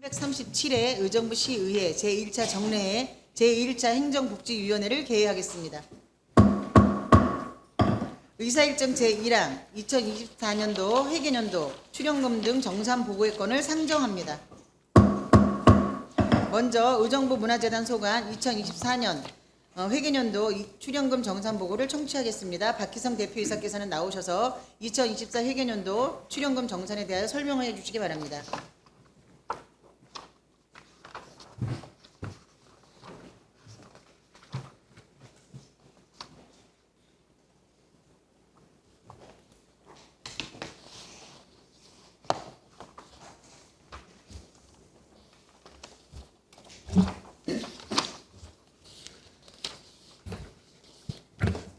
337회 의정부 시의회 제1차 정례회 제1차 행정복지위원회를 개회하겠습니다. 의사일정 제1항 2024년도 회계연도 출연금 등 정산 보고의 건을 상정합니다. 먼저 의정부 문화재단 소관 2024년 회계연도 출연금 정산 보고를 청취하겠습니다. 박희성 대표이사께서는 나오셔서 2024 회계연도 출연금 정산에 대하여 설명해 주시기 바랍니다.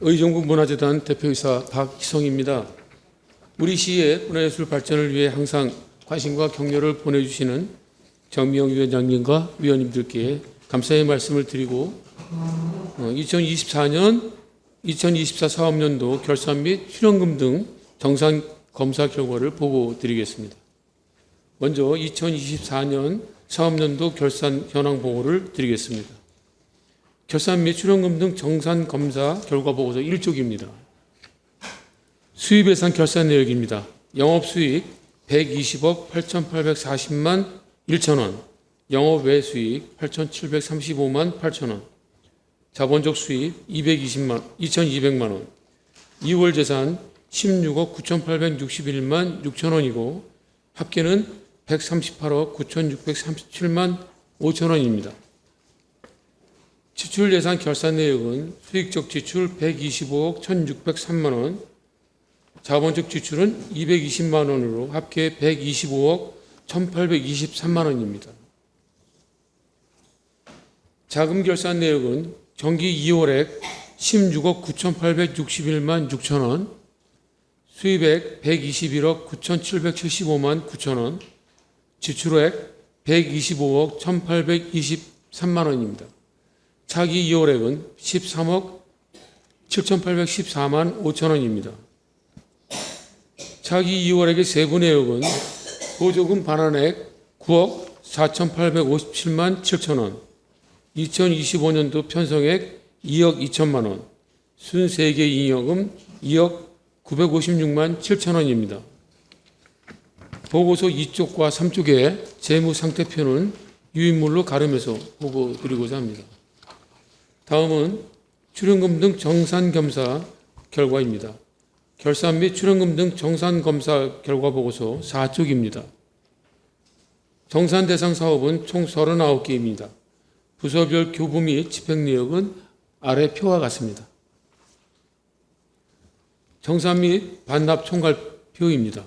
의정부 문화재단 대표이사 박희성입니다. 우리 시의 문화예술 발전을 위해 항상 관심과 격려를 보내주시는 정미영 위원장님과 위원님들께 감사의 말씀을 드리고 2024년 2024 사업연도 결산 및 출연금 등 정산 검사 결과를 보고 드리겠습니다. 먼저 2024년 사업연도 결산 현황 보고를 드리겠습니다. 결산 및 출연금 등 정산 검사 결과 보고서 1쪽입니다. 수입 예산 결산 내역입니다. 영업수익 120억 8,840만 1천원, 영업 외 수익 8,735만 8천원, 자본적 수입 2,200만 원, 2월 재산 16억 9,861만 6천원이고 합계는 138억 9,637만 5천원입니다. 지출 예산 결산 내역은 수익적 지출 125억 1,603만 원, 자본적 지출은 220만 원으로 합계 125억 1,823만 원입니다. 자금 결산 내역은 정기 2월액 16억 9,861만 6천 원, 수입액 121억 9,775만 9천 원, 지출액 125억 1,823만 원입니다. 차기 2월액은 13억 7,814만 5천 원입니다. 차기 2월액의 세부 내역은 보조금 반환액 9억 4,857만 7천 원, 2025년도 편성액 2억 2천만 원, 순세계 잉여금 2억 956만 7천 원입니다. 보고서 2쪽과 3쪽의 재무상태표는 유인물로 가름해서 보고 드리고자 합니다. 다음은 출연금 등 정산검사 결과입니다. 결산 및 출연금 등 정산검사 결과 보고서 4쪽입니다. 정산 대상 사업은 총 39개입니다. 부서별 교부 및 집행 내역은 아래 표와 같습니다. 정산 및 반납 총괄표입니다.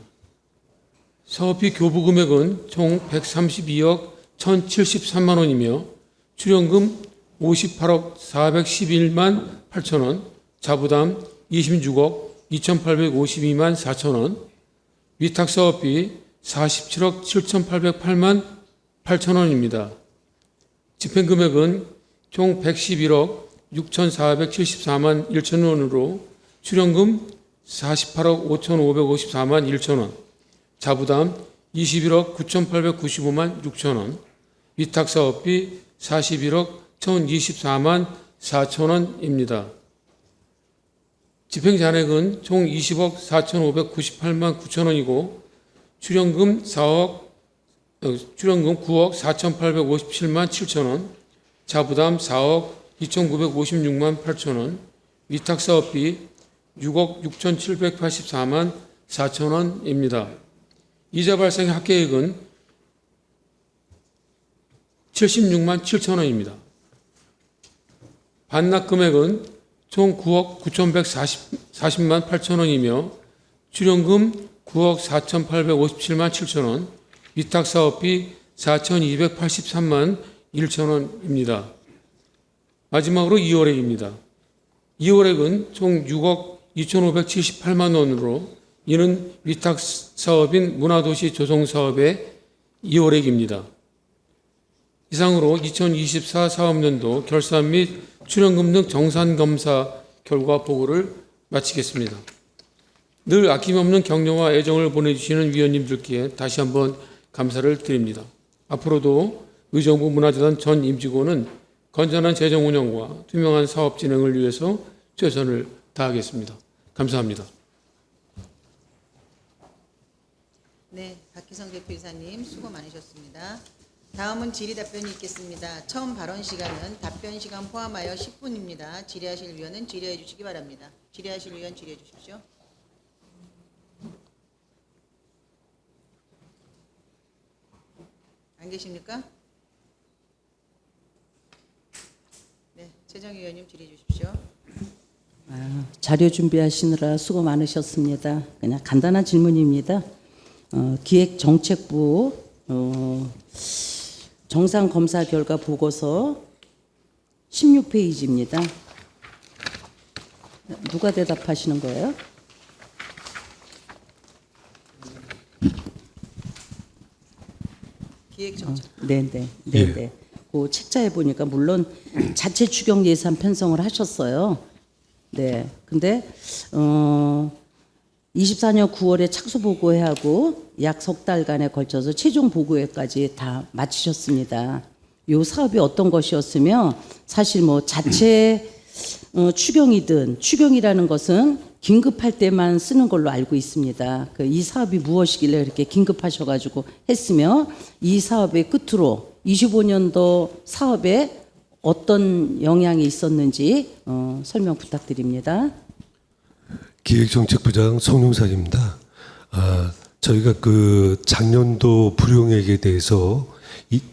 사업비 교부 금액은 총 132억 1,073만 원이며 출연금 58억 411만 8천 원, 자부담 26억 2,852만 4천 원, 위탁사업비 47억 7,808만 8천 원입니다. 집행금액은 총 111억 6,474만 1천 원으로 출연금 48억 5,554만 1천 원, 자부담 21억 9,895만 6천 원, 위탁사업비 41억 1,024만 4천 원입니다. 집행잔액은 총 20억 4,598만 9천 원이고 출연금 9억 4,857만 7천 원, 자부담 4억 2,956만 8천 원, 위탁사업비 6억 6,784만 4천 원입니다. 이자 발생 합계액은 76만 7천 원입니다. 반납 금액은 총 9억 9,140만 8천 원이며 출연금 9억 4,857만 7천 원, 위탁사업비 4,283만 1천 원입니다. 마지막으로 2월액입니다. 2월액은 총 6억 2,578만 원으로 이는 위탁사업인 문화도시 조성사업의 2월액입니다. 이상으로 2024 사업연도 결산 및 출연금 등 정산검사 결과 보고를 마치겠습니다. 늘 아낌없는 격려와 애정을 보내주시는 위원님들께 다시 한번 감사를 드립니다. 앞으로도 의정부 문화재단 전 임직원은 건전한 재정 운영과 투명한 사업 진행을 위해서 최선을 다하겠습니다. 감사합니다. 네, 박희성 대표이사님 수고 많으셨습니다. 다음은 질의 답변이 있겠습니다. 처음 발언 시간은 답변 시간 포함하여 10분입니다. 질의하실 위원은 질의해 주시기 바랍니다. 질의하실 위원 질의해 주십시오. 안 계십니까? 네, 최정의원님 질의해 주십시오. 자료 준비하시느라 수고 많으셨습니다. 그냥 간단한 질문입니다. 기획정책부 정상검사 결과 보고서 16페이지입니다. 누가 대답하시는 거예요? 기획정책. 네네. 예. 네네. 그 책자에 보니까 물론 자체 추경 예산 편성을 하셨어요. 네. 근데 24년 9월에 착수 보고회하고 약 석 달간에 걸쳐서 최종 보고회까지 다 마치셨습니다. 요 사업이 어떤 것이었으며 사실 뭐 자체 추경이든 추경이라는 것은 긴급할 때만 쓰는 걸로 알고 있습니다. 이 사업이 무엇이길래 그렇게 긴급하셔가지고 했으며 이 사업의 끝으로 25년도 사업에 어떤 영향이 있었는지 설명 부탁드립니다. 기획정책부장 송용산입니다. 저희가 그 작년도 불용액에 대해서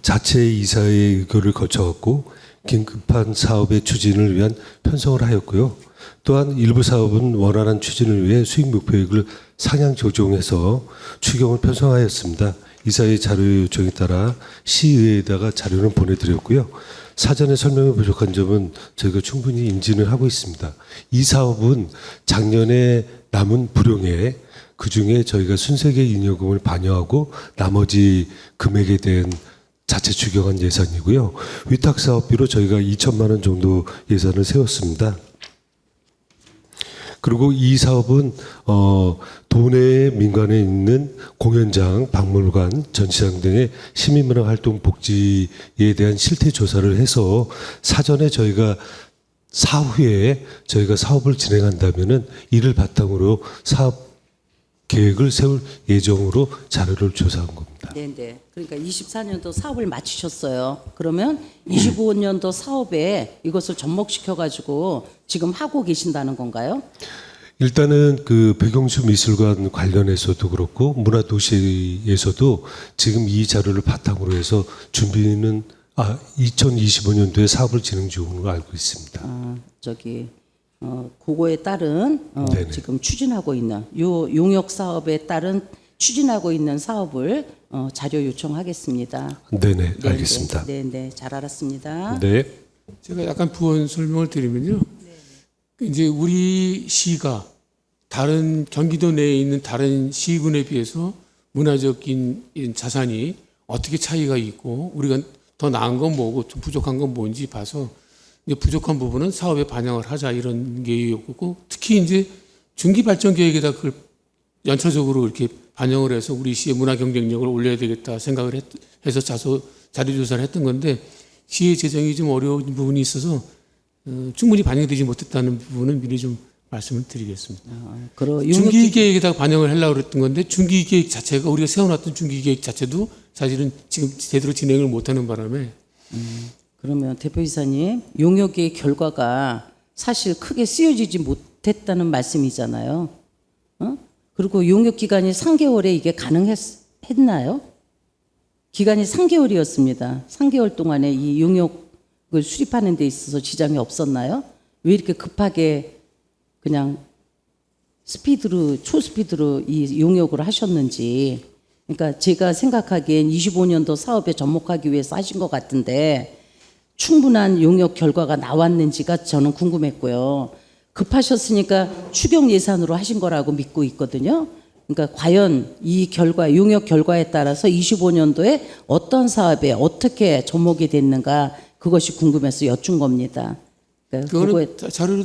자체 이사의 의결을 거쳐갖고 긴급한 사업의 추진을 위한 편성을 하였고요. 또한 일부 사업은 원활한 추진을 위해 수익 목표액을 상향 조정해서 추경을 편성하였습니다. 이사의 자료 요청에 따라 시의회에다가 자료는 보내드렸고요. 사전에 설명이 부족한 점은 저희가 충분히 인지를 하고 있습니다. 이 사업은 작년에 남은 불용액, 그중에 저희가 순세계 잉여금을 반영하고 나머지 금액에 대한 자체 추경한 예산이고요. 위탁 사업비로 저희가 2천만 원 정도 예산을 세웠습니다. 그리고 이 사업은 도내 민간에 있는 공연장, 박물관, 전시장 등의 시민문화 활동 복지에 대한 실태 조사를 해서 사전에 저희가 사후에 저희가 사업을 진행한다면은 이를 바탕으로 사업 계획을 세울 예정으로 자료를 조사한 겁니다. 네. 그러니까 24년도 사업을 마치셨어요. 그러면 25년도 사업에 이것을 접목시켜 가지고 지금 하고 계신다는 건가요? 일단은 그 백영수 미술관 관련해서도 그렇고 문화도시에서도 지금 이 자료를 바탕으로 해서 준비는 2025년도에 사업을 진행 중으로 알고 있습니다. 그거에 따른 네네. 지금 추진하고 있는 요 용역 사업에 따른 추진하고 있는 사업을 자료 요청하겠습니다. 네네, 알겠습니다. 네, 잘 알았습니다. 네. 제가 약간 부연 설명을 드리면요. 이제 우리 시가 다른 경기도 내에 있는 다른 시군에 비해서 문화적인 자산이 어떻게 차이가 있고 우리가 더 나은 건 뭐고 좀 부족한 건 뭔지 봐서 이제 부족한 부분은 사업에 반영을 하자 이런 계획이었고 특히 이제 중기 발전 계획에다 그걸 연차적으로 이렇게 반영을 해서 우리 시의 문화 경쟁력을 올려야 되겠다 생각을 해서 자료 조사를 했던 건데 시의 재정이 좀 어려운 부분이 있어서 충분히 반영되지 못했다는 부분은 미리 좀 말씀을 드리겠습니다. 중기 계획에다가 반영을 하려고 그랬던 건데 중기 계획 자체가 우리가 세워놨던 중기 계획 자체도 사실은 지금 제대로 진행을 못하는 바람에 그러면 대표이사님 용역의 결과가 사실 크게 쓰여지지 못했다는 말씀이잖아요. 그리고 용역 기간이 3개월에 이게 가능했나요? 기간이 3개월이었습니다. 3개월 동안에 이 용역을 수립하는 데 있어서 지장이 없었나요? 왜 이렇게 급하게 그냥 초스피드로 이 용역을 하셨는지. 그러니까 제가 생각하기엔 25년도 사업에 접목하기 위해서 하신 것 같은데 충분한 용역 결과가 나왔는지가 저는 궁금했고요. 급하셨으니까 추경 예산으로 하신 거라고 믿고 있거든요. 그러니까 과연 이 결과, 용역 결과에 따라서 25년도에 어떤 사업에 어떻게 접목이 됐는가 그것이 궁금해서 여쭌 겁니다. 그러니까 그거는 자료로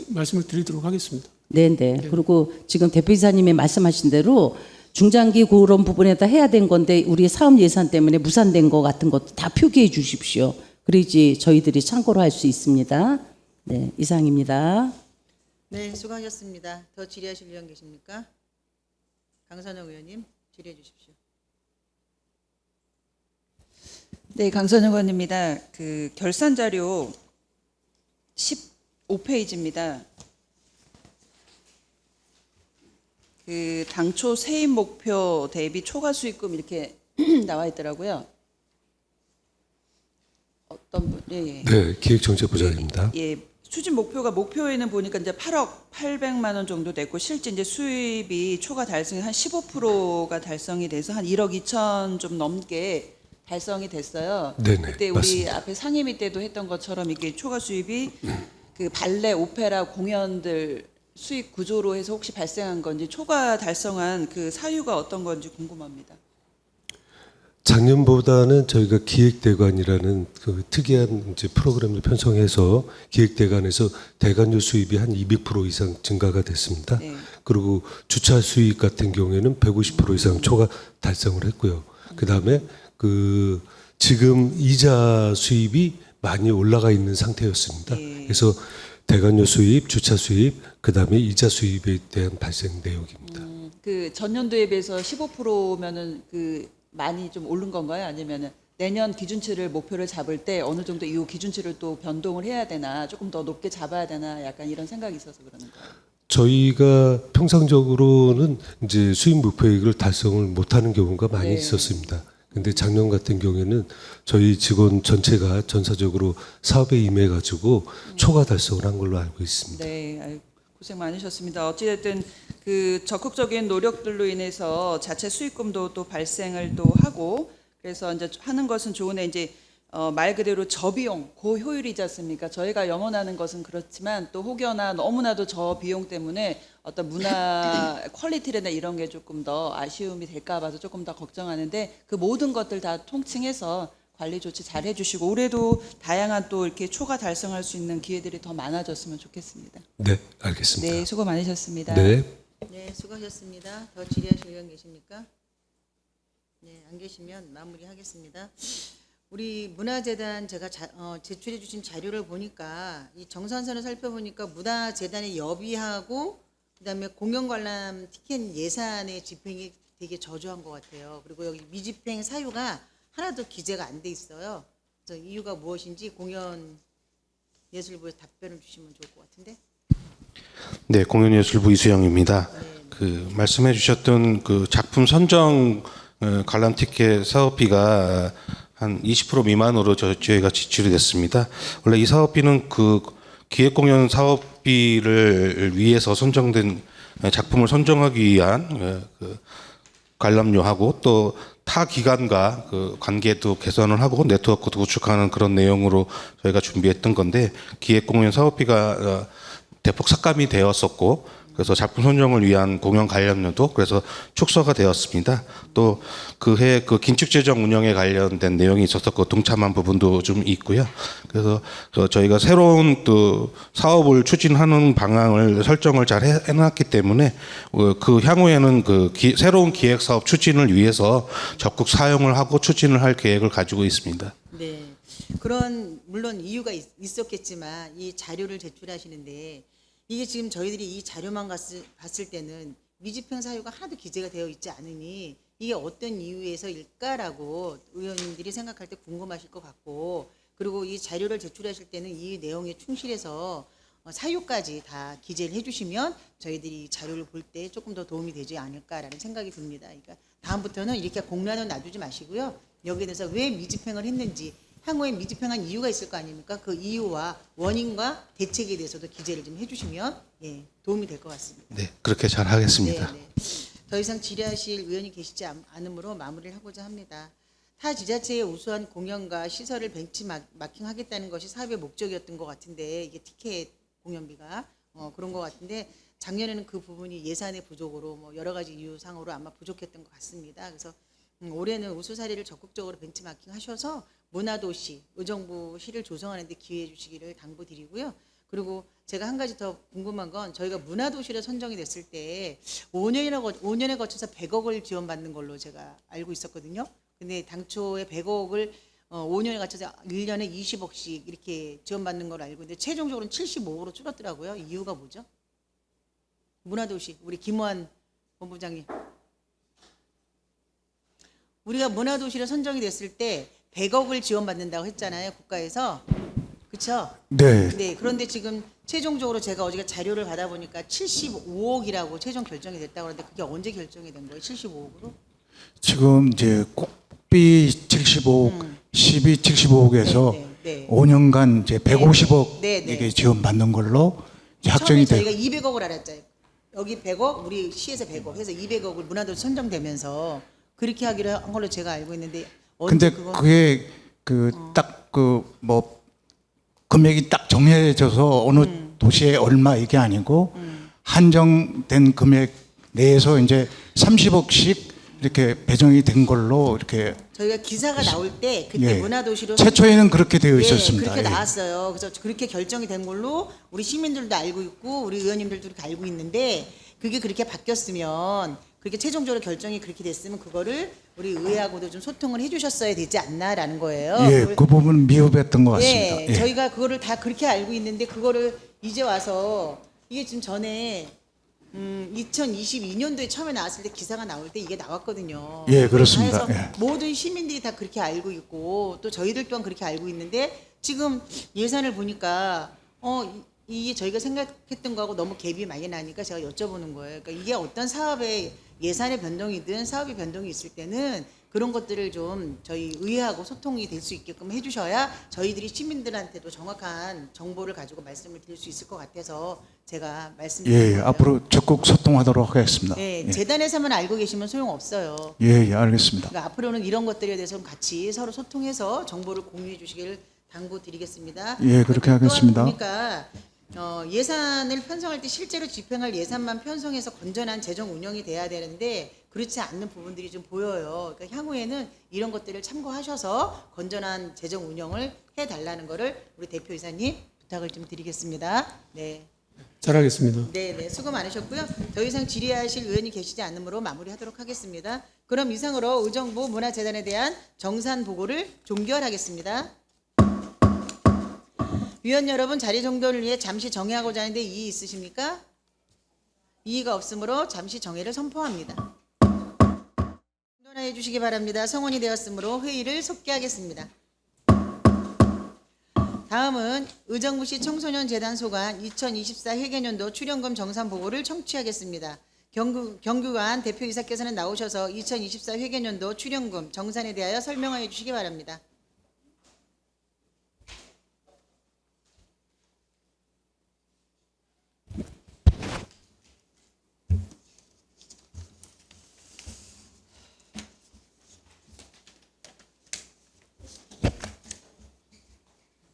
말씀을 드리도록 하겠습니다. 네. 그리고 지금 대표이사님이 말씀하신 대로 중장기 그런 부분에다 해야 된 건데 우리 사업 예산 때문에 무산된 거 같은 것도 다 표기해 주십시오. 그래야지 저희들이 참고로 할 수 있습니다. 네, 이상입니다. 네, 수고하셨습니다. 더 질의하실 의원 계십니까? 강선영 의원님 질의해 주십시오. 네, 강선영 의원입니다. 그 결산 자료 15페이지입니다. 그 당초 세입 목표 대비 초과 수익금 이렇게 나와 있더라고요. 어떤 분? 예, 네, 기획정책부장입니다. 예. 추진 목표가 목표에는 보니까 이제 8억 800만 원 정도 됐고 실제 이제 수입이 초과 달성이 한 15%가 달성이 돼서 한 1억 2천 좀 넘게 달성이 됐어요. 네네, 그때 우리 맞습니다. 앞에 상임위 때도 했던 것처럼 이게 초과 수입이 그 발레, 오페라 공연들 수익 구조로 해서 혹시 발생한 건지 초과 달성한 그 사유가 어떤 건지 궁금합니다. 작년보다는 저희가 기획대관이라는 그 특이한 이제 프로그램을 편성해서 기획대관에서 대관료 수입이 한 200% 이상 증가가 됐습니다. 네. 그리고 주차 수익 같은 경우에는 150% 이상 초과 달성을 했고요. 그 다음에 그 지금 이자 수입이 많이 올라가 있는 상태였습니다. 네. 그래서 대관료 수입, 주차 수입, 그 다음에 이자 수입에 대한 발생 내역입니다. 그 전년도에 비해서 15%면은 그 많이 좀 오른 건가요? 아니면은 내년 기준치를 목표를 잡을 때 어느 정도 이후 기준치를 또 변동을 해야 되나, 조금 더 높게 잡아야 되나, 약간 이런 생각이 있어서 그러는 거예요. 저희가 평상적으로는 이제 수입 목표액을 달성을 못하는 경우가 많이 네. 있었습니다. 근데 작년 같은 경우에는 저희 직원 전체가 전사적으로 사업에 임해가지고 초과 달성을 한 걸로 알고 있습니다. 네, 아유, 고생 많으셨습니다. 어찌됐든 그 적극적인 노력들로 인해서 자체 수익금도 또 발생을 또 하고 그래서 이제 하는 것은 좋은데 이제 말 그대로 저비용 고효율이지 않습니까? 저희가 염원하는 것은 그렇지만 또 혹여나 너무나도 저비용 때문에 어떤 문화 퀄리티나 이런 게 조금 더 아쉬움이 될까 봐서 조금 더 걱정하는데 그 모든 것들 다 통칭해서 관리 조치 잘 해주시고 올해도 다양한 또 이렇게 초과 달성할 수 있는 기회들이 더 많아졌으면 좋겠습니다. 네, 알겠습니다. 네, 수고 많으셨습니다. 네. 네, 수고하셨습니다. 더 질의하실 의원 계십니까? 네, 안 계시면 마무리하겠습니다. 우리 문화재단 제가 제출해 주신 자료를 보니까 이 정산선을 살펴보니까 문화재단의 여비하고 그다음에 공연 관람 티켓 예산의 집행이 되게 저조한 것 같아요. 그리고 여기 미집행 사유가 하나도 기재가 안 돼 있어요. 그래서 이유가 무엇인지 공연예술부에서 답변을 주시면 좋을 것 같은데. 네, 공연예술부 이수영입니다. 그 말씀해 주셨던 그 작품 선정 관람 티켓 사업비가 한 20% 미만으로 저희가 지출이 됐습니다. 원래 이 사업비는 그 기획공연 사업비를 위해서 선정된 작품을 선정하기 위한 그 관람료하고 또 타 기관과 그 관계도 개선을 하고 네트워크도 구축하는 그런 내용으로 저희가 준비했던 건데 기획공연 사업비가 대폭 삭감이 되었었고 그래서 작품 선정을 위한 공연 관련료도 그래서 축소가 되었습니다. 또 그해 그 긴축재정 운영에 관련된 내용이 있어서 그 동참한 부분도 좀 있고요. 그래서 저희가 새로운 또 사업을 추진하는 방향을 설정을 잘 해놨기 때문에 그 향후에는 그 새로운 기획 사업 추진을 위해서 적극 사용을 하고 추진을 할 계획을 가지고 있습니다. 네. 그런 물론 이유가 있었겠지만 이 자료를 제출하시는데 이게 지금 저희들이 이 자료만 봤을 때는 미집행 사유가 하나도 기재가 되어 있지 않으니 이게 어떤 이유에서일까라고 의원님들이 생각할 때 궁금하실 것 같고 그리고 이 자료를 제출하실 때는 이 내용에 충실해서 사유까지 다 기재를 해주시면 저희들이 이 자료를 볼 때 조금 더 도움이 되지 않을까라는 생각이 듭니다. 그러니까 다음부터는 이렇게 공란을 놔두지 마시고요. 여기에 대해서 왜 미집행을 했는지 향후에 미집행한 이유가 있을 거 아닙니까? 그 이유와 원인과 대책에 대해서도 기재를 좀 해주시면 예, 도움이 될 것 같습니다. 네, 그렇게 잘 하겠습니다. 네, 네. 더 이상 질의하실 의원이 계시지 않으므로 마무리를 하고자 합니다. 타 지자체의 우수한 공연과 시설을 벤치마킹하겠다는 것이 사업의 목적이었던 것 같은데 이게 티켓 공연비가 그런 것 같은데 작년에는 그 부분이 예산의 부족으로 뭐 여러 가지 이유상으로 아마 부족했던 것 같습니다. 그래서 올해는 우수 사례를 적극적으로 벤치마킹하셔서 문화도시, 의정부시를 조성하는 데 기회해 주시기를 당부드리고요. 그리고 제가 한 가지 더 궁금한 건 저희가 문화도시로 선정이 됐을 때 5년에 거쳐서 100억을 지원받는 걸로 제가 알고 있었거든요. 근데 당초에 100억을 5년에 거쳐서 1년에 20억씩 이렇게 지원받는 걸로 알고 있는데 최종적으로는 75억으로 줄었더라고요. 이유가 뭐죠? 문화도시 우리 김호환 본부장님. 우리가 문화도시로 선정이 됐을 때 100억을 지원받는다고 했잖아요. 국가에서. 그렇죠? 네. 네. 그런데 지금 최종적으로 제가 어제 자료를 받아보니까 75억이라고 최종 결정이 됐다고 하는데 그게 언제 결정이 된 거예요? 75억으로? 지금 이제 국비 75억, 시비 75억에서 네, 네. 5년간 이제 150억 네, 네. 이게 지원받는 걸로 이제 처음에 확정이 돼. 저희가 200억을 알았잖아요. 여기 100억, 우리 시에서 100억 해서 200억을 문화도시 선정되면서 그렇게 하기로 한 걸로 제가 알고 있는데 언제 근데 그거 그게 그 딱 그 뭐 금액이 딱 정해져서 어느 도시에 얼마 이게 아니고 한정된 금액 내에서 이제 30억씩 이렇게 배정이 된 걸로 이렇게 저희가 기사가 나올 때 그때 예. 문화도시로 최초에는 그렇게 되어 예, 있었습니다. 그렇게 예. 나왔어요. 그래서 그렇게 결정이 된 걸로 우리 시민들도 알고 있고 우리 의원님들도 그렇게 알고 있는데 그게 그렇게 바뀌었으면 그렇게 최종적으로 결정이 그렇게 됐으면 그거를 우리 의회하고도 좀 소통을 해주셨어야 되지 않나라는 거예요. 예, 그 부분 미흡했던 것 같습니다. 예, 예. 저희가 그거를 다 그렇게 알고 있는데 그거를 이제 와서 이게 지금 전에 2022년도에 처음에 나왔을 때 기사가 나올 때 이게 나왔거든요. 예, 그렇습니다. 그래서 예. 모든 시민들이 다 그렇게 알고 있고 또 저희들 또한 그렇게 알고 있는데 지금 예산을 보니까 이게 저희가 생각했던 거하고 너무 갭이 많이 나니까 제가 여쭤보는 거예요. 그러니까 이게 어떤 사업의 예산의 변동이든 사업의 변동이 있을 때는 그런 것들을 좀 저희 의회하고 소통이 될 수 있게끔 해주셔야 저희들이 시민들한테도 정확한 정보를 가지고 말씀을 드릴 수 있을 것 같아서 제가 말씀드린 예, 거예요. 앞으로 적극 소통하도록 하겠습니다. 네, 예. 재단에서만 알고 계시면 소용없어요. 예, 예, 알겠습니다. 그러니까 앞으로는 이런 것들에 대해서 좀 같이 서로 소통해서 정보를 공유해 주시길 당부드리겠습니다. 예, 그렇게 또한 하겠습니다. 보니까 예산을 편성할 때 실제로 집행할 예산만 편성해서 건전한 재정 운영이 돼야 되는데 그렇지 않는 부분들이 좀 보여요. 그러니까 향후에는 이런 것들을 참고하셔서 건전한 재정 운영을 해달라는 거를 우리 대표이사님 부탁을 좀 드리겠습니다. 네. 잘하겠습니다. 네, 수고 많으셨고요. 더 이상 질의하실 의원이 계시지 않으므로 마무리하도록 하겠습니다. 그럼 이상으로 의정부 문화재단에 대한 정산 보고를 종결하겠습니다. 위원 여러분, 자리 정돈을 위해 잠시 정회하고자 하는데 이의 있으십니까? 이의가 없으므로 잠시 정회를 선포합니다. 정돈해 주시기 바랍니다. 성원이 되었으므로 회의를 속기하겠습니다. 다음은 의정부시 청소년재단 소관 2024 회계년도 출연금 정산 보고를 청취하겠습니다. 경규관 대표이사께서는 나오셔서 2024 회계년도 출연금 정산에 대하여 설명하여 주시기 바랍니다.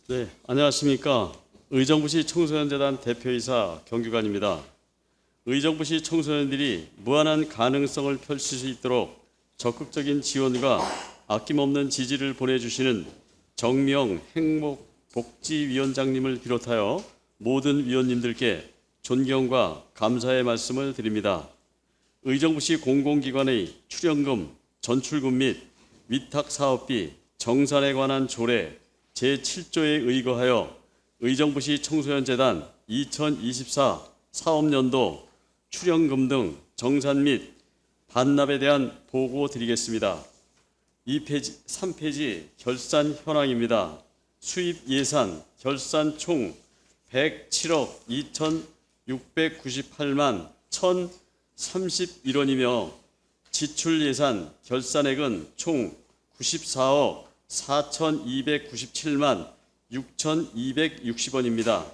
네, 안녕하십니까. 의정부시 청소년재단 대표이사 경규관입니다. 의정부시 청소년들이 무한한 가능성을 펼칠 수 있도록 적극적인 지원과 아낌없는 지지를 보내주시는 정명 행복복지위원장님을 비롯하여 모든 위원님들께 존경과 감사의 말씀을 드립니다. 의정부시 공공기관의 출연금, 전출금 및 위탁사업비, 정산에 관한 조례 제7조에 의거하여 의정부시 청소년재단 2024 사업년도 출연금 등 정산 및 반납에 대한 보고 드리겠습니다. 3페이지 결산 현황입니다. 수입 예산 결산 총 107억 2,698만 1,031원이며 지출 예산 결산액은 총 94억 4,297만 6,260원입니다.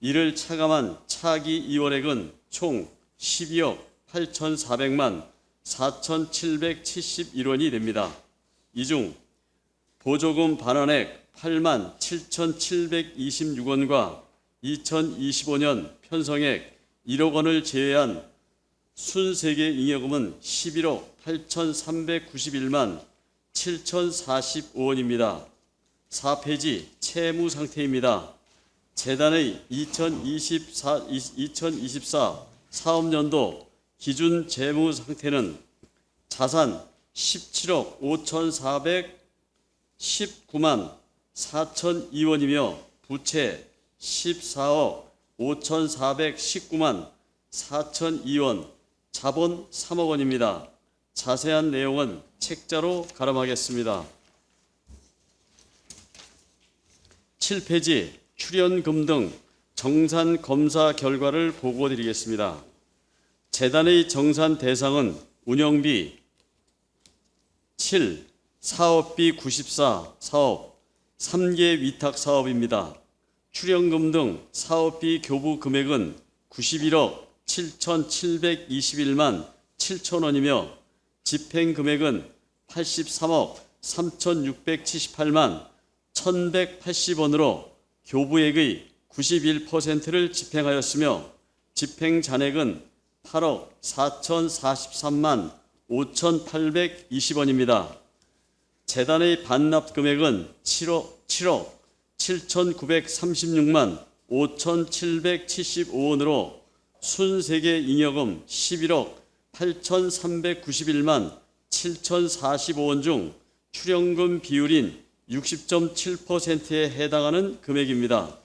이를 차감한 차기 이월액은 총 12억 8,400만 4,771원이 됩니다. 이 중 보조금 반환액 8만 7,726원과 2025년 편성액 1억 원을 제외한 순세계 잉여금은 11억 8,391만 7,045원입니다. 4페이지 채무 상태입니다. 재단의 2024 사업년도 기준 재무 상태는 자산 17억 5,419만 4,002원이며 부채 14억 5,419만 4,002원, 자본 3억 원입니다. 자세한 내용은 책자로 가름하겠습니다. 7페이지 출연금 등 정산 검사 결과를 보고드리겠습니다. 재단의 정산 대상은 운영비 7, 사업비 94 사업, 3개 위탁 사업입니다. 출연금 등 사업비 교부 금액은 91억 7,721만 7천 원이며 집행 금액은 83억 3,678만 1,180원으로 교부액의 91%를 집행하였으며 집행 잔액은 8억 4,043만 5,820원입니다. 재단의 반납 금액은 7억 7,936만 5,775원으로 순세계 잉여금 11억 8,391만 7,045원 중 출연금 비율인 60.7%에 해당하는 금액입니다.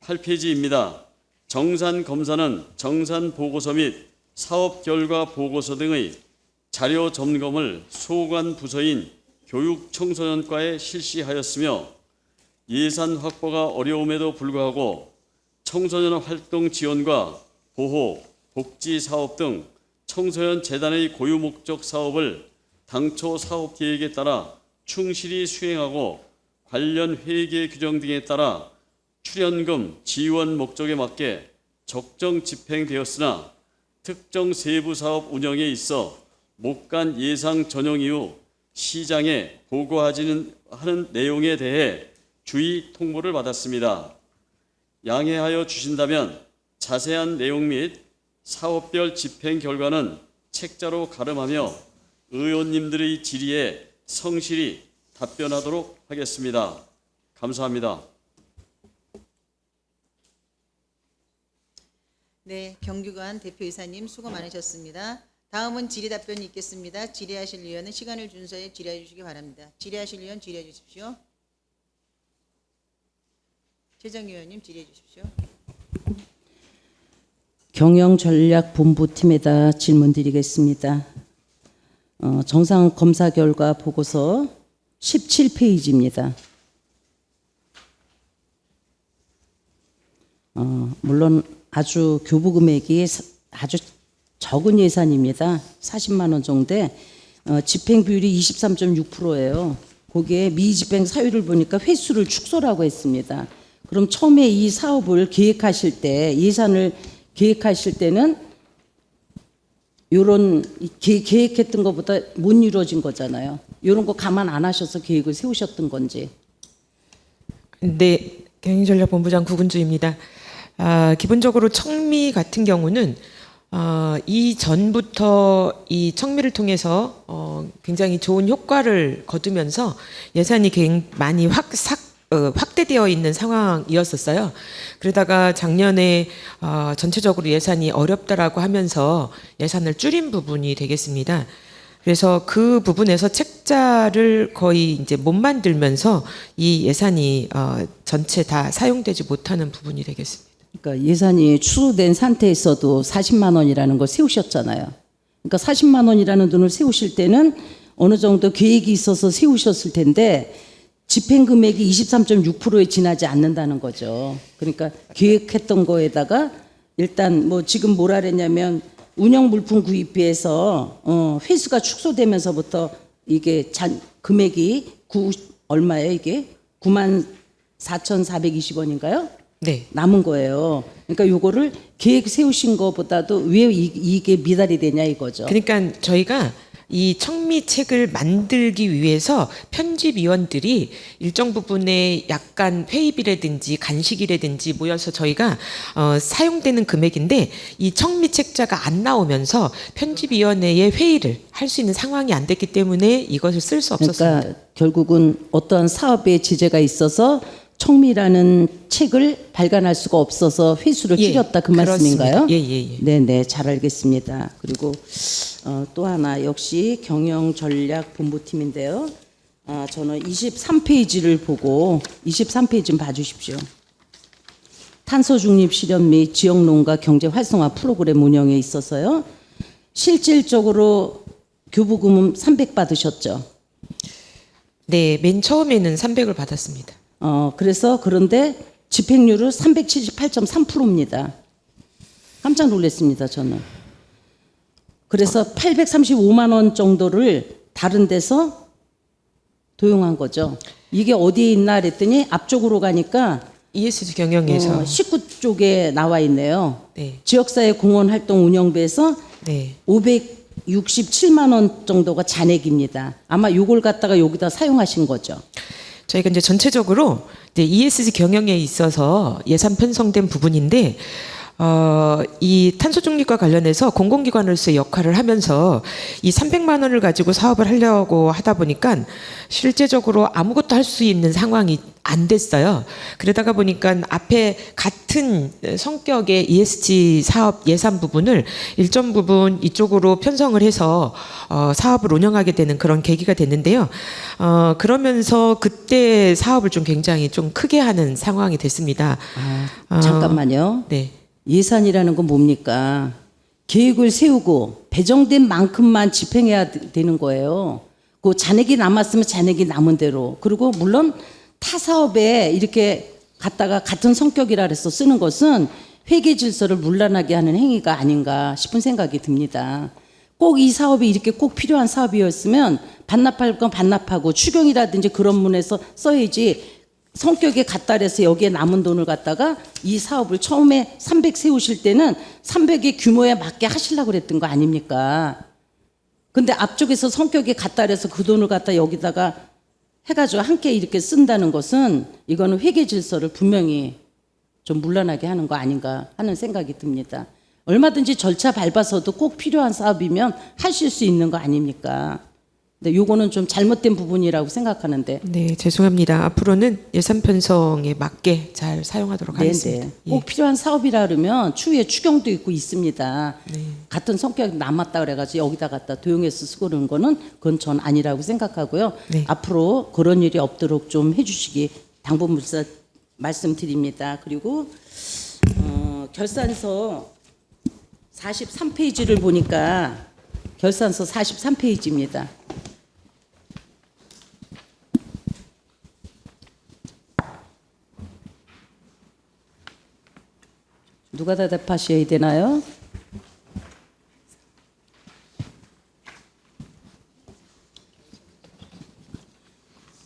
8페이지입니다. 정산 검사는 정산 보고서 및 사업 결과 보고서 등의 자료 점검을 소관 부서인 교육청소년과에 실시하였으며 예산 확보가 어려움에도 불구하고 청소년 활동 지원과 보호, 복지 사업 등 청소년 재단의 고유 목적 사업을 당초 사업 계획에 따라 충실히 수행하고 관련 회계 규정 등에 따라 출연금 지원 목적에 맞게 적정 집행되었으나 특정 세부 사업 운영에 있어 목간 예상 전용 이후 시장에 보고하지는 하는 내용에 대해 주의 통보를 받았습니다. 양해하여 주신다면 자세한 내용 및 사업별 집행 결과는 책자로 가름하며 의원님들의 질의에 성실히 답변하도록 하겠습니다. 감사합니다. 네, 경규관 대표이사님 수고 많으셨습니다. 다음은 질의 답변이 있겠습니다. 질의하실 의원은 시간을 준수해 질의해 주시기 바랍니다. 질의하실 의원 질의해 주십시오. 최정 의원님 질의해 주십시오. 경영전략본부팀에다 질문드리겠습니다. 정상 검사 결과 보고서 17페이지입니다. 물론 아주 교부 금액이 아주 적은 예산입니다. 40만 원 정도에 집행 비율이 23.6%예요. 거기에 미집행 사유를 보니까 횟수를 축소라고 했습니다. 그럼 처음에 이 사업을 계획하실 때 예산을 계획하실 때는 이런 계획했던 것보다 못 이루어진 거잖아요. 이런 거 감안 안 하셔서 계획을 세우셨던 건지. 네, 경영전략본부장 구근주입니다. 기본적으로 청미 같은 경우는 이전부터 이 청미를 통해서 굉장히 좋은 효과를 거두면서 예산이 많이 확대되어 있는 상황이었었어요. 그러다가 작년에 전체적으로 예산이 어렵다라고 하면서 예산을 줄인 부분이 되겠습니다. 그래서 그 부분에서 책자를 거의 이제 못 만들면서 이 예산이 전체 다 사용되지 못하는 부분이 되겠습니다. 그러니까 예산이 추소된 상태에서도 40만 원이라는 걸 세우셨잖아요. 그러니까 40만 원이라는 돈을 세우실 때는 어느 정도 계획이 있어서 세우셨을 텐데 집행 금액이 23.6%에 지나지 않는다는 거죠. 그러니까 계획했던 거에다가 일단 뭐 지금 뭐라 그랬냐면 운영 물품 구입비에서 회수가 축소되면서부터 이게 금액이 얼마예요 이게? 94,420원인가요? 네. 남은 거예요. 그러니까 요거를 계획 세우신 거보다도 왜 이게 미달이 되냐 이거죠. 그러니까 저희가 이 청미책을 만들기 위해서 편집위원들이 일정 부분에 약간 회의비라든지 간식이라든지 모여서 저희가 사용되는 금액인데 이 청미책자가 안 나오면서 편집위원회의 회의를 할 수 있는 상황이 안 됐기 때문에 이것을 쓸 수 없었습니다. 그러니까 결국은 어떠한 사업에 지재가 있어서 청미라는 책을 발간할 수가 없어서 회수를 예, 줄였다 그 그렇습니다. 말씀인가요? 예, 예, 예. 네네, 잘 알겠습니다. 그리고 또 하나 역시 경영전략본부팀인데요. 저는 23페이지를 보고 23페이지 좀 봐주십시오. 탄소중립 실현 및 지역농가 경제 활성화 프로그램 운영에 있어서요. 실질적으로 교부금 300 받으셨죠? 네, 맨 처음에는 300을 받았습니다. 그래서 그런데 집행률은 378.3%입니다. 깜짝 놀랐습니다, 저는. 그래서 835만 원 정도를 다른 데서 도용한 거죠. 이게 어디에 있나 그랬더니 앞쪽으로 가니까 ESG 경영에서 19쪽에 나와 있네요. 네, 지역사회 공헌 활동 운영비에서 네, 567만 원 정도가 잔액입니다. 아마 요걸 갖다가 여기다 사용하신 거죠. 저희가 이제 전체적으로 이제 ESG 경영에 있어서 예산 편성된 부분인데 이 탄소 중립과 관련해서 공공기관으로서의 역할을 하면서 이 300만 원을 가지고 사업을 하려고 하다 보니까 실제적으로 아무것도 할 수 있는 상황이 안 됐어요. 그러다가 보니까 앞에 같은 성격의 ESG 사업 예산 부분을 일정 부분 이쪽으로 편성을 해서 사업을 운영하게 되는 그런 계기가 됐는데요. 그러면서 그때 사업을 좀 굉장히 좀 크게 하는 상황이 됐습니다. 잠깐만요. 네. 예산이라는 건 뭡니까? 계획을 세우고 배정된 만큼만 집행해야 되는 거예요. 그 잔액이 남았으면 잔액이 남은 대로. 그리고 물론 타 사업에 이렇게 갖다가 같은 성격이라 해서 쓰는 것은 회계 질서를 문란하게 하는 행위가 아닌가 싶은 생각이 듭니다. 꼭 이 사업이 이렇게 꼭 필요한 사업이었으면 반납할 건 반납하고 추경이라든지 그런 문에서 써야지 성격에 갖다래서 여기에 남은 돈을 갖다가 이 사업을 처음에 300 세우실 때는 300의 규모에 맞게 하시려고 그랬던 거 아닙니까? 근데 앞쪽에서 성격에 갖다래서 그 돈을 갖다 여기다가 해가지고 함께 이렇게 쓴다는 것은 이거는 회계 질서를 분명히 좀 문란하게 하는 거 아닌가 하는 생각이 듭니다. 얼마든지 절차 밟아서도 꼭 필요한 사업이면 하실 수 있는 거 아닙니까? 근데 요거는 좀 잘못된 부분이라고 생각하는데. 네, 죄송합니다. 앞으로는 예산 편성에 맞게 잘 사용하도록 하겠습니다. 네네. 꼭 필요한 사업이라 그러면 추후에 추경도 있고 있습니다. 네. 같은 성격이 남았다 그래가지고 여기다 갖다 도용해서 쓰고 그러는 거는 그건 전 아니라고 생각하고요. 네. 앞으로 그런 일이 없도록 좀 해주시기 당부물사 말씀드립니다. 그리고 결산서 43페이지를 보니까 결산서 43페이지입니다. 누가 대답하셔야 되나요?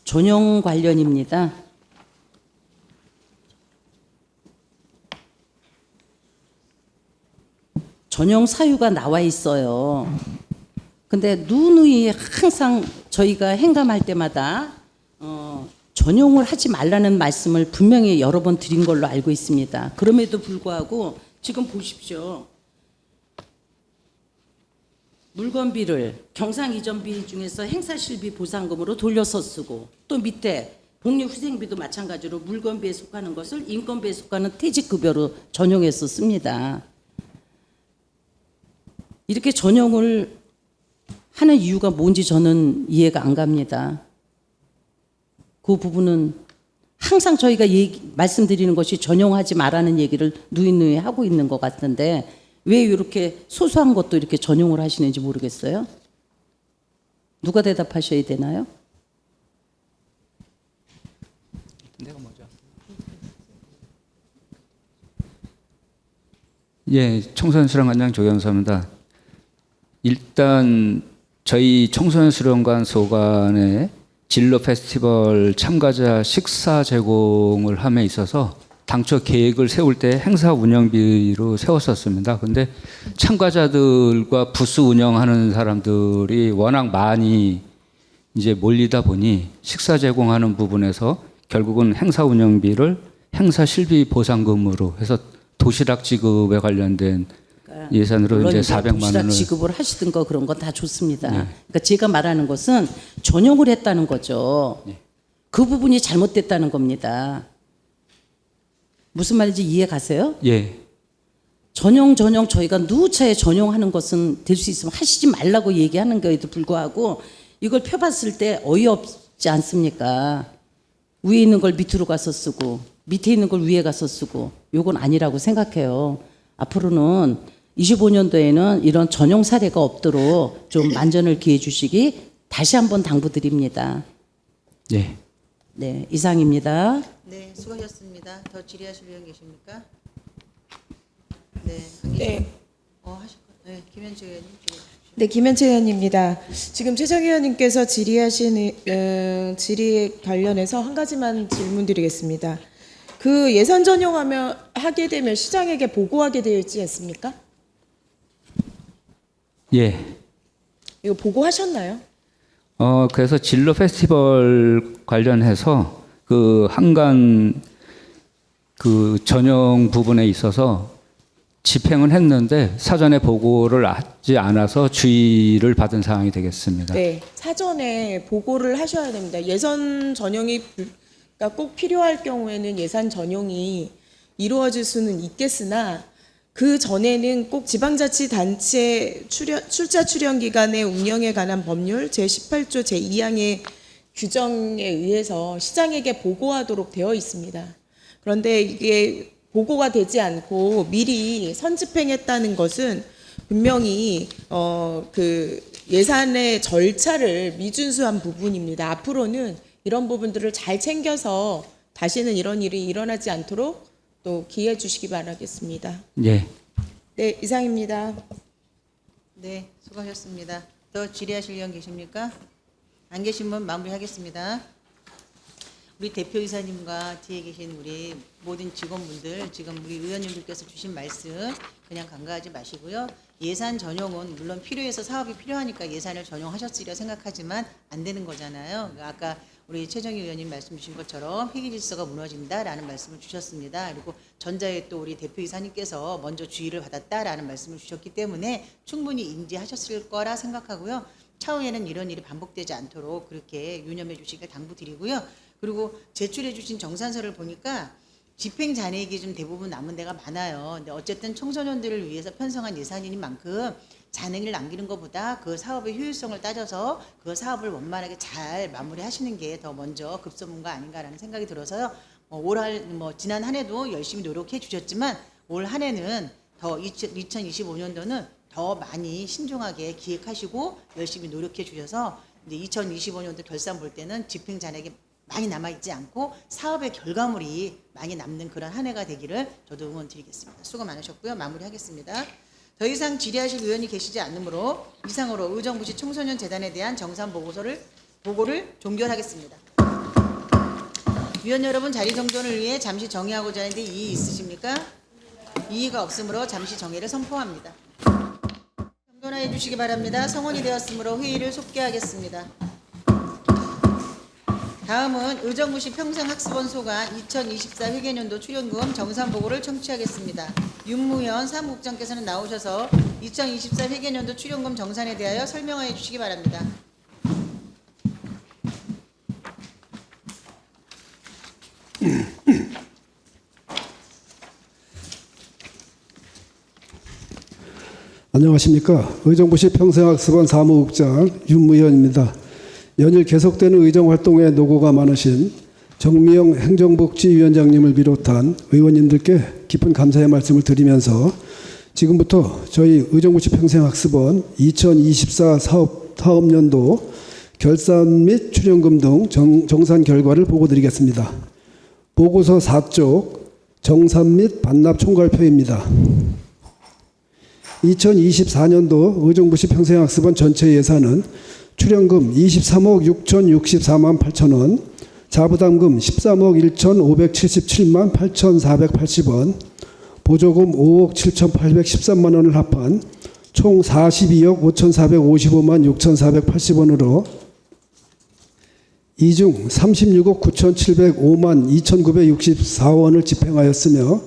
전용 관련입니다. 전용 사유가 나와 있어요. 근데 누누이 항상 저희가 행감할 때마다 전용을 하지 말라는 말씀을 분명히 여러 번 드린 걸로 알고 있습니다. 그럼에도 불구하고 지금 보십시오. 물건비를 경상 이전비 중에서 행사실비 보상금으로 돌려서 쓰고 또 밑에 복리후생비도 마찬가지로 물건비에 속하는 것을 인건비에 속하는 퇴직급여로 전용해서 씁니다. 이렇게 전용을 하는 이유가 뭔지 저는 이해가 안 갑니다. 그 부분은 항상 저희가 말씀드리는 것이 전용하지 말라는 얘기를 누이누이 하고 있는 것 같은데 왜 이렇게 소소한 것도 이렇게 전용을 하시는지 모르겠어요. 누가 대답하셔야 되나요? 예, 청소년 수련관장 조경서입니다. 일단 저희 청소년 수련관 소관에 진로 페스티벌 참가자 식사 제공을 함에 있어서 당초 계획을 세울 때 행사 운영비로 세웠었습니다. 근데 참가자들과 부스 운영하는 사람들이 워낙 많이 이제 몰리다 보니 식사 제공하는 부분에서 결국은 행사 운영비를 행사 실비 보상금으로 해서 도시락 지급에 관련된 예산으로 이제 400만 도시락 원을 지급을 하시든 거 그런 건 다 좋습니다. 네. 그러니까 제가 말하는 것은 전용을 했다는 거죠. 네. 그 부분이 잘못됐다는 겁니다. 무슨 말인지 이해 가세요? 예. 전용 저희가 누차에 전용하는 것은 될 수 있으면 하시지 말라고 얘기하는 거에도 불구하고 이걸 펴봤을 때 어이없지 않습니까? 위에 있는 걸 밑으로 가서 쓰고 밑에 있는 걸 위에 가서 쓰고 요건 아니라고 생각해요. 앞으로는 25년도에는 이런 전용 사례가 없도록 좀 만전을 기해 주시기 다시 한번 당부드립니다. 예. 네, 이상입니다. 네, 수고하셨습니다. 더 질의하실 의원 계십니까? 네, 네. 하실 거. 네, 김현주 의원님 질의 주십시오. 네, 김현채 의원입니다. 지금 최정 의원님께서 질의하신 질의 관련해서 한 가지만 질문드리겠습니다. 그 예산 하게 되면 시장에게 보고하게 되어 있지 않습니까? 예. 이거 보고하셨나요? 그래서 진로 페스티벌 관련해서 그 한간 그 전용 부분에 있어서 집행은 했는데 사전에 보고를 하지 않아서 주의를 받은 사항이 되겠습니다. 네, 사전에 보고를 하셔야 됩니다. 예산 전용이 그러니까 꼭 필요할 경우에는 예산 전용이 이루어질 수는 있겠으나 그 전에는 꼭 지방자치단체 출자 출연 기간의 운영에 관한 법률 제18조 제2항의 규정에 의해서 시장에게 보고하도록 되어 있습니다. 그런데 이게 보고가 되지 않고 미리 선집행했다는 것은 분명히 그 예산의 절차를 미준수한 부분입니다. 앞으로는 이런 부분들을 잘 챙겨서 다시는 이런 일이 일어나지 않도록 또 기회해 주시기 바라겠습니다. 예. 네, 이상입니다. 네, 수고하셨습니다. 더 질의하실 의원 계십니까? 안 계신 분 마무리하겠습니다. 우리 대표이사님과 뒤에 계신 우리 모든 직원분들, 지금 우리 의원님들께서 주신 말씀 그냥 간과하지 마시고요. 예산 전용은 물론 필요해서 사업이 필요하니까 예산을 전용하셨으리라 생각하지만 안 되는 거잖아요. 아까 우리 최정희 의원님 말씀 주신 것처럼 회계 질서가 무너진다라는 말씀을 주셨습니다. 그리고 전자에 또 우리 대표이사님께서 먼저 주의를 받았다라는 말씀을 주셨기 때문에 충분히 인지하셨을 거라 생각하고요. 차후에는 이런 일이 반복되지 않도록 그렇게 유념해 주시길 당부드리고요. 그리고 제출해 주신 정산서를 보니까 집행 잔액이 좀 대부분 남은 데가 많아요. 근데 어쨌든 청소년들을 위해서 편성한 예산인 만큼 잔액을 남기는 것보다 그 사업의 효율성을 따져서 그 사업을 원만하게 잘 마무리하시는 게 더 먼저 급선무가 아닌가라는 생각이 들어서요. 지난 한 해도 열심히 노력해 주셨지만 올 한 해는 더 2025년도는 더 많이 신중하게 기획하시고 열심히 노력해 주셔서 이제 2025년도 결산 볼 때는 집행 잔액이 많이 남아있지 않고 사업의 결과물이 많이 남는 그런 한 해가 되기를 저도 응원드리겠습니다. 수고 많으셨고요. 마무리하겠습니다. 더 이상 질의하실 의원이 계시지 않으므로 이상으로 의정부시 청소년재단에 대한 정산 보고를 종결하겠습니다. 위원 여러분, 자리 정돈을 위해 잠시 정의하고자 하는데 이의 있으십니까? 이의가 없으므로 잠시 정의를 선포합니다. 정돈하여 주시기 바랍니다. 성원이 되었으므로 회의를 속개하겠습니다. 다음은 의정부시 평생학습원 소관 2024 회계년도 출연금 정산 보고를 청취하겠습니다. 윤무현 사무국장께서는 나오셔서 2024 회계년도 출연금 정산에 대하여 설명하여 주시기 바랍니다. 안녕하십니까. 의정부시 평생학습원 사무국장 윤무현입니다. 연일 계속되는 의정활동에 노고가 많으신 정미영 행정복지위원장님을 비롯한 의원님들께 깊은 감사의 말씀을 드리면서 지금부터 저희 의정부시 평생학습원 2024 사업년도 결산 및 출연금 등 정산 결과를 보고드리겠습니다. 보고서 4쪽 정산 및 반납 총괄표입니다. 2024년도 의정부시 평생학습원 전체 예산은 출연금 23억 6,064만 8천원, 자부담금 13억 1,577만 8,480원, 보조금 5억 7,813만 원을 합한 총 42억 5,455만 6,480원으로 이 중 36억 9,705만 2,964원을 집행하였으며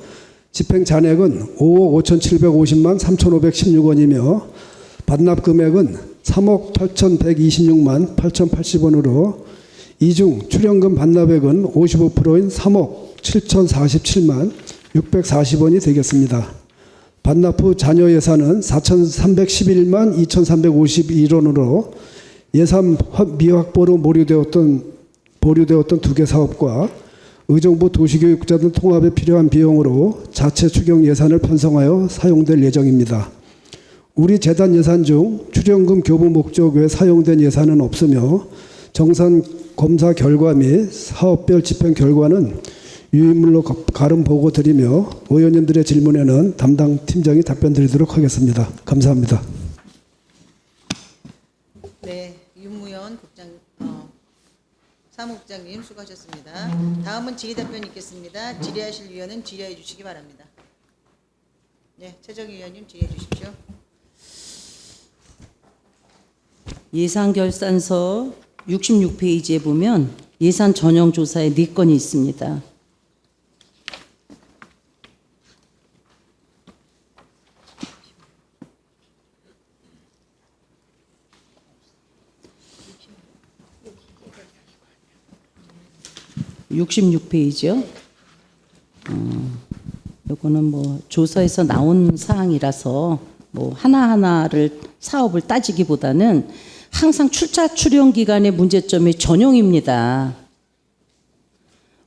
집행 잔액은 5억 5,750만 3,516원이며 반납 금액은 3억 8,126만 8,080원으로 이 중 출연금 반납액은 55%인 3억 7,047만 640원이 되겠습니다. 반납 후 잔여 예산은 4,311만 2,351원으로 예산 미확보로 보류되었던 두 개 사업과 의정부 도시교육자 등 통합에 필요한 비용으로 자체 추경 예산을 편성하여 사용될 예정입니다. 우리 재단 예산 중 출연금 교부 목적 외 사용된 예산은 없으며 정산 검사 결과 및 사업별 집행 결과는 유인물로 가름 보고 드리며 의원님들의 질문에는 담당 팀장이 답변 드리도록 하겠습니다. 감사합니다. 네, 윤무현 사무국장님 수고하셨습니다. 다음은 질의답변 있겠습니다. 질의하실 위원은 질의해 주시기 바랍니다. 네, 최정희 위원님 질의해 주십시오. 예산결산서 66페이지에 보면 예산 전형 조사에 4건이 있습니다. (66페이지요) 요거는 뭐 조사에서 나온 사항이라서 뭐 하나하나를 사업을 따지기보다는 항상 출자 출연 기간의 문제점이 전용입니다.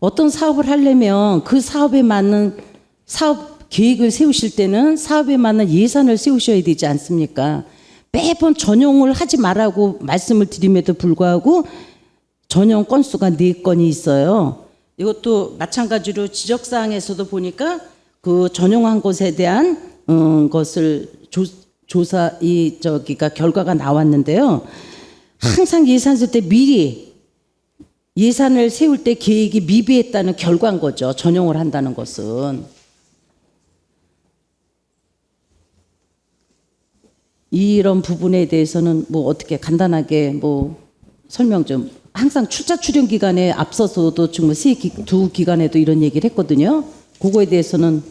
어떤 사업을 하려면 그 사업에 맞는 사업 계획을 세우실 때는 사업에 맞는 예산을 세우셔야 되지 않습니까? 매번 전용을 하지 말라고 말씀을 드림에도 불구하고 전용 건수가 4건이 있어요. 이것도 마찬가지로 지적사항에서도 보니까 그 전용한 것에 대한 것을 조사 결과가 나왔는데요. 항상 예산 쓸 때 미리 예산을 세울 때 계획이 미비했다는 결과인 거죠. 전용을 한다는 것은. 이런 부분에 대해서는 뭐 어떻게 간단하게 뭐 설명 좀. 항상 출자 출연 기간에 앞서서도 정말 두 기간에도 이런 얘기를 했거든요. 그거에 대해서는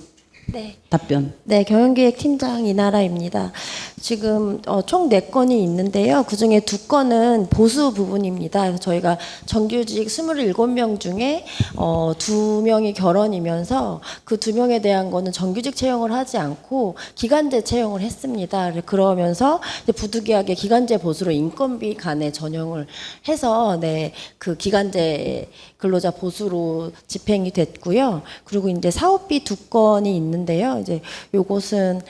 네. 답변. 네, 경영기획팀장 이나라입니다. 지금 총 4건이 있는데요. 그중에 2건은 보수 부분입니다. 그래서 저희가 정규직 27명 중에 2명이 결혼이면서 그 2명에 대한 거는 정규직 채용을 하지 않고 기간제 채용을 했습니다. 그러면서 이제 부득이하게 기간제 보수로 인건비 간에 전용을 해서 그 기간제 근로자 보수로 집행이 됐고요. 그리고 이제 사업비 2건이 있는데요. 이제 요것은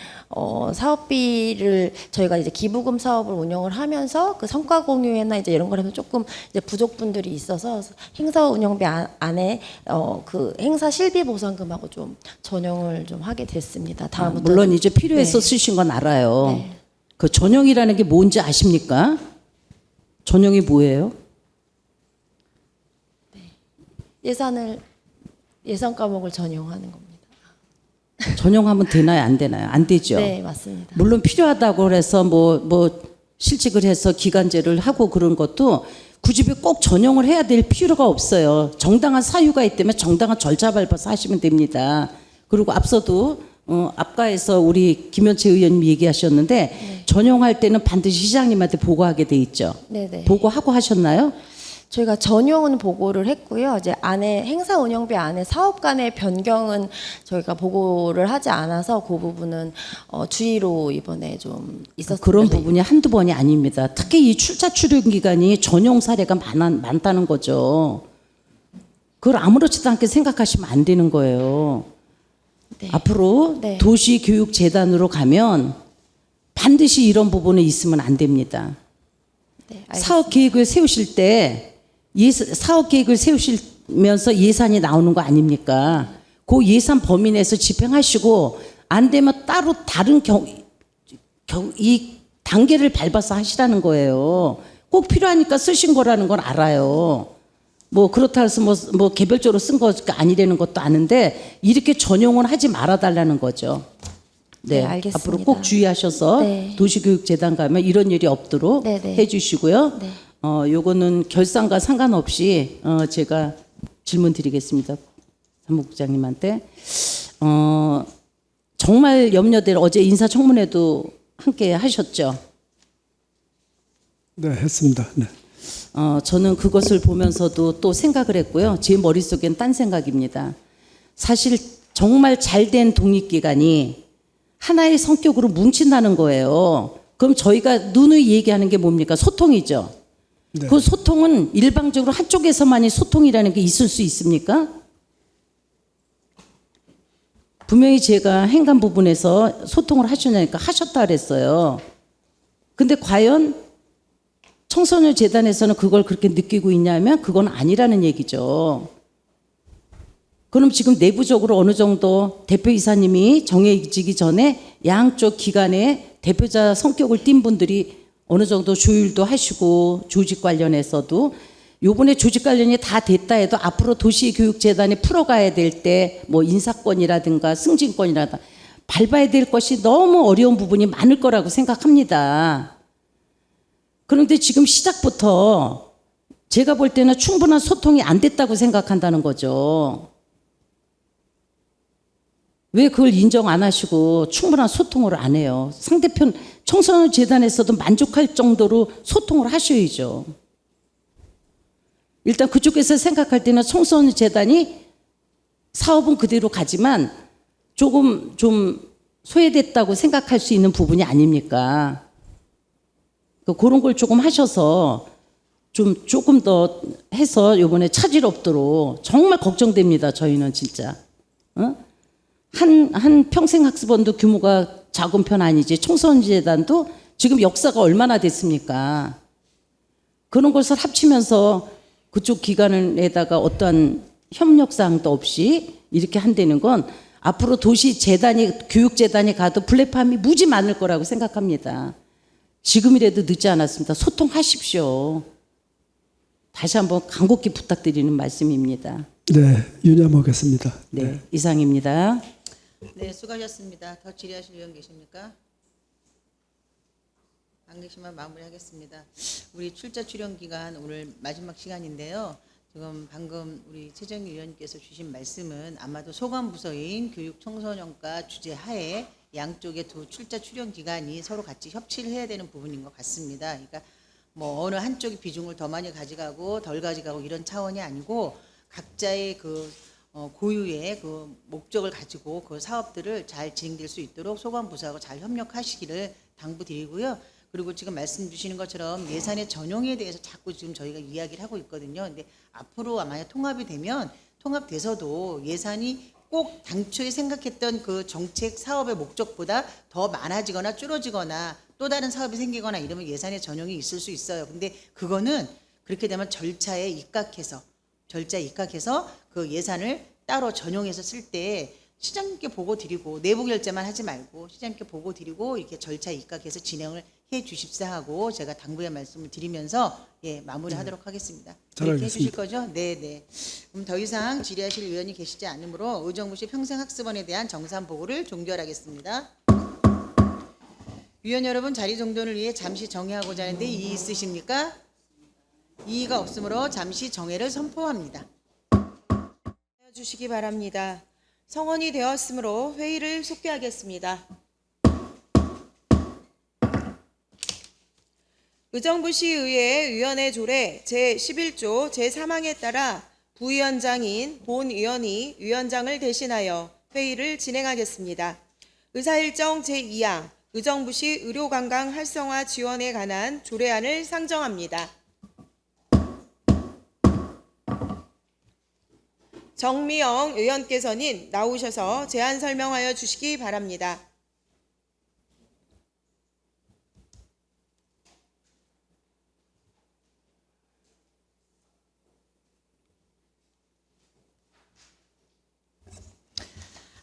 사업비를 저희가 이제 기부금 사업을 운영을 하면서 그 성과 공유회나 이제 이런 걸 하면 조금 이제 부족분들이 있어서 행사 운영비 안에 그 행사 실비 보상금하고 좀 전용을 좀 하게 됐습니다. 다음부터 물론 이제 필요해서 네. 쓰신 건 알아요. 네. 그 전용이라는 게 뭔지 아십니까? 전용이 뭐예요? 예산 과목을 전용하는 겁니다. 전용하면 되나요? 안 되나요? 안 되죠. 네, 맞습니다. 물론 필요하다고 해서 뭐 실직을 해서 기간제를 하고 그런 것도 굳이 꼭 전용을 해야 될 필요가 없어요. 정당한 사유가 있다면 정당한 절차 밟아서 하시면 됩니다. 그리고 앞서도 앞가에서 우리 김현채 의원님이 얘기하셨는데 네. 전용할 때는 반드시 시장님한테 보고하게 돼 있죠. 네네. 보고하고 하셨나요? 저희가 전용은 보고를 했고요. 이제 안에 행사 운영비 안에 사업 간의 변경은 저희가 보고를 하지 않아서 그 부분은 주의로 이번에 좀 있었습니다. 그런 부분이 한두 번이 아닙니다. 특히 이 출자 출연 기간이 전용 사례가 많다는 거죠. 그걸 아무렇지도 않게 생각하시면 안 되는 거예요. 네. 앞으로 네. 도시교육재단으로 가면 반드시 이런 부분은 있으면 안 됩니다. 네, 사업 계획을 세우실 때 사업 계획을 세우시면서 예산이 나오는 거 아닙니까? 그 예산 범위 내에서 집행하시고 안 되면 따로 다른 이 단계를 밟아서 하시라는 거예요. 꼭 필요하니까 쓰신 거라는 걸 알아요. 뭐 그렇다 해서 뭐 개별적으로 쓴 거 아니라는 것도 아는데 이렇게 전용을 하지 말아달라는 거죠. 네, 네, 알겠습니다. 앞으로 꼭 주의하셔서 네. 도시교육재단 가면 이런 일이 없도록 네, 네. 해주시고요. 네. 요거는 결산과 상관없이 제가 질문 드리겠습니다. 사무국장님한테. 정말 염려될 어제 인사청문회도 함께 하셨죠? 네, 했습니다. 네. 저는 그것을 보면서도 또 생각을 했고요. 제 머릿속엔 딴 생각입니다. 사실 정말 잘된 독립기관이 하나의 성격으로 뭉친다는 거예요. 그럼 저희가 누누이 얘기하는 게 뭡니까? 소통이죠. 네. 그 소통은 일방적으로 한쪽에서만이 소통이라는 게 있을 수 있습니까? 분명히 제가 행간 부분에서 소통을 하셨냐니까 하셨다 그랬어요. 근데 과연 청소년 재단에서는 그걸 그렇게 느끼고 있냐면 그건 아니라는 얘기죠. 그럼 지금 내부적으로 어느 정도 대표이사님이 정해지기 전에 양쪽 기관의 대표자 성격을 띈 분들이 어느 정도 조율도 하시고 조직 관련해서도 요번에 조직 관련이 다 됐다 해도 앞으로 도시교육재단이 풀어가야 될 때 뭐 인사권이라든가 승진권이라든가 밟아야 될 것이 너무 어려운 부분이 많을 거라고 생각합니다. 그런데 지금 시작부터 제가 볼 때는 충분한 소통이 안 됐다고 생각한다는 거죠. 왜 그걸 인정 안 하시고 충분한 소통을 안 해요? 상대편 청소년 재단에서도 만족할 정도로 소통을 하셔야죠. 일단 그쪽에서 생각할 때는 청소년 재단이 사업은 그대로 가지만 조금 좀 소외됐다고 생각할 수 있는 부분이 아닙니까? 그런 걸 조금 하셔서 조금 더 해서 이번에 차질 없도록 정말 걱정됩니다. 저희는 진짜. 한 평생학습원도 규모가 작은 편 아니지 청소년재단도 지금 역사가 얼마나 됐습니까? 그런 것을 합치면서 그쪽 기관에다가 어떠한 협력사항도 없이 이렇게 한다는 건 앞으로 도시재단이 교육재단이 가도 플랫폼이 무지 많을 거라고 생각합니다. 지금이라도 늦지 않았습니다. 소통하십시오. 다시 한번 간곡히 부탁드리는 말씀입니다. 네, 유념하겠습니다. 네, 이상입니다. 네, 수고하셨습니다. 더 질의하실 의원 계십니까? 안 계시면 마무리하겠습니다. 우리 출자 출연 기간 오늘 마지막 시간인데요. 지금 방금 우리 최정희 의원님께서 주신 말씀은 아마도 소관부서인 교육청소년과 주재하에 양쪽의 두 출자 출연 기관이 서로 같이 협치를 해야 되는 부분인 것 같습니다. 그러니까 뭐 어느 한쪽이 비중을 더 많이 가져가고 덜 가져가고 이런 차원이 아니고 각자의 그 고유의 그 목적을 가지고 그 사업들을 잘 진행될 수 있도록 소관부서하고 잘 협력하시기를 당부드리고요. 그리고 지금 말씀 주시는 것처럼 예산의 전용에 대해서 자꾸 지금 저희가 이야기를 하고 있거든요. 근데 앞으로 만약 통합이 되면 통합돼서도 예산이 꼭 당초에 생각했던 그 정책 사업의 목적보다 더 많아지거나 줄어지거나 또 다른 사업이 생기거나 이러면 예산의 전용이 있을 수 있어요. 근데 그거는 그렇게 되면 절차에 입각해서 그 예산을 따로 전용해서 쓸 때 시장님께 보고 드리고 내부 결제만 하지 말고 시장님께 보고 드리고 이렇게 절차에 입각해서 진행을 해 주십사 하고 제가 당부의 말씀을 드리면서 마무리하도록 하겠습니다. 그렇게 해주실 거죠? 네. 그럼 더 이상 질의하실 의원이 계시지 않으므로 의정부시 평생학습원에 대한 정산 보고를 종결하겠습니다. 위원 여러분 자리 정돈을 위해 잠시 정회하고자 하는데 이의 있으십니까? 이의가 없으므로 잠시 정회를 선포합니다. 주시기 바랍니다. 성원이 되었으므로 회의를 속개하겠습니다. 의정부시의회 위원회 조례 제11조 제3항에 따라 부위원장인 본의원이 위원장을 대신하여 회의를 진행하겠습니다. 의사일정 제2항 의정부시 의료관광 활성화 지원에 관한 조례안을 상정합니다. 정미영 의원께서는 나오셔서 제안 설명하여 주시기 바랍니다.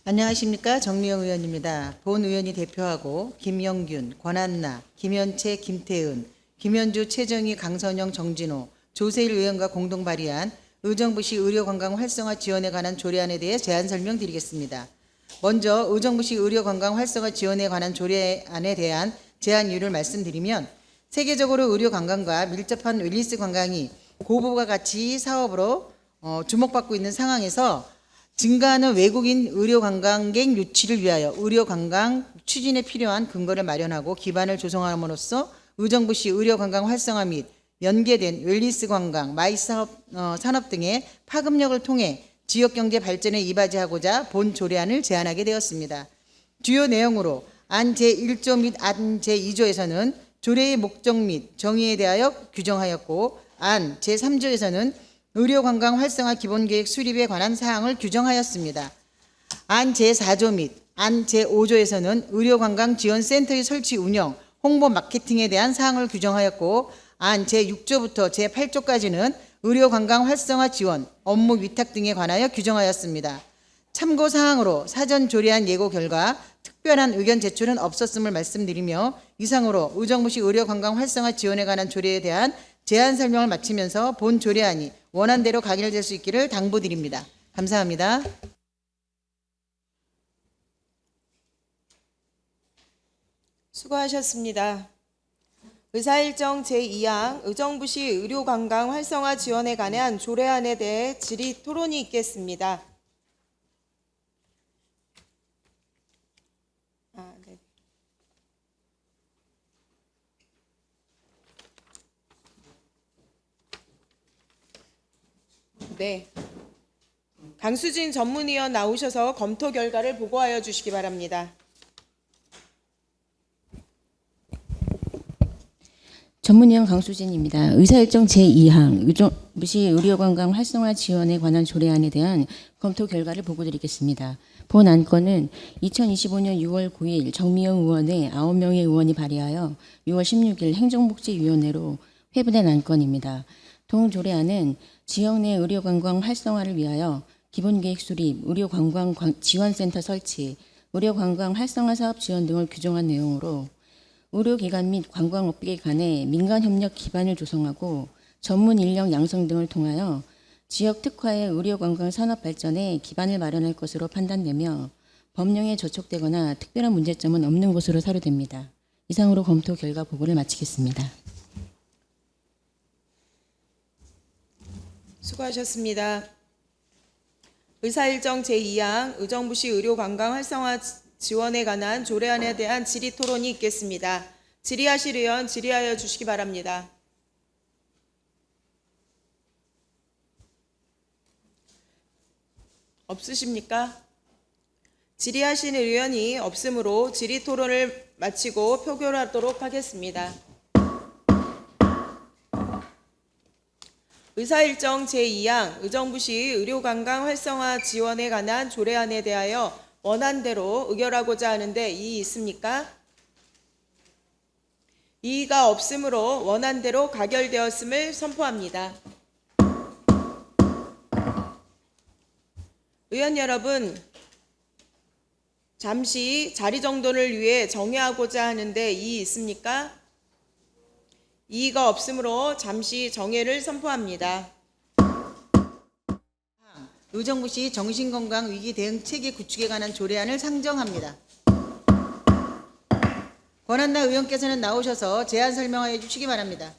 안녕하십니까. 정미영 의원입니다. 본 의원이 대표하고 김영균, 권한나, 김현채, 김태은, 김현주, 최정희, 강선영, 정진호, 조세일 의원과 공동 발의한 의정부시 의료관광 활성화 지원에 관한 조례안에 대해 제안 설명드리겠습니다. 먼저 의정부시 의료관광 활성화 지원에 관한 조례안에 대한 제안 이유를 말씀드리면 세계적으로 의료관광과 밀접한 웰니스 관광이 고부가 가치 사업으로 주목받고 있는 상황에서 증가하는 외국인 의료관광객 유치를 위하여 의료관광 추진에 필요한 근거를 마련하고 기반을 조성함으로써 의정부시 의료관광 활성화 및 연계된 웰니스 관광, 마이 산업 등의 파급력을 통해 지역 경제 발전에 이바지하고자 본 조례안을 제안하게 되었습니다. 주요 내용으로 안 제1조 및 안 제2조에서는 조례의 목적 및 정의에 대하여 규정하였고, 안 제3조에서는 의료관광 활성화 기본계획 수립에 관한 사항을 규정하였습니다. 안 제4조 및 안 제5조에서는 의료관광지원센터의 설치 운영, 홍보 마케팅에 대한 사항을 규정하였고, 안 제6조부터 제8조까지는 의료관광 활성화 지원, 업무 위탁 등에 관하여 규정하였습니다. 참고 사항으로 사전 조례안 예고 결과 특별한 의견 제출은 없었음을 말씀드리며, 이상으로 의정부시 의료관광 활성화 지원에 관한 조례에 대한 제안 설명을 마치면서 본 조례안이 원안대로 가결될 수 있기를 당부드립니다. 감사합니다. 수고하셨습니다. 의사일정 제2항 의정부시 의료관광 활성화 지원에 관한 조례안에 대해 질의 토론이 있겠습니다. 네. 강수진 전문위원 나오셔서 검토 결과를 보고하여 주시기 바랍니다. 전문위원 강수진입니다. 의사일정 제2항 의정부시 의료관광 활성화 지원에 관한 조례안에 대한 검토 결과를 보고드리겠습니다. 본 안건은 2025년 6월 9일 정미영 의원의 9명의 의원이 발의하여 6월 16일 행정복지위원회로 회부된 안건입니다. 동 조례안은 지역 내 의료관광 활성화를 위하여 기본계획 수립, 의료관광 지원센터 설치, 의료관광 활성화 사업 지원 등을 규정한 내용으로 의료기관 및 관광업계 간의 민간협력 기반을 조성하고 전문 인력 양성 등을 통하여 지역 특화의 의료관광 산업 발전에 기반을 마련할 것으로 판단되며 법령에 저촉되거나 특별한 문제점은 없는 것으로 사료됩니다. 이상으로 검토 결과 보고를 마치겠습니다. 수고하셨습니다. 의사일정 제2항 의정부시 의료관광 활성화 지원에 관한 조례안에 대한 질의 토론이 있겠습니다. 질의하실 의원 질의하여 주시기 바랍니다. 없으십니까? 질의하시는 의원이 없으므로 질의 토론을 마치고 표결하도록 하겠습니다. 의사일정 제2항 의정부시 의료관광 활성화 지원에 관한 조례안에 대하여 원안대로 의결하고자 하는데 이의 있습니까? 이의가 없으므로 원안대로 가결되었음을 선포합니다. 의원 여러분, 잠시 자리 정돈을 위해 정회하고자 하는데 이의 있습니까? 이의가 없으므로 잠시 정회를 선포합니다. 의정부시 정신건강 위기 대응 체계 구축에 관한 조례안을 상정합니다. 권한나 의원께서는 나오셔서 제안 설명하여 주시기 바랍니다.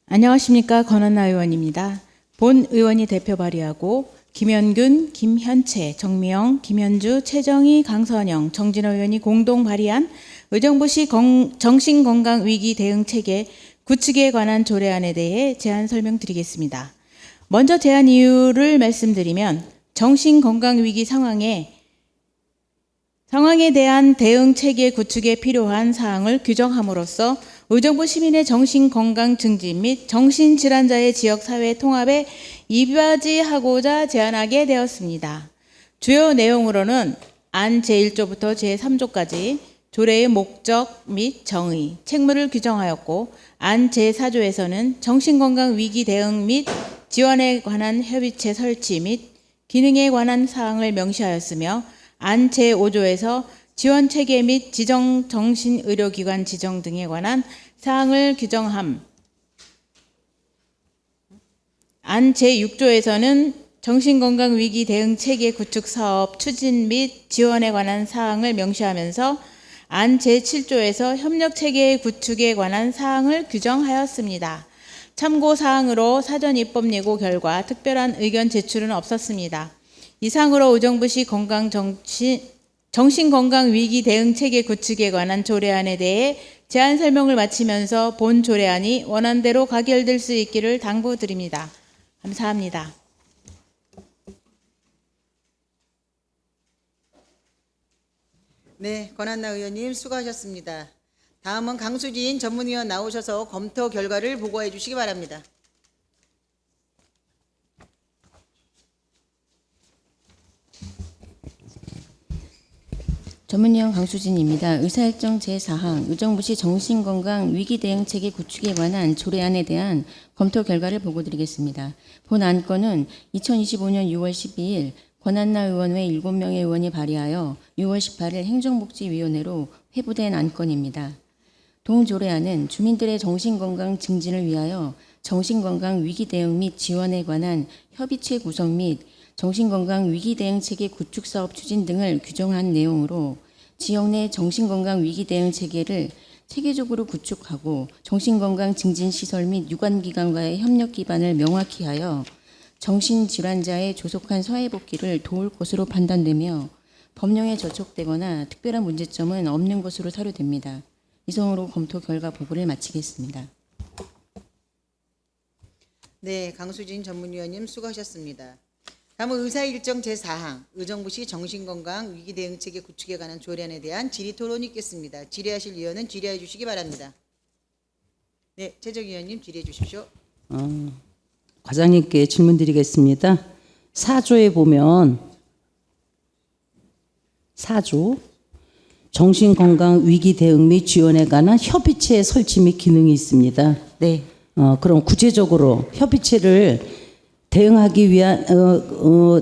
안녕하십니까. 권한나 의원입니다. 본 의원이 대표 발의하고 김현균, 김현채, 정미영, 김현주, 최정희, 강선영, 정진호 의원이 공동 발의한 의정부시 정신건강위기 대응체계 구축에 관한 조례안에 대해 제안 설명드리겠습니다. 먼저 제안 이유를 말씀드리면 정신건강위기 상황에 대한 대응체계 구축에 필요한 사항을 규정함으로써 의정부 시민의 정신건강 증진 및 정신질환자의 지역사회 통합에 이바지하고자 제안하게 되었습니다. 주요 내용으로는 안 제1조부터 제3조까지 조례의 목적 및 정의, 책무를 규정하였고, 안 제4조에서는 정신건강 위기 대응 및 지원에 관한 협의체 설치 및 기능에 관한 사항을 명시하였으며, 안 제5조에서 지원 체계 및 지정 정신의료기관 지정 등에 관한 사항을 규정함. 안 제6조에서는 정신건강위기 대응체계 구축 사업 추진 및 지원에 관한 사항을 명시하면서 안 제7조에서 협력체계 구축에 관한 사항을 규정하였습니다. 참고사항으로 사전 입법 예고 결과 특별한 의견 제출은 없었습니다. 이상으로 의정부시 정신건강 위기 대응 체계 구축에 관한 조례안에 대해 제안 설명을 마치면서 본 조례안이 원안대로 가결될 수 있기를 당부드립니다. 감사합니다. 네, 권한나 의원님 수고하셨습니다. 다음은 강수진 전문위원 나오셔서 검토 결과를 보고해 주시기 바랍니다. 전문위원 강수진입니다. 의사일정 제4항 의정부시 정신건강 위기대응체계 구축에 관한 조례안에 대한 검토 결과를 보고드리겠습니다. 본 안건은 2025년 6월 12일 권한나 의원 외 7명의 의원이 발의하여 6월 18일 행정복지위원회로 회부된 안건입니다. 동 조례안은 주민들의 정신건강 증진을 위하여 정신건강 위기대응 및 지원에 관한 협의체 구성 및 정신건강 위기대응체계 구축사업 추진 등을 규정한 내용으로 지역 내 정신건강 위기대응체계를 체계적으로 구축하고 정신건강 증진시설 및 유관기관과의 협력 기반을 명확히 하여 정신질환자의 조속한 사회복귀를 도울 것으로 판단되며 법령에 저촉되거나 특별한 문제점은 없는 것으로 사료됩니다. 이상으로 검토 결과 보고를 마치겠습니다. 네, 강수진 전문위원님 수고하셨습니다. 다음은 의사일정 제4항 의정부시 정신건강 위기대응체계 구축에 관한 조례안에 대한 질의토론이 있겠습니다. 질의하실 위원은 질의해 주시기 바랍니다. 네, 최적 위원님 질의해 주십시오. 과장님께 질문드리겠습니다. 4조에 보면 4조 정신건강 위기 대응 및 지원에 관한 협의체 설치 및 기능이 있습니다. 네. 그럼 구체적으로 협의체를 대응하기 위한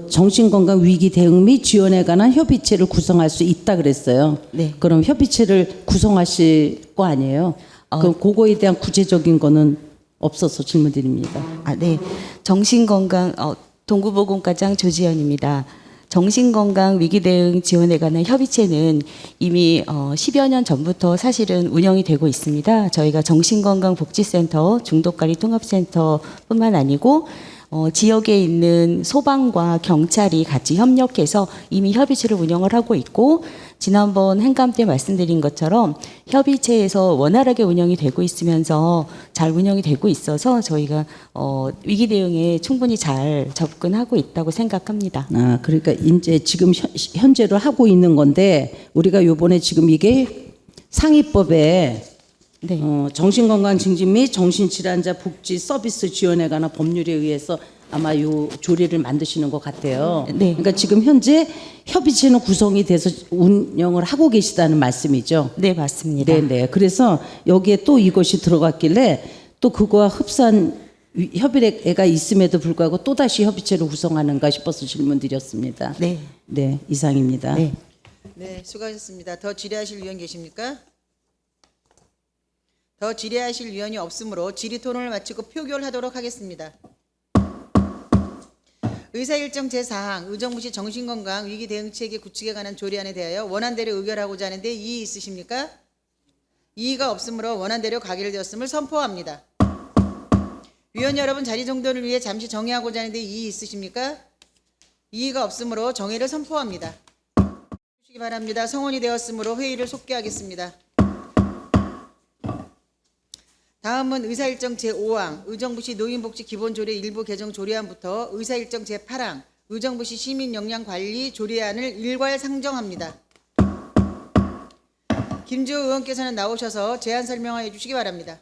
정신건강 위기 대응 및 지원에 관한 협의체를 구성할 수 있다 그랬어요. 네. 그럼 협의체를 구성하실 거 아니에요? 그럼 그거에 대한 구체적인 거는 없어서 질문드립니다. 네. 정신건강 동구보건과장 조지연입니다. 정신건강 위기대응 지원에 관한 협의체는 이미 10여 년 전부터 사실은 운영이 되고 있습니다. 저희가 정신건강복지센터, 중독관리통합센터뿐만 아니고 지역에 있는 소방과 경찰이 같이 협력해서 이미 협의체를 운영을 하고 있고, 지난번 행감 때 말씀드린 것처럼 협의체에서 원활하게 운영이 되고 있으면서 잘 운영이 되고 있어서 저희가 위기 대응에 충분히 잘 접근하고 있다고 생각합니다. 그러니까 이제 지금 현재로 하고 있는 건데 우리가 요번에 지금 이게 상위법에 네. 정신건강 증진 및 정신질환자 복지 서비스 지원에 관한 법률에 의해서 아마 요 조례를 만드시는 것 같아요. 네. 그러니까 지금 현재 협의체는 구성이 돼서 운영을 하고 계시다는 말씀이죠. 네, 맞습니다. 네네. 그래서 여기에 또 이것이 들어갔길래 또 그거와 흡사한 협의회가 있음에도 불구하고 또 다시 협의체를 구성하는가 싶어서 질문드렸습니다. 네. 네, 이상입니다. 네. 네, 수고하셨습니다. 더 질의하실 위원 계십니까? 더 질의하실 위원이 없으므로 질의 토론을 마치고 표결하도록 하겠습니다. 의사일정 제4항 의정부시 정신건강 위기대응체계 구축에 관한 조례안에 대하여 원안대로 의결하고자 하는데 이의 있으십니까? 이의가 없으므로 원안대로 가결되었음을 선포합니다. 위원 여러분, 자리 정돈을 위해 잠시 정회하고자 하는데 이의 있으십니까? 이의가 없으므로 정회를 선포합니다. 주시기 바랍니다. 성원이 되었으므로 회의를 속개하겠습니다. 다음은 의사일정 제5항 의정부시 노인복지 기본조례 일부 개정 조례안부터 의사일정 제8항 의정부시 시민역량관리 조례안을 일괄 상정합니다. 김주호 의원께서는 나오셔서 제안 설명해 주시기 바랍니다.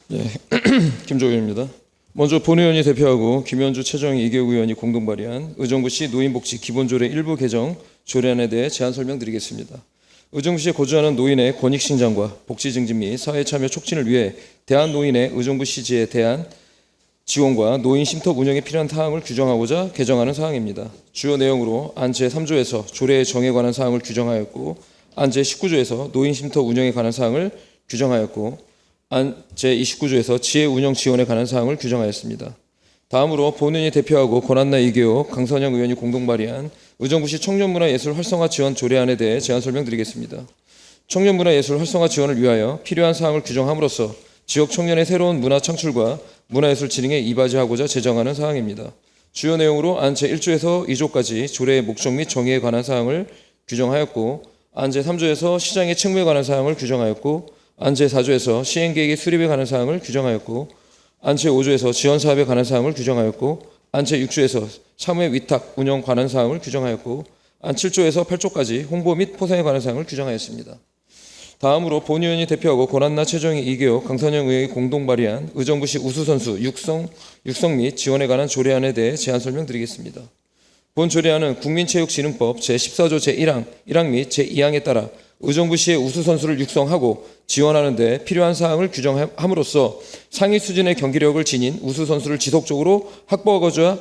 네, 김조윤입니다. 먼저 본 의원이 대표하고 김현주, 최정희, 이계욱 의원이 공동 발의한 의정부시 노인복지 기본조례 일부 개정 조례안에 대해 제안 설명드리겠습니다. 의정부시에 거주하는 노인의 권익 신장과 복지 증진 및 사회 참여 촉진을 위해 대한노인의 의정부시지에 대한 지원과 노인 쉼터 운영에 필요한 사항을 규정하고자 개정하는 사항입니다. 주요 내용으로 안 제3조에서 조례의 정에 관한 사항을 규정하였고, 안 제19조에서 노인 쉼터 운영에 관한 사항을 규정하였고, 안 제29조에서 지혜 운영 지원에 관한 사항을 규정하였습니다. 다음으로 본 의원이 대표하고 권한나, 이계호, 강선영 의원이 공동 발의한 의정부시 청년문화예술 활성화 지원 조례안에 대해 제안 설명드리겠습니다. 청년 문화예술 활성화 지원을 위하여 필요한 사항을 규정함으로써 지역 청년의 새로운 문화 창출과 문화예술 진흥에 이바지하고자 제정하는 사항입니다. 주요 내용으로 안 제1조에서 2조까지 조례의 목적 및 정의에 관한 사항을 규정하였고, 안 제3조에서 시장의 책무에 관한 사항을 규정하였고, 안 제4조에서 시행계획의 수립에 관한 사항을 규정하였고, 안 제5조에서 지원사업에 관한 사항을 규정하였고, 안 제6조에서 사무의 위탁, 운영 관한 사항을 규정하였고, 안 7조에서 8조까지 홍보 및 포상에 관한 사항을 규정하였습니다. 다음으로 본의원이 대표하고 권한나 최정희 이계호 강선영 의원이 공동 발의한 의정부시 우수선수 육성 및 지원에 관한 조례안에 대해 제안 설명드리겠습니다. 본 조례안은 국민체육진흥법 제14조 제1항 및 제2항에 따라 의정부시의 우수선수를 육성하고 지원하는 데 필요한 사항을 규정함으로써 상위 수준의 경기력을 지닌 우수선수를 지속적으로 확보하고자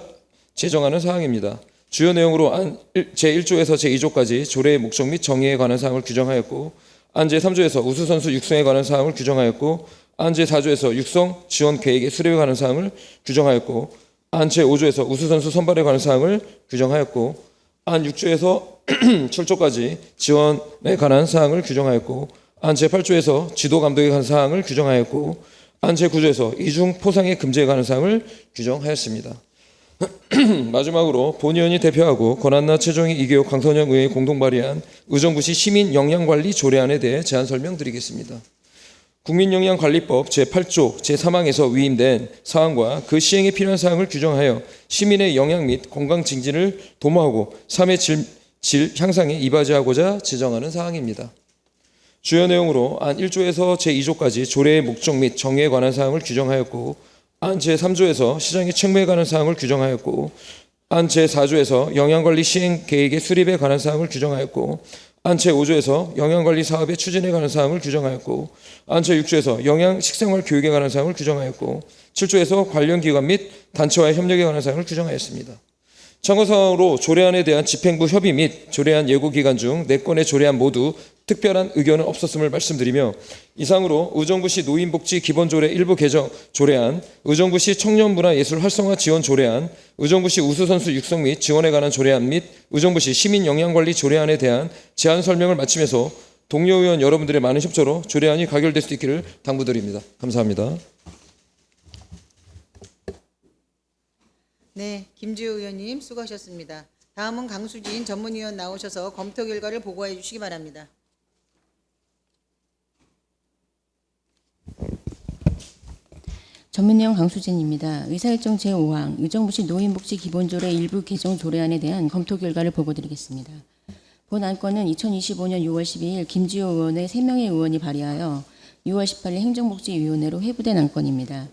제정하는 사항입니다. 주요 내용으로 안 제1조에서 제2조까지 조례의 목적 및 정의에 관한 사항을 규정하였고, 안 제3조에서 우수선수 육성에 관한 사항을 규정하였고, 안 제4조에서 육성 지원 계획의 수립에 관한 사항을 규정하였고, 안 제5조에서 우수선수 선발에 관한 사항을 규정하였고, 안 6조에서 7조까지 지원에 관한 사항을 규정하였고, 안 제8조에서 지도 감독에 관한 사항을 규정하였고, 안 제9조에서 이중 포상의 금지에 관한 사항을 규정하였습니다. 마지막으로 본의원이 대표하고 권한나 최정희 이계호 강선영 의원이 공동 발의한 의정부시 시민역량관리 조례안에 대해 제안 설명드리겠습니다. 국민역량관리법 제8조 제3항에서 위임된 사항과 그 시행에 필요한 사항을 규정하여 시민의 영양 및 건강 증진을 도모하고 삶의 질 향상에 이바지하고자 제정하는 사항입니다. 주요 내용으로 안 1조에서 제2조까지 조례의 목적 및 정의에 관한 사항을 규정하였고, 안 제3조에서 시장의 책무에 관한 사항을 규정하였고, 안 제4조에서 영양관리 시행 계획의 수립에 관한 사항을 규정하였고, 안 제5조에서 영양관리 사업의 추진에 관한 사항을 규정하였고, 안 제6조에서 영양 식생활 교육에 관한 사항을 규정하였고, 7조에서 관련 기관 및 단체와의 협력에 관한 사항을 규정하였습니다. 참고사항으로 조례안에 대한 집행부 협의 및 조례안 예고 기간 중 4건의 조례안 모두 특별한 의견은 없었음을 말씀드리며, 이상으로 의정부시 노인복지 기본조례 일부 개정 조례안, 의정부시 청년문화예술 활성화 지원 조례안, 의정부시 우수선수 육성 및 지원에 관한 조례안 및 의정부시 시민영양관리 조례안에 대한 제안 설명을 마치면서 동료 의원 여러분들의 많은 협조로 조례안이 가결될 수 있기를 당부드립니다. 감사합니다. 네, 김주호 의원님 수고하셨습니다. 다음은 강수진 전문위원 나오셔서 검토 결과를 보고해 주시기 바랍니다. 전문위원 강수진입니다. 의사일정 제5항 의정부시 노인복지 기본조례 일부 개정 조례안에 대한 검토 결과를 보고드리겠습니다. 본 안건은 2025년 6월 12일 김지호 의원의 3명의 의원이 발의하여 6월 18일 행정복지위원회로 회부된 안건입니다.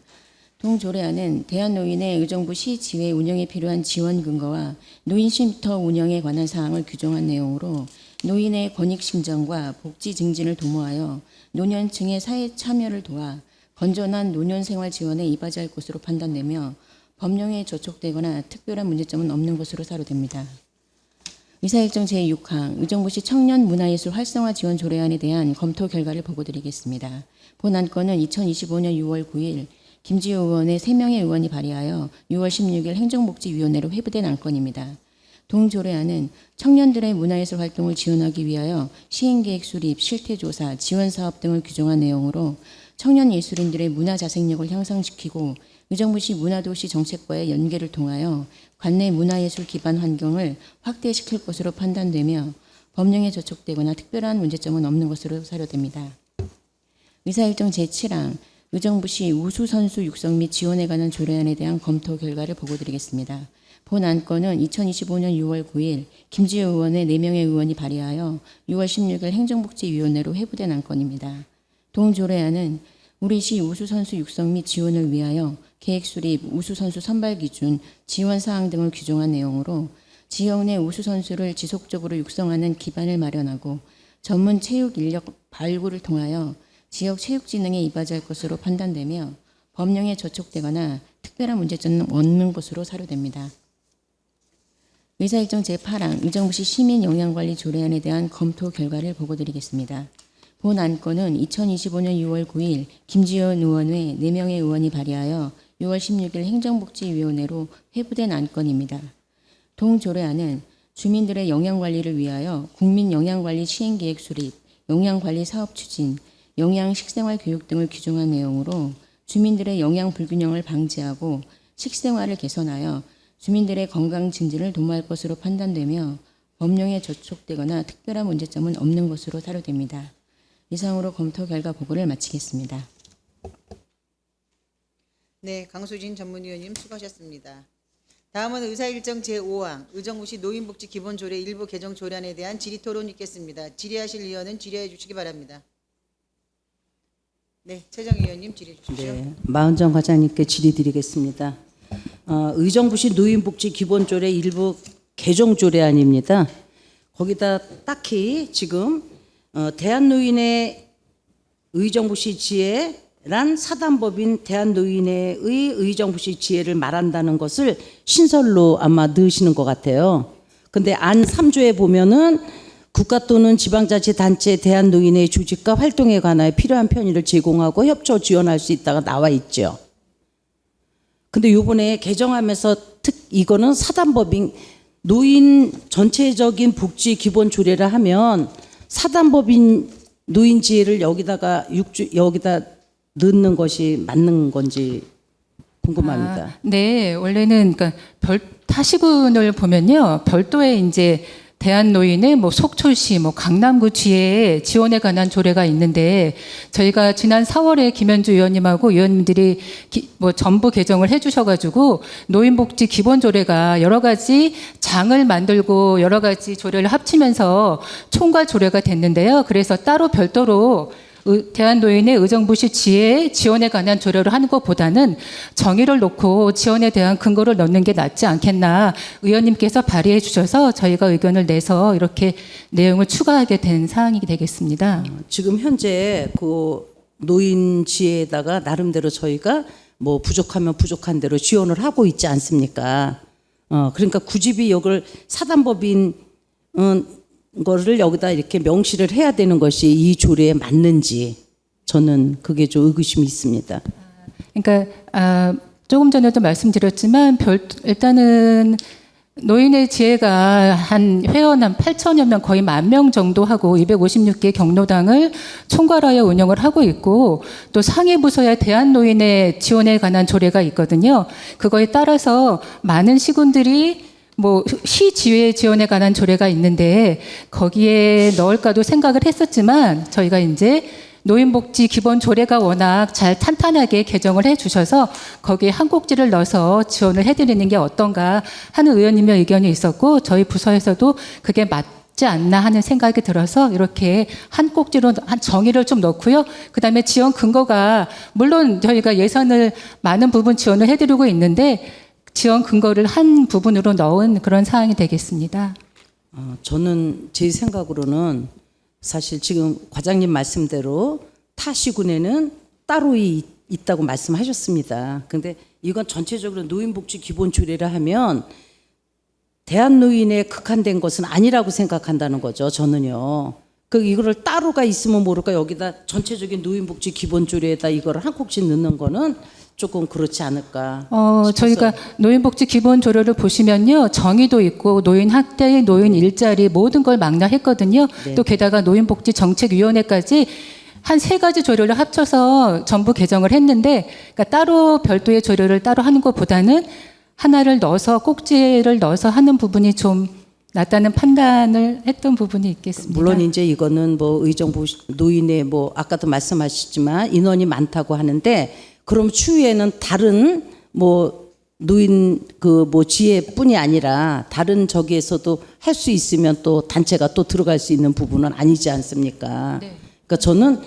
동 조례안은 대한노인의 의정부시 지회 운영에 필요한 지원 근거와 노인쉼터 운영에 관한 사항을 규정한 내용으로 노인의 권익 신정과 복지 증진을 도모하여 노년층의 사회 참여를 도와 건전한 노년 생활 지원에 이바지할 것으로 판단되며 법령에 저촉되거나 특별한 문제점은 없는 것으로 사료됩니다. 의사일정 제6항 의정부시 청년 문화예술 활성화 지원 조례안에 대한 검토 결과를 보고드리겠습니다. 본 안건은 2025년 6월 9일 김지호 의원의 3명의 의원이 발의하여 6월 16일 행정복지위원회로 회부된 안건입니다. 동 조례안은 청년들의 문화예술 활동을 지원하기 위하여 시행계획 수립, 실태조사, 지원사업 등을 규정한 내용으로 청년 예술인들의 문화 자생력을 향상시키고 의정부시 문화도시 정책과의 연계를 통하여 관내 문화예술 기반 환경을 확대시킬 것으로 판단되며 법령에 저촉되거나 특별한 문제점은 없는 것으로 사료됩니다. 의사일정 제7항 의정부시 우수선수 육성 및 지원에 관한 조례안에 대한 검토 결과를 보고드리겠습니다. 본 안건은 2025년 6월 9일 김지호 의원의 4명의 의원이 발의하여 6월 16일 행정복지위원회로 회부된 안건입니다. 동 조례안은 우리시 우수선수 육성 및 지원을 위하여 계획 수립, 우수선수 선발 기준, 지원 사항 등을 규정한 내용으로 지역 내 우수선수를 지속적으로 육성하는 기반을 마련하고 전문 체육 인력 발굴을 통하여 지역 체육진흥에 이바지할 것으로 판단되며 법령에 저촉되거나 특별한 문제점은 없는 것으로 사료됩니다. 의사일정 제8항 의정부시 시민영양관리 조례안에 대한 검토 결과를 보고드리겠습니다. 본 안건은 2025년 6월 9일 김지현 의원의 4명의 의원이 발의하여 6월 16일 행정복지위원회로 회부된 안건입니다. 동 조례안은 주민들의 영양관리를 위하여 국민영양관리 시행계획 수립, 영양관리 사업 추진, 영양 식생활 교육 등을 규정한 내용으로 주민들의 영양 불균형을 방지하고 식생활을 개선하여 주민들의 건강 증진을 도모할 것으로 판단되며 법령에 저촉되거나 특별한 문제점은 없는 것으로 사료됩니다. 이상으로 검토 결과 보고를 마치겠습니다. 네, 강수진 전문위원님 수고하셨습니다. 다음은 의사일정 제5항 의정부시 노인복지 기본조례 일부 개정 조례안에 대한 질의토론 있겠습니다. 질의하실 의원은 질의해 주시기 바랍니다. 네, 최정 의원님 질의해 주십시오. 네, 마은정 과장님께 질의드리겠습니다. 의정부시 노인복지 기본조례 일부 개정 조례안입니다. 거기다 딱히 지금 대한노인의 의정부시 지혜란 사단법인 대한노인의 의정부시 지혜를 말한다는 것을 신설로 아마 넣으시는 것 같아요. 근데 안 3조에 보면은 국가 또는 지방자치단체 대한노인의 조직과 활동에 관하여 필요한 편의를 제공하고 협조 지원할 수 있다가 나와 있죠. 근데 요번에 개정하면서 이거는 사단법인 노인 전체적인 복지 기본 조례를 하면 사단법인 노인지혜를 여기다 넣는 것이 맞는 건지 궁금합니다. 네, 원래는 그러니까 타시군을 보면요, 별도의 이제 대한노인의 뭐 속초시, 뭐 강남구 지회에 지원에 관한 조례가 있는데 저희가 지난 4월에 김현주 의원님하고 의원님들이 뭐 전부 개정을 해주셔가지고 노인복지 기본조례가 여러 가지 장을 만들고 여러 가지 조례를 합치면서 총괄 조례가 됐는데요. 그래서 따로 별도로 대한노인의 의정부시 지혜 지원에 관한 조례를 하는 것보다는 정의를 놓고 지원에 대한 근거를 넣는 게 낫지 않겠나 의원님께서 발의해 주셔서 저희가 의견을 내서 이렇게 내용을 추가하게 된 사항이 되겠습니다. 지금 현재 그 노인 지혜에다가 나름대로 저희가 뭐 부족하면 부족한 대로 지원을 하고 있지 않습니까? 그러니까 굳이 이걸 사단법인 거를 여기다 이렇게 명시를 해야 되는 것이 이 조례에 맞는지 저는 그게 좀 의구심이 있습니다. 그러니까 조금 전에도 말씀드렸지만 일단은 노인의 지혜가 한 회원 한 8천여 명 거의 10,000명 정도 하고 256개 경로당을 총괄하여 운영을 하고 있고 또 상위 부서의 대한노인의 지원에 관한 조례가 있거든요. 그거에 따라서 많은 시군들이 뭐 시지회 지원에 관한 조례가 있는데 거기에 넣을까도 생각을 했었지만 저희가 이제 노인복지 기본 조례가 워낙 잘 탄탄하게 개정을 해주셔서 거기에 한 꼭지를 넣어서 지원을 해드리는 게 어떤가 하는 의원님의 의견이 있었고 저희 부서에서도 그게 맞지 않나 하는 생각이 들어서 이렇게 한 꼭지로 한 정의를 좀 넣고요. 그다음에 지원 근거가 물론 저희가 예산을 많은 부분 지원을 해드리고 있는데 지원 근거를 한 부분으로 넣은 그런 사항이 되겠습니다. 저는 제 생각으로는 사실 지금 과장님 말씀대로 타 시군에는 따로 있다고 말씀하셨습니다. 근데 이건 전체적으로 노인복지 기본조례를 하면 대한노인에 국한된 것은 아니라고 생각한다는 거죠. 저는요. 이거를 따로가 있으면 모를까 여기다 전체적인 노인복지 기본조례에다 이거를 한 콕씩 넣는 거는 조금 그렇지 않을까 싶어서. 저희가 노인복지 기본조례를 보시면요. 정의도 있고 노인 학대, 노인 일자리 모든 걸 망라했거든요. 네. 또 게다가 노인복지정책위원회까지 한 3가지 조례를 합쳐서 전부 개정을 했는데 그러니까 따로 별도의 조례를 따로 하는 것보다는 하나를 넣어서 꼭지를 넣어서 하는 부분이 좀 낫다는 판단을 했던 부분이 있겠습니다. 물론 이제 이거는 뭐 의정부 노인의 뭐 아까도 말씀하셨지만 인원이 많다고 하는데 그럼 추후에는 다른 뭐 노인 그 뭐 지혜뿐이 아니라 다른 저기에서도 할 수 있으면 또 단체가 또 들어갈 수 있는 부분은 아니지 않습니까? 네. 그러니까 저는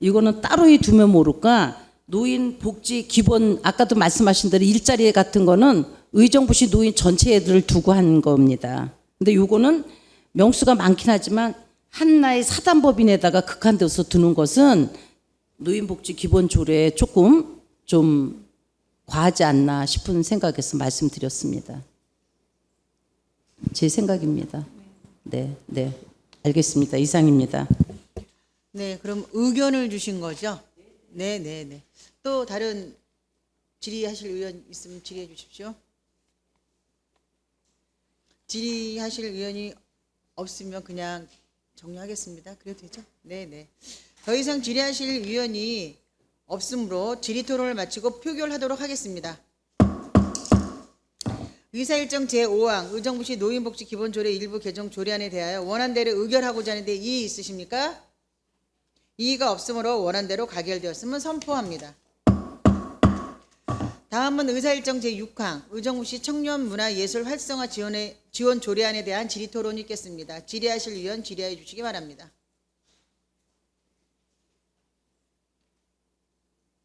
이거는 따로 두면 모를까 노인 복지 기본 아까도 말씀하신 대로 일자리 같은 거는 의정부시 노인 전체 애들을 두고 한 겁니다. 근데 요거는 명수가 많긴 하지만 하나의 사단법인에다가 극한돼서 두는 것은 노인복지 기본조례에 조금 좀 과하지 않나 싶은 생각에서 말씀드렸습니다. 제 생각입니다. 네, 네, 알겠습니다. 이상입니다. 네, 그럼 의견을 주신 거죠? 네, 네, 네. 또 다른 질의하실 의원 있으면 질의해 주십시오. 질의하실 의원이 없으면 그냥 정리하겠습니다. 그래도 되죠? 네네. 더 이상 질의하실 위원이 없으므로 질의토론을 마치고 표결하도록 하겠습니다. 의사일정 제5항 의정부시 노인복지 기본조례 일부 개정 조례안에 대하여 원안대로 의결하고자 하는데 이의 있으십니까? 이의가 없으므로 원안대로 가결되었음을 선포합니다. 다음은 의사일정 제6항 의정부시 청년문화예술 활성화 지원 조례안에 대한 질의토론이 있겠습니다. 질의하실 위원 질의해 주시기 바랍니다.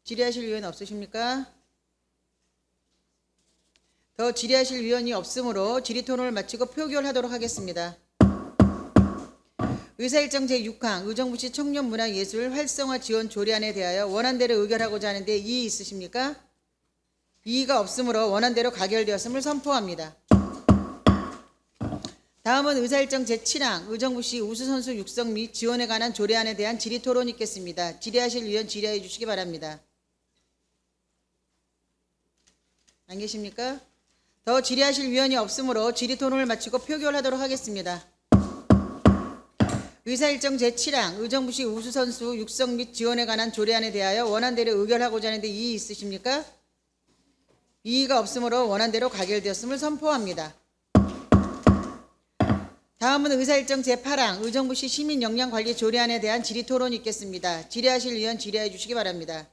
질의하실 위원 없으십니까? 더 질의하실 위원이 없으므로 질의토론을 마치고 표결하도록 하겠습니다. 의사일정 제6항 의정부시 청년문화예술 활성화 지원 조례안에 대하여 원안대로 의결하고자 하는데 이의 있으십니까? 이의가 없으므로 원안대로 가결되었음을 선포합니다. 다음은 의사일정 제7항 의정부시 우수선수 육성 및 지원에 관한 조례안에 대한 질의토론이 있겠습니다. 질의하실 위원 질의해 주시기 바랍니다. 안 계십니까? 더 질의하실 위원이 없으므로 질의토론을 마치고 표결하도록 하겠습니다. 의사일정 제7항 의정부시 우수선수 육성 및 지원에 관한 조례안에 대하여 원안대로 의결하고자 하는데 이의 있으십니까? 이의가 없으므로 원안대로 가결되었음을 선포합니다. 다음은 의사일정 제8항 의정부시 시민역량관리 조례안에 대한 질의토론이 있겠습니다. 질의하실 위원 질의해 주시기 바랍니다.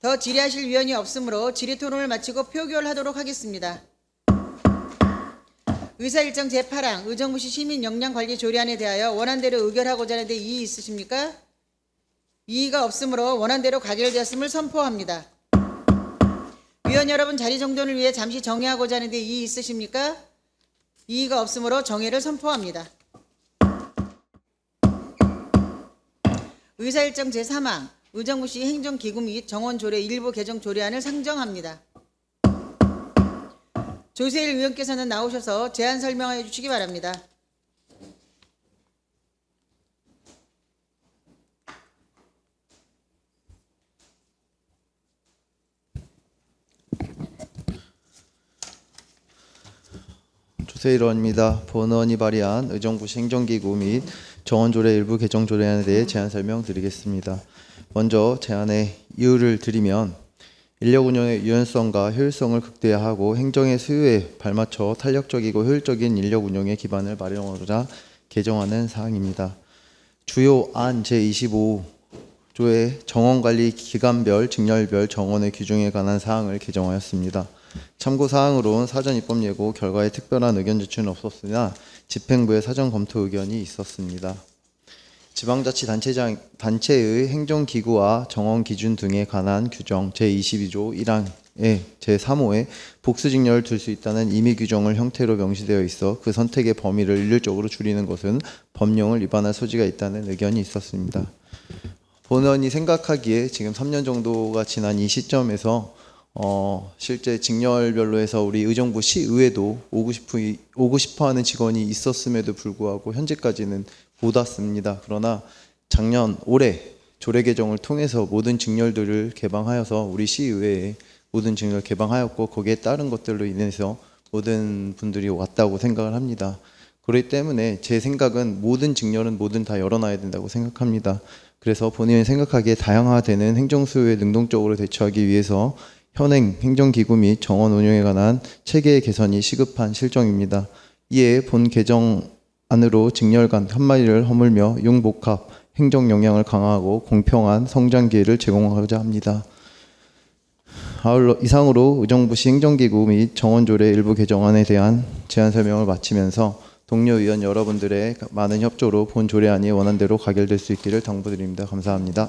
더 질의하실 위원이 없으므로 질의토론을 마치고 표결하도록 하겠습니다. 의사일정 제8항 의정부시 시민역량관리 조례안에 대하여 원안대로 의결하고자 하는데 이의 있으십니까? 이의가 없으므로 원안대로 가결되었음을 선포합니다. 위원 여러분 자리 정돈을 위해 잠시 정회하고자 하는데 이의 있으십니까? 이의가 없으므로 정회를 선포합니다. 의사일정 제3항 의정부시 행정기구 및 정원조례 일부 개정 조례안을 상정합니다. 조세일 의원께서는 나오셔서 제안 설명해 주시기 바랍니다. 조세일 의원입니다. 본 의원이 발의한 의정부시 행정기구 및 정원조례 일부 개정 조례안에 대해 제안 설명드리겠습니다. 먼저 제안의 이유를 드리면 인력 운영의 유연성과 효율성을 극대화하고 행정의 수요에 발맞춰 탄력적이고 효율적인 인력 운영의 기반을 마련하고자 개정하는 사항입니다. 주요 안 제25조의 정원관리 기간별, 직렬별 정원의 규정에 관한 사항을 개정하였습니다. 참고 사항으로는 사전 입법 예고 결과에 특별한 의견 제출은 없었으나 집행부의 사전 검토 의견이 있었습니다. 지방자치단체의 행정기구와 정원 기준 등에 관한 규정 제22조 1항의 제3호에 복수직렬을 둘 수 있다는 임의 규정을 형태로 명시되어 있어 그 선택의 범위를 일률적으로 줄이는 것은 법령을 위반할 소지가 있다는 의견이 있었습니다. 본 의원이 생각하기에 지금 3년 정도가 지난 이 시점에서 실제 직렬별로 해서 우리 의정부 시의회도 오고 싶어 하는 직원이 있었음에도 불구하고 현재까지는 못 왔습니다. 그러나 올해 조례 개정을 통해서 모든 직렬들을 개방하여서 우리 시의회에 모든 직렬을 개방하였고 거기에 따른 것들로 인해서 모든 분들이 왔다고 생각을 합니다. 그렇기 때문에 제 생각은 모든 직렬은 모든 다 열어놔야 된다고 생각합니다. 그래서 본인이 생각하기에 다양화되는 행정수요에 능동적으로 대처하기 위해서 현행 행정기구 및 정원 운영에 관한 체계의 개선이 시급한 실정입니다. 이에 본 개정안으로 직렬 간 한마디를 허물며 융복합, 행정 역량을 강화하고 공평한 성장 기회를 제공하고자 합니다. 아울러 이상으로 의정부시 행정기구 및 정원조례 일부 개정안에 대한 제안 설명을 마치면서 동료 의원 여러분들의 많은 협조로 본 조례안이 원안대로 가결될 수 있기를 당부드립니다. 감사합니다.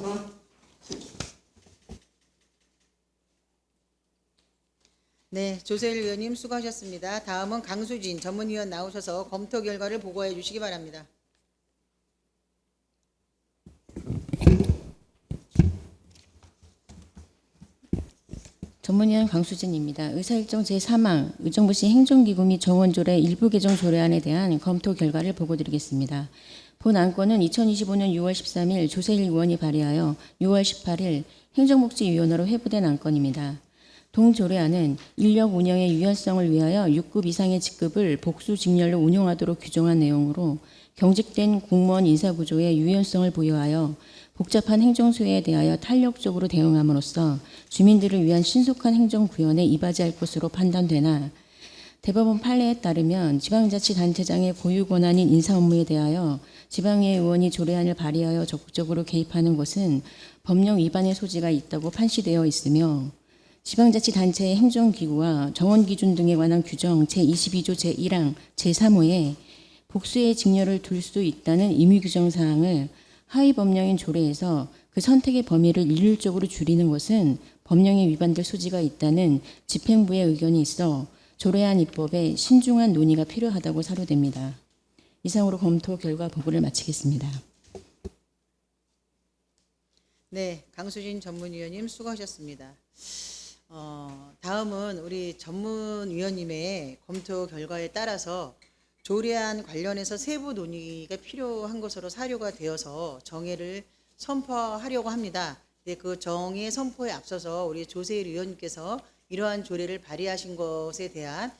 네, 조세일 의원님 수고하셨습니다. 다음은 강수진 전문위원 나오셔서 검토 결과를 보고해 주시기 바랍니다. 전문위원 강수진입니다. 의사일정 제3항 의정부시 행정기구 및 정원조례 일부 개정 조례안에 대한 검토 결과를 보고드리겠습니다. 본 안건은 2025년 6월 13일 조세일 의원이 발의하여 6월 18일 행정복지위원회로 회부된 안건입니다. 동조례안은 인력 운영의 유연성을 위하여 6급 이상의 직급을 복수 직렬로 운용하도록 규정한 내용으로 경직된 공무원 인사구조의 유연성을 부여하여 복잡한 행정소외에 대하여 탄력적으로 대응함으로써 주민들을 위한 신속한 행정구현에 이바지할 것으로 판단되나 대법원 판례에 따르면 지방자치단체장의 고유 권한인 인사 업무에 대하여 지방의회 의원이 조례안을 발의하여 적극적으로 개입하는 것은 법령 위반의 소지가 있다고 판시되어 있으며 지방자치단체의 행정기구와 정원기준 등에 관한 규정 제22조 제1항 제3호에 복수의 직렬을 둘 수 있다는 임의규정사항을 하위 법령인 조례에서 그 선택의 범위를 일률적으로 줄이는 것은 법령에 위반될 소지가 있다는 집행부의 의견이 있어 조례안 입법에 신중한 논의가 필요하다고 사료됩니다. 이상으로 검토 결과 보고를 마치겠습니다. 네, 강수진 전문위원님 수고하셨습니다. 다음은 우리 전문위원님의 검토 결과에 따라서 조례안 관련해서 세부 논의가 필요한 것으로 사료가 되어서 정회를 선포하려고 합니다. 네, 그 정회 선포에 앞서서 우리 조세일 의원님께서 이러한 조례를 발의하신 것에 대한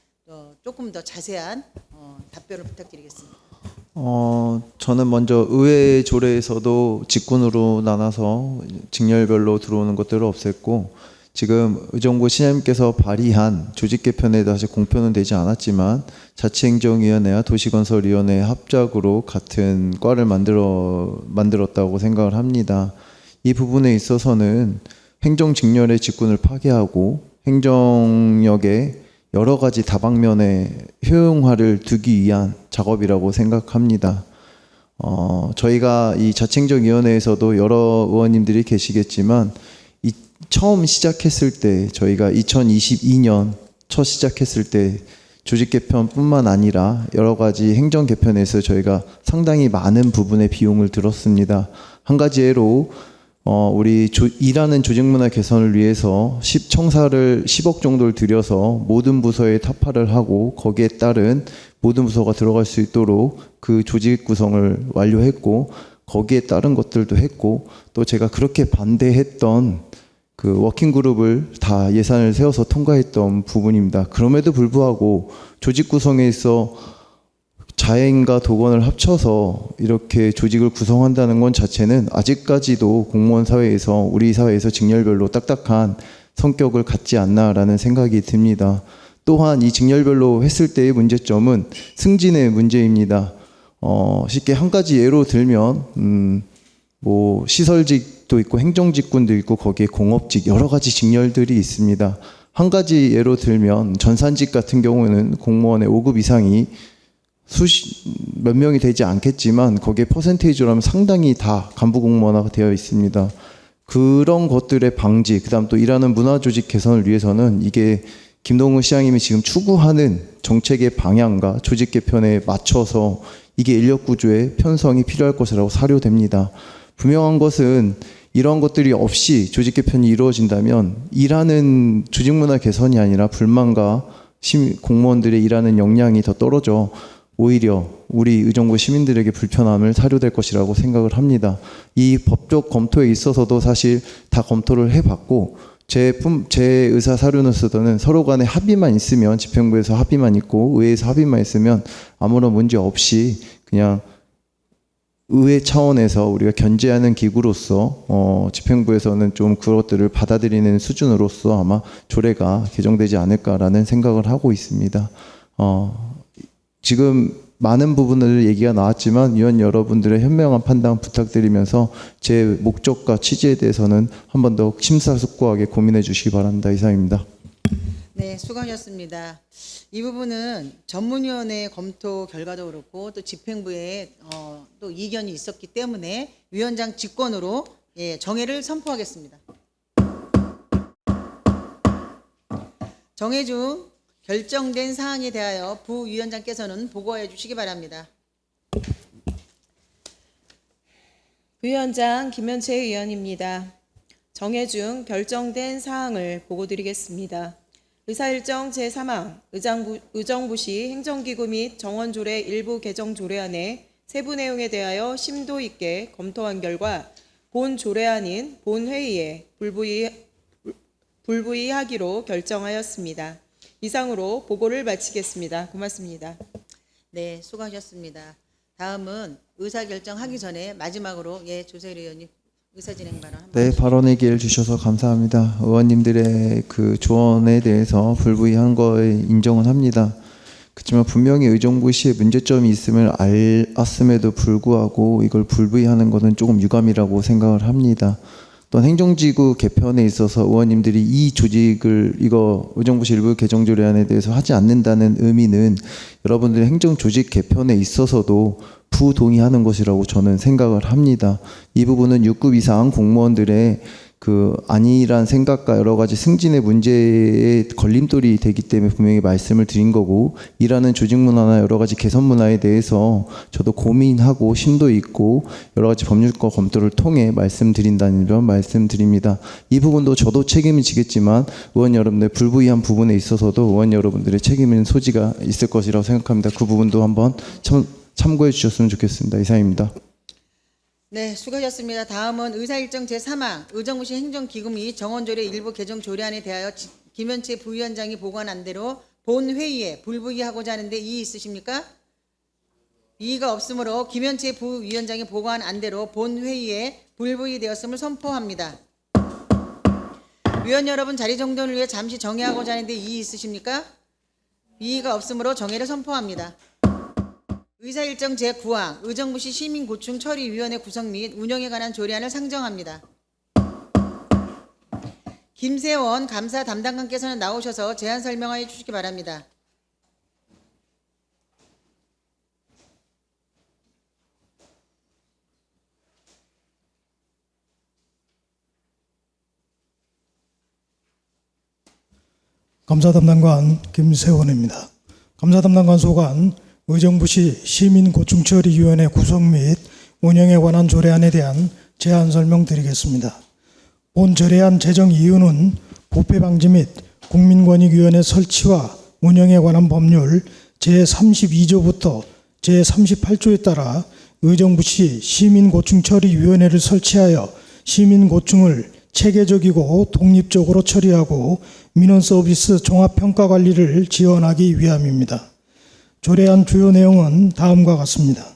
조금 더 자세한 답변을 부탁드리겠습니다. 저는 먼저 의회 조례에서도 직군으로 나눠서 직렬별로 들어오는 것들을 없앴고 지금 의정부 시장님께서 발의한 조직 개편에 다시 공표는 되지 않았지만 자치행정위원회와 도시건설위원회 합작으로 같은 과를 만들었다고 생각을 합니다. 이 부분에 있어서는 행정직렬의 직군을 파괴하고 행정력의 여러 가지 다방면의 효용화를 두기 위한 작업이라고 생각합니다. 저희가 이 자치행정위원회에서도 여러 의원님들이 계시겠지만 처음 시작했을 때 저희가 2022년 첫 시작했을 때 조직 개편뿐만 아니라 여러 가지 행정 개편에서 저희가 상당히 많은 부분의 비용을 들었습니다. 한 가지 예로 우리 일하는 조직 문화 개선을 위해서 청사를 10억 정도를 들여서 모든 부서에 타파를 하고 거기에 따른 모든 부서가 들어갈 수 있도록 그 조직 구성을 완료했고 거기에 따른 것들도 했고 또 제가 그렇게 반대했던 그 워킹그룹을 다 예산을 세워서 통과했던 부분입니다. 그럼에도 불구하고 조직 구성에 있어 자행과 도건을 합쳐서 이렇게 조직을 구성한다는 건 자체는 아직까지도 공무원 사회에서 우리 사회에서 직렬별로 딱딱한 성격을 갖지 않나라는 생각이 듭니다. 또한 이 직렬별로 했을 때의 문제점은 승진의 문제입니다. 쉽게 한 가지 예로 들면 뭐 시설직도 있고 행정직군도 있고 거기에 공업직 여러 가지 직렬들이 있습니다. 한 가지 예로 들면 전산직 같은 경우는 공무원의 5급 이상이 몇 명이 되지 않겠지만 거기에 퍼센테이지로 하면 상당히 다 간부 공무원화가 되어 있습니다. 그런 것들의 방지, 그다음 또 일하는 문화 조직 개선을 위해서는 이게 김동훈 시장님이 지금 추구하는 정책의 방향과 조직 개편에 맞춰서 이게 인력 구조의 편성이 필요할 것이라고 사료됩니다. 분명한 것은 이런 것들이 없이 조직 개편이 이루어진다면 일하는 조직 문화 개선이 아니라 불만과 공무원들의 일하는 역량이 더 떨어져 오히려 우리 의정부 시민들에게 불편함을 사료될 것이라고 생각을 합니다. 이 법적 검토에 있어서도 사실 다 검토를 해봤고 제 의사 사료로서는 서로 간에 합의만 있으면 집행부에서 합의만 있고 의회에서 합의만 있으면 아무런 문제 없이 그냥 의회 차원에서 우리가 견제하는 기구로서 집행부에서는 좀 그것들을 받아들이는 수준으로서 아마 조례가 개정되지 않을까라는 생각을 하고 있습니다. 지금 많은 부분을 얘기가 나왔지만 위원 여러분들의 현명한 판단 부탁드리면서 제 목적과 취지에 대해서는 한 번 더 심사숙고하게 고민해 주시기 바랍니다. 이상입니다. 네, 수고하셨습니다. 이 부분은 전문위원회 검토 결과도 그렇고 또 집행부에 또 이견이 있었기 때문에 위원장 직권으로 정회를 선포하겠습니다. 정회 중 결정된 사항에 대하여 부위원장께서는 보고해 주시기 바랍니다. 부위원장 김현채 의원입니다. 정회 중 결정된 사항을 보고드리겠습니다. 의사일정 제3항 의정부시 행정기구 및 정원조례 일부 개정 조례안의 세부 내용에 대하여 심도 있게 검토한 결과 본 조례안인 본회의에 불부의하기로 결정하였습니다. 이상으로 보고를 마치겠습니다. 고맙습니다. 네, 수고하셨습니다. 다음은 의사결정하기 전에 마지막으로 조세일 의원님 의사진행 발언 한번. 네, 발언의 기회를 주셔서 감사합니다. 의원님들의 그 조언에 대해서 불부의한 거에 인정은 합니다. 그렇지만 분명히 의정부 시에 문제점이 있음을 알았음에도 불구하고 이걸 불부의하는 것은 조금 유감이라고 생각을 합니다. 또한 행정지구 개편에 있어서 의원님들이 이 조직을 이거 의정부시 일부 개정조례안에 대해서 하지 않는다는 의미는 여러분들의 행정조직 개편에 있어서도 부동의하는 것이라고 저는 생각을 합니다. 이 부분은 6급 이상 공무원들의 그 아니란 생각과 여러 가지 승진의 문제에 걸림돌이 되기 때문에 분명히 말씀을 드린 거고, 일하는 조직 문화나 여러 가지 개선 문화에 대해서 저도 고민하고 심도 있고 여러 가지 법률과 검토를 통해 말씀드린다는 점 말씀드립니다. 이 부분도 저도 책임을 지겠지만 의원 여러분들 불부의한 부분에 있어서도 의원 여러분들의 책임은 소지가 있을 것이라고 생각합니다. 그 부분도 한번 참고해 주셨으면 좋겠습니다. 이상입니다. 네, 수고하셨습니다. 다음은 의사일정 제3항 의정부시 행정기구 및 정원조례 일부 개정 조례안에 대하여 김현채 부위원장이 보고한 대로 본회의에 불부의하고자 하는데 이의 있으십니까? 이의가 없으므로 김현채 부위원장이 보고한 대로 본회의에 불부의되었음을 선포합니다. 위원 여러분 자리 정돈을 위해 잠시 정회하고자 하는데 이의 있으십니까? 이의가 없으므로 정회를 선포합니다. 의사일정 제9항 의정부시 시민고충처리위원회 구성 및 운영에 관한 조례안을 상정합니다. 김세원 감사 담당관께서는 나오셔서 제안 설명해 주시기 바랍니다. 감사 담당관 김세원입니다. 감사 담당관 소관 의정부시 시민고충처리위원회 구성 및 운영에 관한 조례안에 대한 제안 설명드리겠습니다. 본 조례안 제정 이유는 부패 방지 및 국민권익위원회 설치와 운영에 관한 법률 제32조부터 제38조에 따라 의정부시 시민고충처리위원회를 설치하여 시민고충을 체계적이고 독립적으로 처리하고 민원서비스 종합평가관리를 지원하기 위함입니다. 조례안 주요 내용은 다음과 같습니다.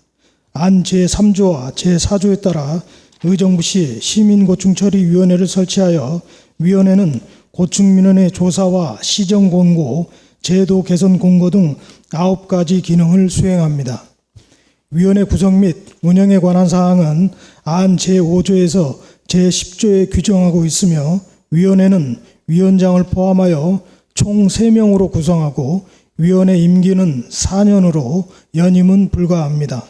안 제3조와 제4조에 따라 의정부시 시민고충처리위원회를 설치하여 위원회는 고충민원의 조사와 시정 공고, 제도 개선 공고 등 9가지 기능을 수행합니다. 위원회 구성 및 운영에 관한 사항은 안 제5조에서 제10조에 규정하고 있으며 위원회는 위원장을 포함하여 총 3명으로 구성하고 위원회 임기는 4년으로 연임은 불가합니다.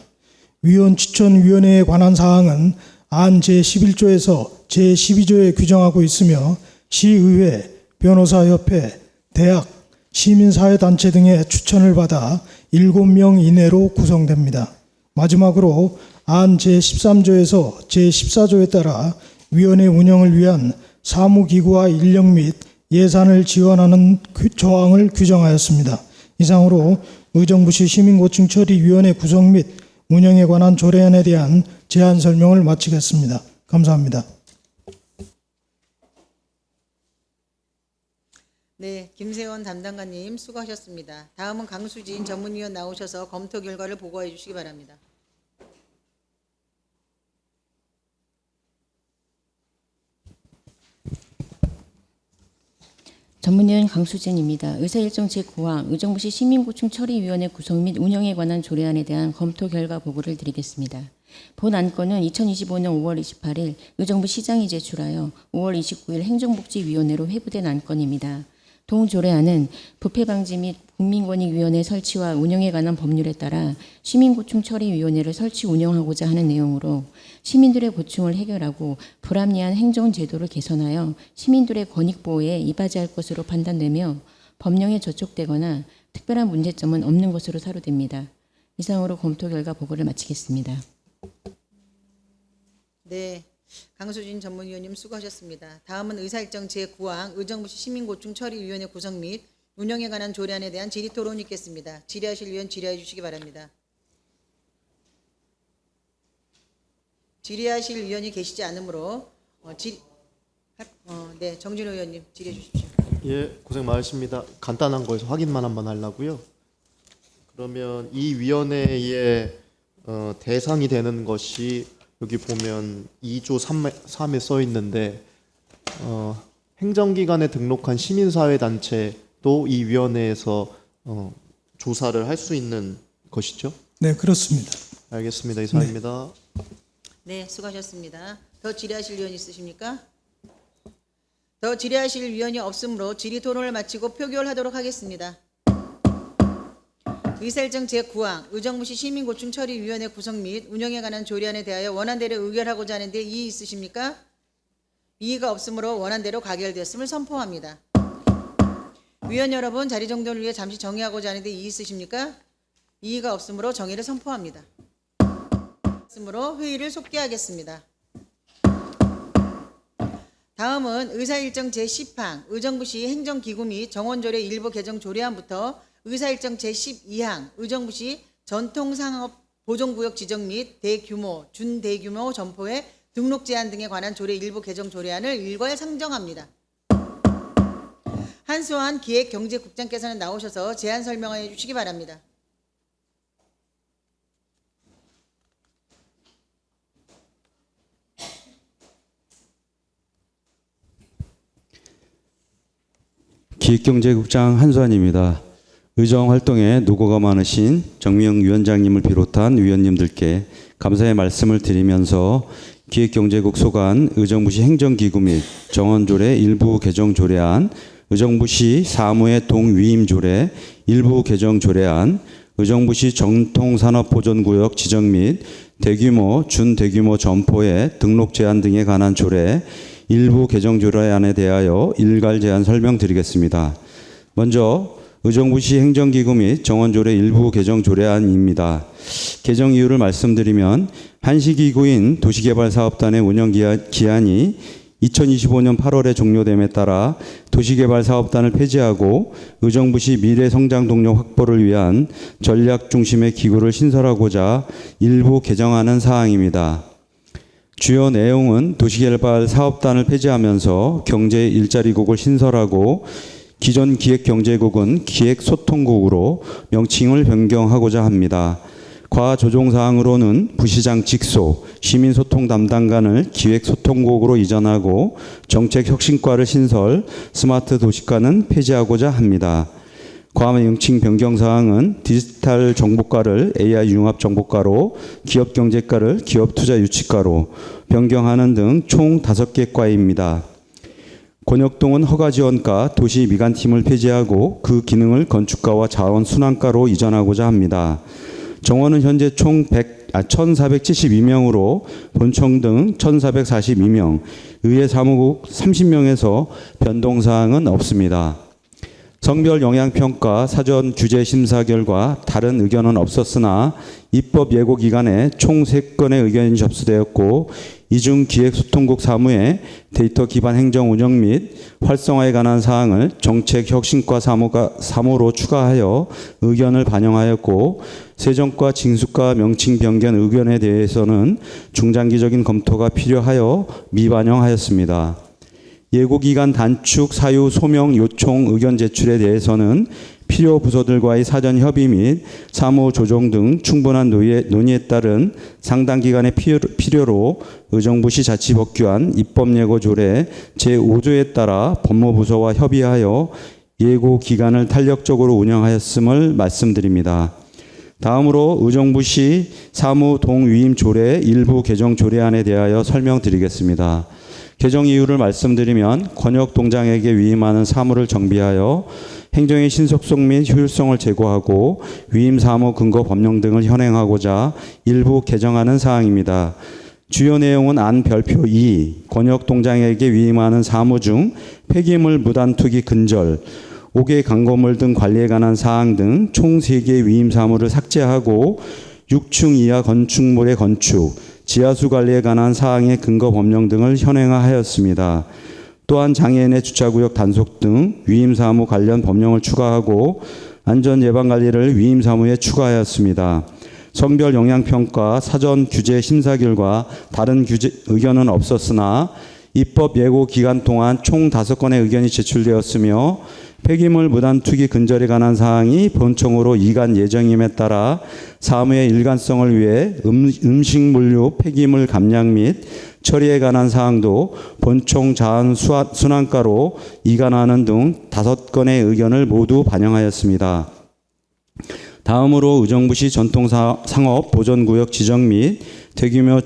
위원 추천위원회에 관한 사항은 안 제11조에서 제12조에 규정하고 있으며 시의회, 변호사협회, 대학, 시민사회단체 등의 추천을 받아 7명 이내로 구성됩니다. 마지막으로 안 제13조에서 제14조에 따라 위원회 운영을 위한 사무기구와 인력 및 예산을 지원하는 조항을 규정하였습니다. 이상으로 의정부시 시민고충처리위원회 구성 및 운영에 관한 조례안에 대한 제안 설명을 마치겠습니다. 감사합니다. 네, 김세원 담당관님 수고하셨습니다. 다음은 강수진 전문위원 나오셔서 검토 결과를 보고해 주시기 바랍니다. 전문위원 강수진입니다. 의사일정 제9항 의정부시 시민고충처리위원회 구성 및 운영에 관한 조례안에 대한 검토 결과 보고를 드리겠습니다. 본 안건은 2025년 5월 28일 의정부 시장이 제출하여 5월 29일 행정복지위원회로 회부된 안건입니다. 동 조례안은 부패 방지 및 국민권익위원회 설치와 운영에 관한 법률에 따라 시민고충처리위원회를 설치 운영하고자 하는 내용으로 시민들의 고충을 해결하고 불합리한 행정제도를 개선하여 시민들의 권익보호에 이바지할 것으로 판단되며 법령에 저촉되거나 특별한 문제점은 없는 것으로 사료됩니다. 이상으로 검토 결과 보고를 마치겠습니다. 네, 강수진 전문위원님 수고하셨습니다. 다음은 의사일정 제9항 의정부시 시민고충처리위원회 구성 및 운영에 관한 조례안에 대한 질의토론이 있겠습니다. 질의하실 위원 질의해 주시기 바랍니다. 질의하실 위원이 계시지 않으므로 네, 정진호 의원님 질의해 주십시오. 예, 고생 많으십니다. 간단한 거에서 확인만 한번 하려고요. 그러면 이 위원회의 대상이 되는 것이 여기 보면 2조 3에 써 있는데 행정기관에 등록한 시민사회단체도 이 위원회에서 조사를 할 수 있는 것이죠? 네, 그렇습니다. 알겠습니다. 이상입니다. 네, 수고하셨습니다. 더 질의하실 의원 있으십니까? 더 질의하실 위원이 없으므로 질의 토론을 마치고 표결하도록 하겠습니다. 의사일정 제9항 의정부시 시민고충처리위원회 구성 및 운영에 관한 조례안에 대하여 원안대로 의결하고자 하는데 이의 있으십니까? 이의가 없으므로 원안대로 가결되었음을 선포합니다. 위원 여러분, 자리 정돈을 위해 잠시 정의하고자 하는데 이의 있으십니까? 이의가 없으므로 정의를 선포합니다. 없으므로 회의를 속기하겠습니다. 다음은 의사일정 제10항 의정부시 행정기구 및 정원조례 일부 개정 조례안부터 의사일정 제12항 의정부시 전통상업 보존구역 지정 및 대규모, 준대규모 점포의 등록 제한 등에 관한 조례 일부 개정 조례안을 일괄 상정합니다. 한수환 기획경제국장께서는 나오셔서 제안 설명해 주시기 바랍니다. 기획경제국장 한수환입니다. 의정활동에 노고가 많으신 정미영 위원장님을 비롯한 위원님들께 감사의 말씀을 드리면서 기획경제국 소관 의정부시 행정기구 및 정원조례 일부 개정 조례안, 의정부시 사무의 동위임 조례 일부 개정 조례안, 의정부시 전통산업보존구역 지정 및 대규모, 준대규모 점포의 등록 제한 등에 관한 조례 일부 개정 조례안에 대하여 일괄 제안 설명드리겠습니다. 먼저 의정부시 행정기구 및 정원조례 일부 개정 조례안입니다. 개정 이유를 말씀드리면 한시기구인 도시개발사업단의 운영 기한이 2025년 8월에 종료됨에 따라 도시개발사업단을 폐지하고 의정부시 미래성장 동력 확보를 위한 전략 중심의 기구를 신설하고자 일부 개정하는 사항입니다. 주요 내용은 도시개발 사업단을 폐지하면서 경제 일자리국을 신설하고 기존 기획경제국은 기획소통국으로 명칭을 변경하고자 합니다. 과조정사항으로는 부시장 직소, 시민소통 담당관을 기획소통국으로 이전하고 정책혁신과를 신설, 스마트 도시과는 폐지하고자 합니다. 과명칭 변경사항은 디지털 정보과를 AI 융합정보과로, 기업경제과를 기업투자유치과로 변경하는 등 총 5개 과입니다. 권역동은 허가지원과 도시미관팀을 폐지하고 그 기능을 건축과와 자원순환과로 이전하고자 합니다. 정원은 현재 총 1,472명으로 본청 등 1,442명, 의회 사무국 30명에서 변동사항은 없습니다. 성별 영향평가 사전 규제 심사 결과 다른 의견은 없었으나 입법 예고 기간에 총 3건의 의견이 접수되었고 이 중 기획소통국 사무의 데이터 기반 행정 운영 및 활성화에 관한 사항을 정책혁신과 사무로 추가하여 의견을 반영하였고 세정과 징수과 명칭 변경 의견에 대해서는 중장기적인 검토가 필요하여 미반영하였습니다. 예고기간 단축, 사유, 소명, 요청, 의견 제출에 대해서는 필요 부서들과의 사전 협의 및 사무 조정 등 충분한 논의에 따른 상당 기간의 필요로 의정부시 자치법규안 입법예고 조례 제5조에 따라 법무부서와 협의하여 예고 기간을 탄력적으로 운영하였음을 말씀드립니다. 다음으로 의정부시 사무 동위임 조례 일부 개정 조례안에 대하여 설명드리겠습니다. 개정 이유를 말씀드리면 권역동장에게 위임하는 사무를 정비하여 행정의 신속성 및 효율성을 제고하고 위임 사무 근거 법령 등을 현행하고자 일부 개정하는 사항입니다. 주요 내용은 안 별표 2, 권역동장에게 위임하는 사무 중 폐기물 무단 투기 근절, 5개 강건물 등 관리에 관한 사항 등 총 3개 위임 사무를 삭제하고 6층 이하 건축물의 건축, 지하수 관리에 관한 사항의 근거 법령 등을 현행하였습니다. 또한 장애인의 주차구역 단속 등 위임 사무 관련 법령을 추가하고 안전 예방 관리를 위임 사무에 추가하였습니다. 성별 영향평가 사전 규제 심사 결과 다른 의견은 없었으나 입법 예고 기간 동안 총 5건의 의견이 제출되었으며 폐기물 무단 투기 근절에 관한 사항이 본청으로 이관 예정임에 따라 사무의 일관성을 위해 음식물류 폐기물 감량 및 처리에 관한 사항도 본청 자한 순환가로 이관하는 등 5건의 의견을 모두 반영하였습니다. 다음으로 의정부시 전통상업 보존구역 지정 및 대규모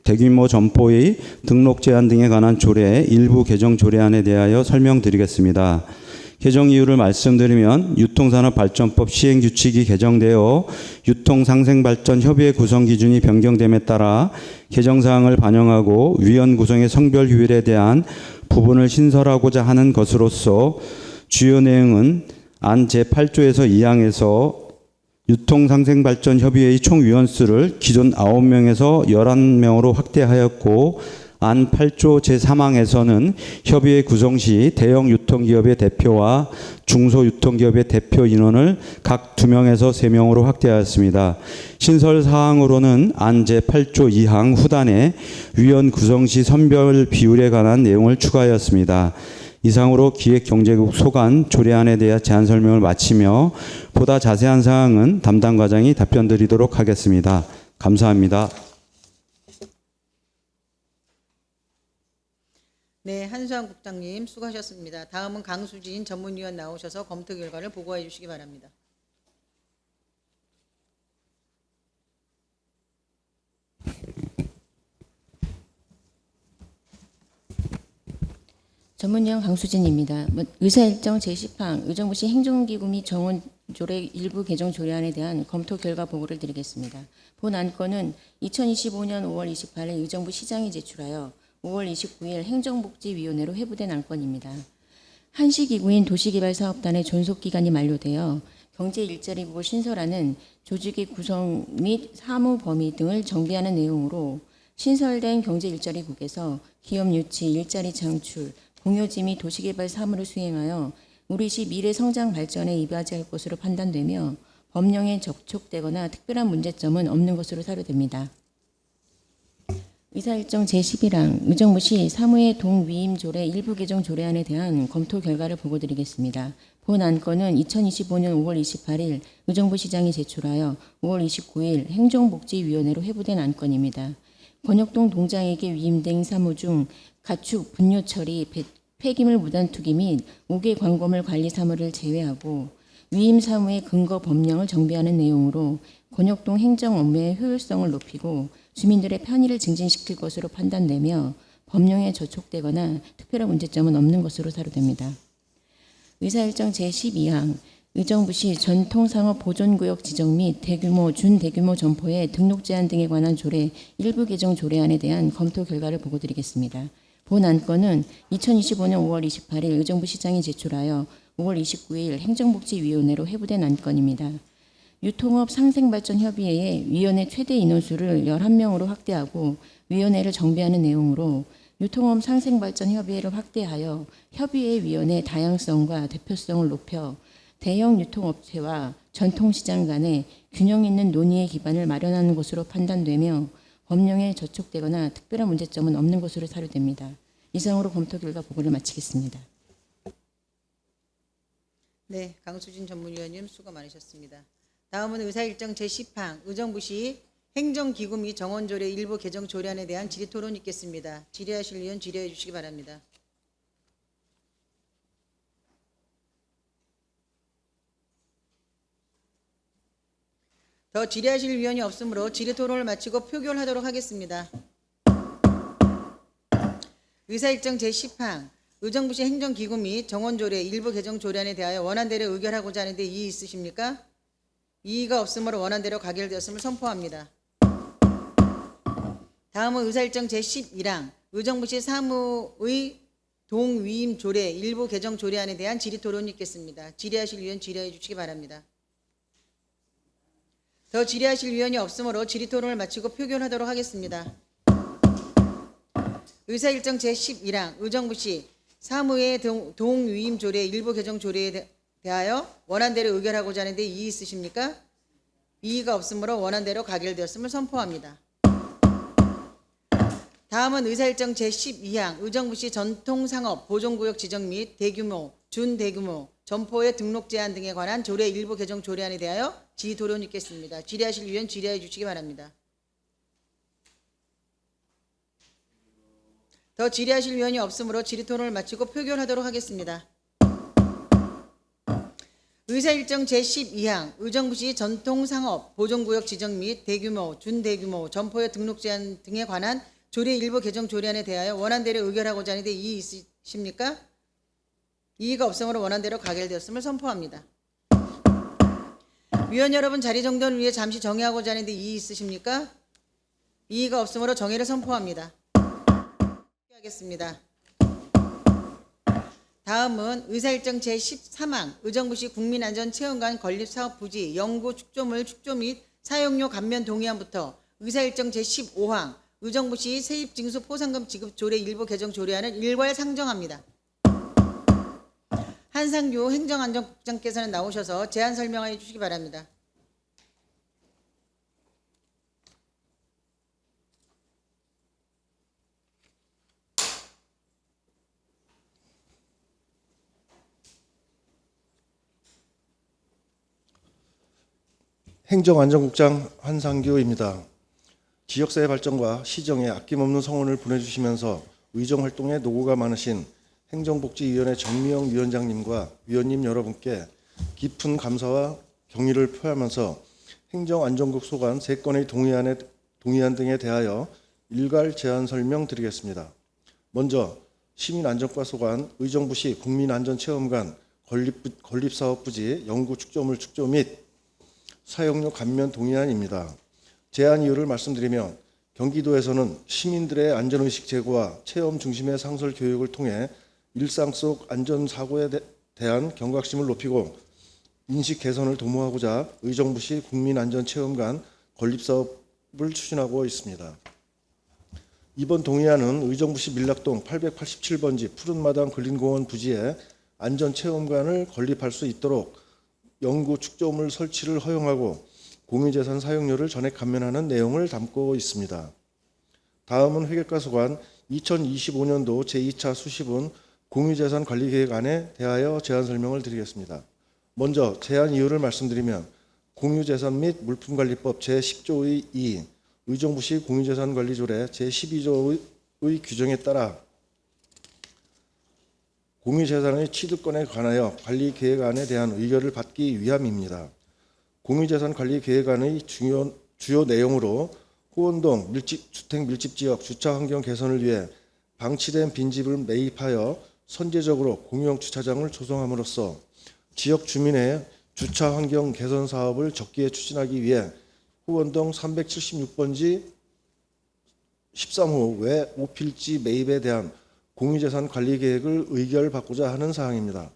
대규모 점포의 등록 제한 등에 관한 조례 일부 개정 조례안에 대하여 설명드리겠습니다. 개정 이유를 말씀드리면 유통산업발전법 시행규칙이 개정되어 유통상생발전협의회 구성 기준이 변경됨에 따라 개정사항을 반영하고 위원 구성의 성별 효율에 대한 부분을 신설하고자 하는 것으로서 주요 내용은 안 제8조에서 2항에서 유통상생발전협의회의 총 위원수를 기존 9명에서 11명으로 확대하였고 안 8조 제3항에서는 협의회 구성 시 대형 유통기업의 대표와 중소유통기업의 대표 인원을 각 2명에서 3명으로 확대하였습니다. 신설 사항으로는 안 제8조 2항 후단에 위원 구성 시 선별 비율에 관한 내용을 추가하였습니다. 이상으로 기획경제국 소관 조례안에 대한 제안 설명을 마치며 보다 자세한 사항은 담당 과장이 답변드리도록 하겠습니다. 감사합니다. 네, 한수환 국장님 수고하셨습니다. 다음은 강수진 전문위원 나오셔서 검토 결과를 보고해 주시기 바랍니다. 전문위원 강수진입니다. 의사일정 제10항 의정부시 행정기구 및 정원조례 일부 개정 조례안에 대한 검토 결과 보고를 드리겠습니다. 본 안건은 2025년 5월 28일 의정부 시장이 제출하여 5월 29일 행정복지위원회로 회부된 안건입니다. 한시기구인 도시개발사업단의 존속기간이 만료되어 경제일자리국을 신설하는 조직의 구성 및 사무 범위 등을 정비하는 내용으로 신설된 경제일자리국에서 기업 유치, 일자리 창출, 공유지 및 도시개발 사무를 수행하여 우리시 미래 성장 발전에 이바지할 것으로 판단되며 법령에 접촉되거나 특별한 문제점은 없는 것으로 사료됩니다. 의사일정 제11항 의정부시 사무의 동위임 조례 일부 개정 조례안에 대한 검토 결과를 보고드리겠습니다. 본 안건은 2025년 5월 28일 의정부시장이 제출하여 5월 29일 행정복지위원회로 회부된 안건입니다. 권역동 동장에게 위임된 사무 중 가축, 분뇨 처리, 폐기물 무단 투기 및 우개 광고물 관리 사무를 제외하고 위임 사무의 근거 법령을 정비하는 내용으로 권역동 행정 업무의 효율성을 높이고 주민들의 편의를 증진시킬 것으로 판단되며 법령에 저촉되거나 특별한 문제점은 없는 것으로 사료됩니다. 의사일정 제12항 의정부시 전통상업 보존구역 지정 및 대규모, 준대규모 점포의 등록 제한 등에 관한 조례 일부 개정 조례안에 대한 검토 결과를 보고드리겠습니다. 본 안건은 2025년 5월 28일 의정부시장이 제출하여 5월 29일 행정복지위원회로 회부된 안건입니다. 유통업 상생발전협의회의 위원회 최대 인원수를 11명으로 확대하고 위원회를 정비하는 내용으로 유통업 상생발전협의회를 확대하여 협의회 위원회 다양성과 대표성을 높여 대형 유통업체와 전통시장 간의 균형 있는 논의의 기반을 마련하는 것으로 판단되며 법령에 저촉되거나 특별한 문제점은 없는 것으로 사료됩니다. 이상으로 검토 결과 보고를 마치겠습니다. 네, 강수진 전문위원님 수고 많으셨습니다. 다음은 의사일정 제10항 의정부시 행정기구 및 정원조례 일부 개정 조례안에 대한 질의토론 있겠습니다. 질의하실 위원 질의해 주시기 바랍니다. 더 질의하실 위원이 없으므로 질의토론을 마치고 표결하도록 하겠습니다. 의사일정 제10항 의정부시 행정기구 및 정원조례 일부 개정 조례안에 대하여 원안대로 의결하고자 하는데 이의 있으십니까? 이의가 없으므로 원안대로 가결되었음을 선포합니다. 다음은 의사일정 제11항 의정부시 사무의 동위임 조례 일부 개정 조례안에 대한 질의토론이 있겠습니다. 질의하실 위원 질의해 주시기 바랍니다. 더 질의하실 위원이 없으므로 질의토론을 마치고 표결하도록 하겠습니다. 의사일정 제11항 의정부시 사무의 동위임 조례 일부 개정 조례에 대하여 원안대로 의결하고자 하는데 이의 있으십니까? 이의가 없으므로 원안대로 가결되었음을 선포합니다. 다음은 의사일정 제12항 의정부시 전통상업 보존구역 지정 및 대규모, 준대규모 점포의 등록 제한 등에 관한 조례 일부 개정 조례안에 대하여 질의토론 있겠습니다. 질의하실 위원 질의해 주시기 바랍니다. 더 질의하실 위원이 없으므로 질의토론을 마치고 표결하도록 하겠습니다. 의사일정 제12항 의정부시 전통상업 보존구역 지정 및 대규모, 준대규모 점포의 등록 제한 등에 관한 조례 일부 개정 조례안에 대하여 원안대로 의결하고자 하는데 이의 있으십니까? 이의가 없으므로 원안대로 가결되었음을 선포합니다. 위원 여러분 자리 정돈을 위해 잠시 정회하고자 하는데 이의 있으십니까? 이의가 없으므로 정회를 선포합니다. 하겠습니다. 다음은 의사일정 제13항 의정부시 국민안전체험관 건립사업부지 연구 축조물 축조 및 사용료 감면 동의안부터 의사일정 제15항 의정부시 세입징수 포상금 지급 조례 일부 개정 조례안을 일괄 상정합니다. 한상규 행정안전국장께서는 나오셔서 제안 설명해 주시기 바랍니다. 행정안전국장 한상규입니다. 지역사회 발전과 시정에 아낌없는 성원을 보내주시면서 의정활동에 노고가 많으신 행정복지위원회 정미영 위원장님과 위원님 여러분께 깊은 감사와 경의를 표하면서 행정안전국 소관 3건의 동의안 등에 대하여 일괄 제안 설명드리겠습니다. 먼저 시민안전과 소관 의정부시 국민안전체험관 건립사업부지 연구축조물 축조 및 사용료 감면 동의안입니다. 제안 이유를 말씀드리면 경기도에서는 시민들의 안전의식 제고와 체험 중심의 상설 교육을 통해 일상 속 안전사고에 대한 경각심을 높이고 인식 개선을 도모하고자 의정부시 국민안전체험관 건립사업을 추진하고 있습니다. 이번 동의안은 의정부시 밀락동 887번지 푸른마당 근린공원 부지에 안전체험관을 건립할 수 있도록 연구 축조물 설치를 허용하고 공유재산 사용료를 전액 감면하는 내용을 담고 있습니다. 다음은 회계과 소관 2025년도 제2차 수시분 공유재산 관리계획안에 대하여 제안 설명을 드리겠습니다. 먼저 제안 이유를 말씀드리면 공유재산 및 물품관리법 제10조의 2, 의정부시 공유재산관리조례 제12조의 규정에 따라 공유재산의 취득권에 관하여 관리계획안에 대한 의결을 받기 위함입니다. 공유재산관리계획안의 주요 내용으로 호원동 주택밀집지역 주차환경 개선을 위해 방치된 빈집을 매입하여 선제적으로 공유형 주차장을 조성함으로써 지역 주민의 주차환경 개선 사업을 적기에 추진하기 위해 호원동 376번지 13호 외 5필지 매입에 대한 공유재산 관리 계획을 의결받고자 하는 사항입니다.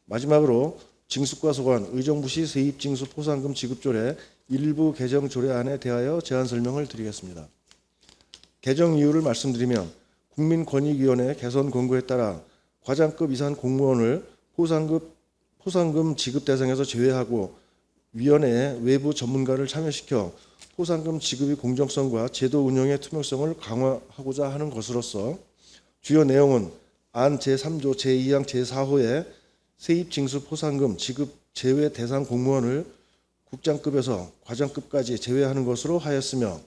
마지막으로 징수과 소관 의정부시 세입징수 포상금 지급조례 일부 개정 조례안에 대하여 제안 설명을 드리겠습니다. 개정 이유를 말씀드리면 국민권익위원회 개선 권고에 따라 과장급 이상 공무원을 포상금 지급 대상에서 제외하고 위원회에 외부 전문가를 참여시켜 포상금 지급의 공정성과 제도 운영의 투명성을 강화하고자 하는 것으로서 주요 내용은 안 제3조 제2항 제4호에 세입징수 포상금 지급 제외 대상 공무원을 국장급에서 과장급까지 제외하는 것으로 하였으며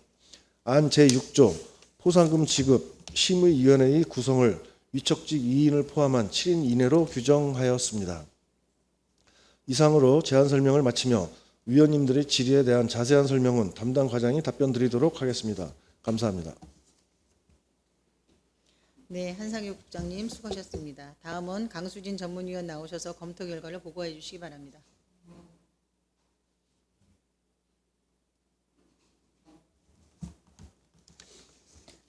안 제6조 포상금 지급 심의위원회의 구성을 위촉직 2인을 포함한 7인 이내로 규정하였습니다. 이상으로 제안 설명을 마치며 위원님들의 질의에 대한 자세한 설명은 담당 과장이 답변 드리도록 하겠습니다. 감사합니다. 네, 한상규 국장님 수고하셨습니다. 다음은 강수진 전문위원 나오셔서 검토 결과를 보고해 주시기 바랍니다.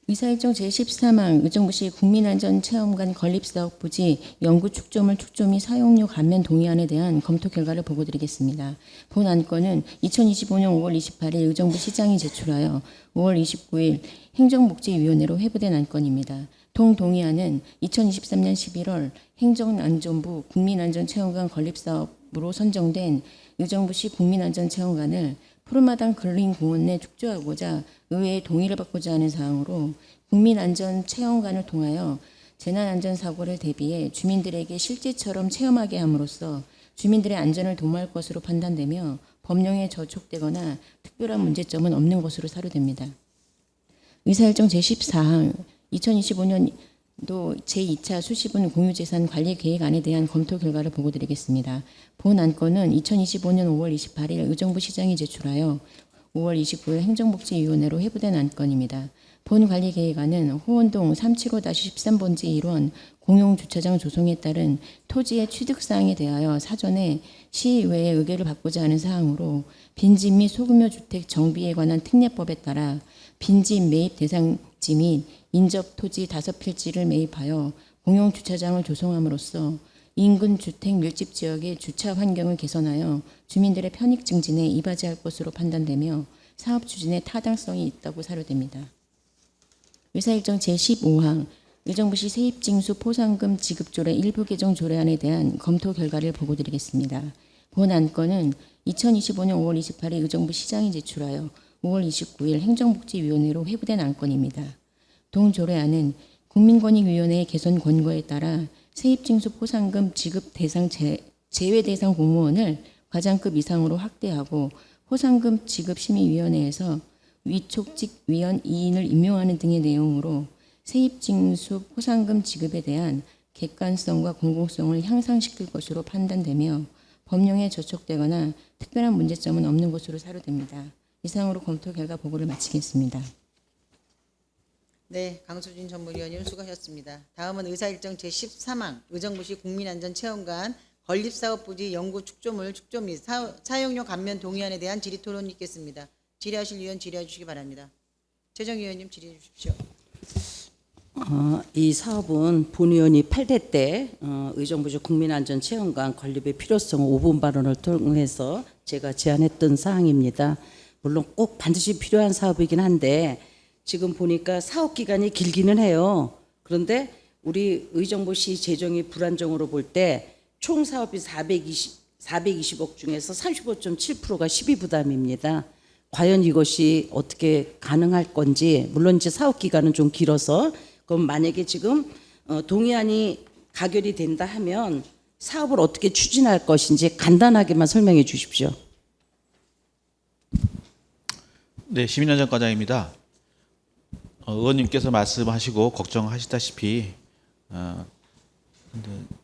의사일정 제13항 의정부시 국민안전체험관 건립사업 부지 연구 축조물 축조 및 사용료 감면 동의안에 대한 검토 결과를 보고드리겠습니다. 본 안건은 2025년 5월 28일 의정부시장이 제출하여 5월 29일 행정복지위원회로 회부된 안건입니다. 동 동의안은 2023년 11월 행정안전부 국민안전체험관 건립사업으로 선정된 의정부시 국민안전체험관을 푸른마당 근린공원 내 축조하고자 의회의 동의를 받고자 하는 사항으로 국민안전체험관을 통하여 재난안전사고를 대비해 주민들에게 실제처럼 체험하게 함으로써 주민들의 안전을 도모할 것으로 판단되며 법령에 저촉되거나 특별한 문제점은 없는 것으로 사료됩니다. 의사일정 제14항 2025년도 제2차 수시분 공유재산 관리 계획안에 대한 검토 결과를 보고드리겠습니다. 본 안건은 2025년 5월 28일 의정부 시장이 제출하여 5월 29일 행정복지위원회로 회부된 안건입니다. 본 관리계획안은 호원동 375-13번지 1원 공용주차장 조성에 따른 토지의 취득사항에 대하여 사전에 시의회의 의결을 받고자 하는 사항으로 빈집 및 소규모 주택 정비에 관한 특례법에 따라 빈집 매입 대상지 및 인접 토지 5필지를 매입하여 공용주차장을 조성함으로써 인근 주택 밀집 지역의 주차 환경을 개선하여 주민들의 편익 증진에 이바지할 것으로 판단되며 사업 추진에 타당성이 있다고 사료됩니다. 의사일정 제15항 의정부시 세입징수 포상금 지급조례 일부 개정 조례안에 대한 검토 결과를 보고드리겠습니다. 본 안건은 2025년 5월 28일 의정부 시장이 제출하여 5월 29일 행정복지위원회로 회부된 안건입니다. 동 조례안은 국민권익위원회의 개선 권고에 따라 세입징수 포상금 지급 대상 제외 대상 공무원을 과장급 이상으로 확대하고 포상금 지급 심의위원회에서 위촉직 위원 2인을 임명하는 등의 내용으로 세입징수 포상금 지급에 대한 객관성과 공공성을 향상시킬 것으로 판단되며 법령에 저촉되거나 특별한 문제점은 없는 것으로 사료됩니다. 이상으로 검토 결과 보고를 마치겠습니다. 네, 강수진 전문위원님 수고하셨습니다. 다음은 의사일정 제13항 의정부시 국민안전체험관 건립사업부지 연구 축조물 축조 및 사용료 감면 동의안에 대한 질의토론 있겠습니다. 질의하실 위원 질의해 주시기 바랍니다. 최정위원님 질의해 주십시오. 이 사업은 본 의원이 8대 때 의정부시 국민안전체험관 건립의 필요성 5분 발언을 통해서 제가 제안했던 사항입니다. 물론 꼭 반드시 필요한 사업이긴 한데 지금 보니까 사업 기간이 길기는 해요. 그런데 우리 의정부시 재정이 불안정으로 볼 때 총 사업이 420억 중에서 35.7%가 시비 부담입니다. 과연 이것이 어떻게 가능할 건지, 물론 이제 사업 기간은 좀 길어서, 그럼 만약에 지금 동의안이 가결이 된다 하면 사업을 어떻게 추진할 것인지 간단하게만 설명해 주십시오. 네, 시민안전과장입니다. 의원님께서 말씀하시고 걱정하시다시피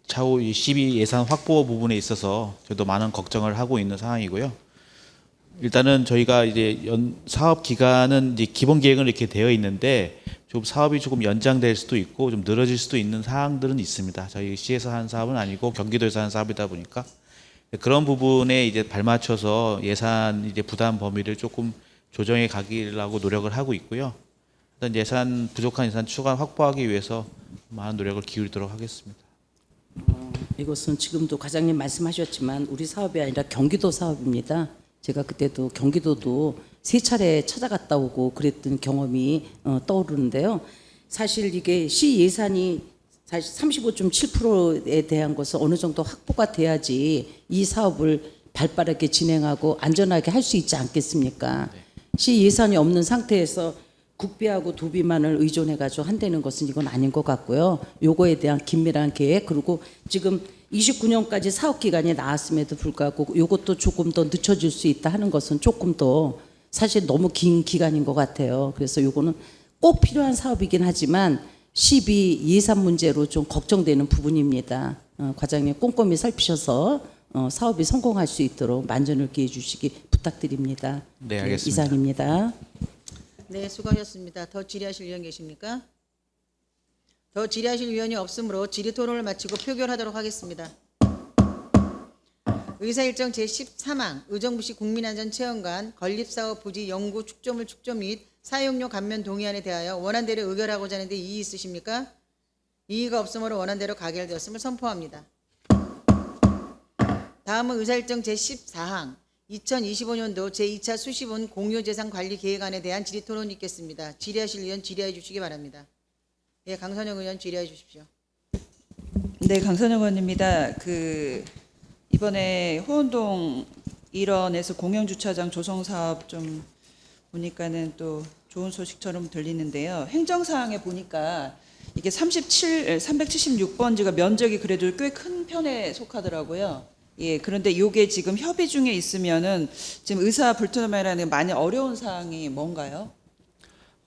차후 이 12 예산 확보 부분에 있어서 저도 많은 걱정을 하고 있는 상황이고요. 일단은 저희가 이제 사업 기간은 이제 기본 계획은 이렇게 되어 있는데 좀 사업이 조금 연장될 수도 있고 좀 늘어질 수도 있는 사항들은 있습니다. 저희 시에서 한 사업은 아니고 경기도에서 한 사업이다 보니까 그런 부분에 이제 발맞춰서 예산 이제 부담 범위를 조금 조정해 가기라고 노력을 하고 있고요. 일단 부족한 예산 추가 확보하기 위해서 많은 노력을 기울이도록 하겠습니다. 이것은 지금도 과장님 말씀하셨지만 우리 사업이 아니라 경기도 사업입니다. 제가 그때도 경기도도 3차례 찾아갔다 오고 그랬던 경험이 떠오르는데요. 사실 이게 시 예산이 사실 35.7%에 대한 것은 어느 정도 확보가 돼야지 이 사업을 발빠르게 진행하고 안전하게 할 수 있지 않겠습니까? 시 예산이 없는 상태에서 국비하고 도비만을 의존해가지고 한다는 것은 이건 아닌 것 같고요. 요거에 대한 긴밀한 계획, 그리고 지금 29년까지 사업 기간이 나왔음에도 불구하고 요것도 조금 더 늦춰질 수 있다 하는 것은 조금 더 사실 너무 긴 기간인 것 같아요. 그래서 요거는 꼭 필요한 사업이긴 하지만 12 예산 문제로 좀 걱정되는 부분입니다. 과장님 꼼꼼히 살피셔서 사업이 성공할 수 있도록 만전을 기해 주시기 부탁드립니다. 네, 알겠습니다. 이상입니다. 네, 수고하셨습니다. 더 질의하실 위원 계십니까? 더 질의하실 위원이 없으므로 질의 토론을 마치고 표결하도록 하겠습니다. 의사일정 제13항 의정부시 국민안전체험관 건립사업 부지 연구 축조물 축조 및 사용료 감면 동의안에 대하여 원안대로 의결하고자 하는데 이의 있으십니까? 이의가 없으므로 원안대로 가결되었음을 선포합니다. 다음은 의사일정 제14항 2025년도 제2차 수시분 공유재산관리계획안에 대한 질의토론이 있겠습니다. 질의하실 의원 질의해 주시기 바랍니다. 예, 강선영 의원 질의해 주십시오. 네, 강선영 의원입니다. 이번에 호원동 일원에서 공영주차장 조성 사업 좀 보니까는 또 좋은 소식처럼 들리는데요. 행정사항에 보니까 이게 376번지가 면적이 그래도 꽤 큰 편에 속하더라고요. 예, 그런데 이게 지금 협의 중에 있으면은 지금 의사 불투명이라는 많이 어려운 사항이 뭔가요?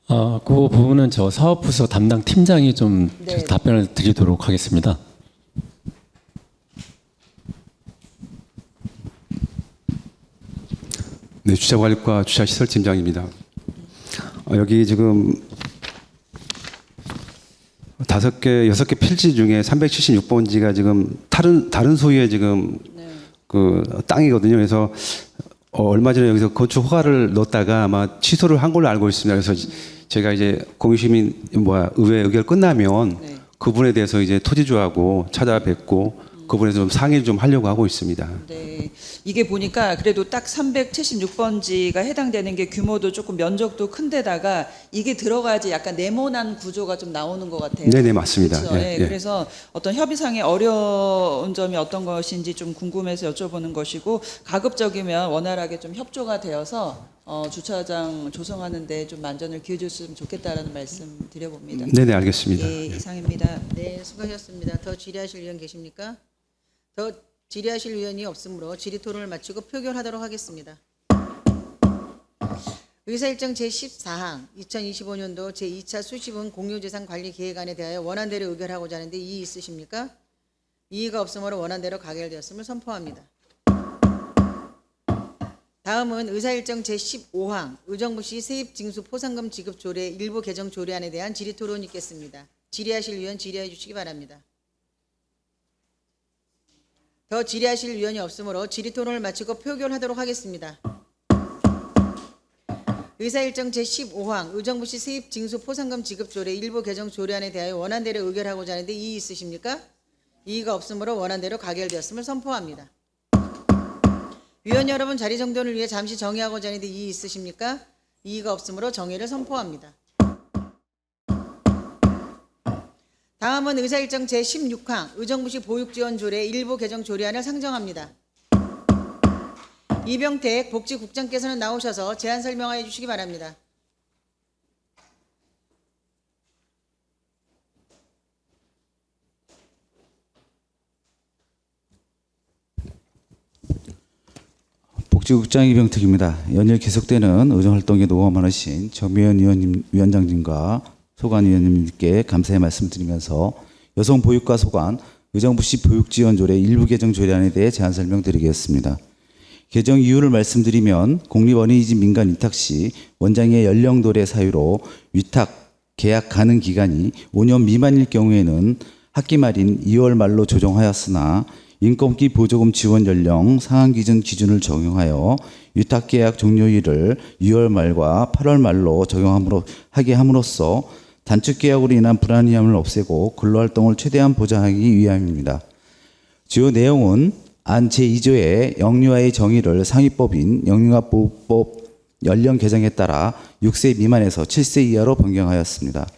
그 부분은 저 사업부서 담당 팀장이 좀 네. 답변을 드리도록 하겠습니다. 네, 주차관리과 주차시설팀장입니다. 여기 지금 5개, 6개 필지 중에 376번지가 지금 다른 소유의 지금 그 땅이거든요. 그래서 얼마 전에 여기서 건축 허가를 넣었다가 아마 취소를 한 걸로 알고 있습니다. 그래서 제가 이제 공유시민 의회 의결 끝나면 그분에 대해서 이제 토지주하고 찾아뵙고 그분에 좀 상의를 좀 하려고 하고 있습니다. 네, 이게 보니까 그래도 딱 376번지가 해당되는 게 규모도 조금 면적도 큰데다가 이게 들어가야지 약간 네모난 구조가 좀 나오는 것 같아요. 네네, 맞습니다. 그렇죠? 예, 예, 예. 그래서 어떤 협의상의 어려운 점이 어떤 것인지 좀 궁금해서 여쭤보는 것이고 가급적이면 원활하게 좀 협조가 되어서 주차장 조성하는데 좀 만전을 기해줬으면 좋겠다라는 말씀 드려봅니다. 네네, 알겠습니다. 예, 이상입니다. 네, 수고하셨습니다. 더 질의하실 의원 계십니까? 더 질의하실 의원이 없으므로 질의 토론을 마치고 표결하도록 하겠습니다. 의사일정 제14항 2025년도 제2차 수시분 공유재산 관리 계획안에 대하여 원안대로 의결하고자 하는데 이의 있으십니까? 이의가 없으므로 원안대로 가결되었음을 선포합니다. 다음은 의사일정 제15항 의정부시 세입징수 포상금 지급 조례 일부 개정 조례안에 대한 질의 토론이 있겠습니다. 질의하실 의원 질의해 주시기 바랍니다. 더 질의하실 의원이 없으므로 질의 토론을 마치고 표결하도록 하겠습니다. 의사일정 제15항 의정부시 세입징수 포상금 지급 조례 일부 개정 조례안에 대하여 원안대로 의결하고자 하는데 이의 있으십니까? 이의가 없으므로 원안대로 가결되었음을 선포합니다. 위원 여러분 자리 정돈을 위해 잠시 정의하고자 하는데 이의 있으십니까? 이의가 없으므로 정의를 선포합니다. 다음은 의사일정 제16항 의정부시 보육지원조례 일부 개정 조례안을 상정합니다. 이병택 복지국장께서는 나오셔서 제안 설명하여 주시기 바랍니다. 복지국장 이병택입니다. 연일 계속되는 의정활동에 노고 많으신 정미연 위원장님과 소관 위원님께 감사의 말씀드리면서 여성보육과 소관 의정부시 보육지원조례 일부 개정 조례안에 대해 제안 설명드리겠습니다. 개정 이유를 말씀드리면 공립어린이집 민간 위탁 시 원장의 연령도래 사유로 위탁 계약 가능 기간이 5년 미만일 경우에는 학기 말인 2월 말로 조정하였으나 인건비 보조금 지원 연령 상한 기준을 적용하여 위탁 계약 종료일을 6월 말과 8월 말로 하게 함으로써 단축 계약으로 인한 불안함을 없애고 근로활동을 최대한 보장하기 위함입니다. 주요 내용은 안 제2조의 영유아의 정의를 상위법인 영유아보호법 연령 개정에 따라 6세 미만에서 7세 이하로 변경하였습니다.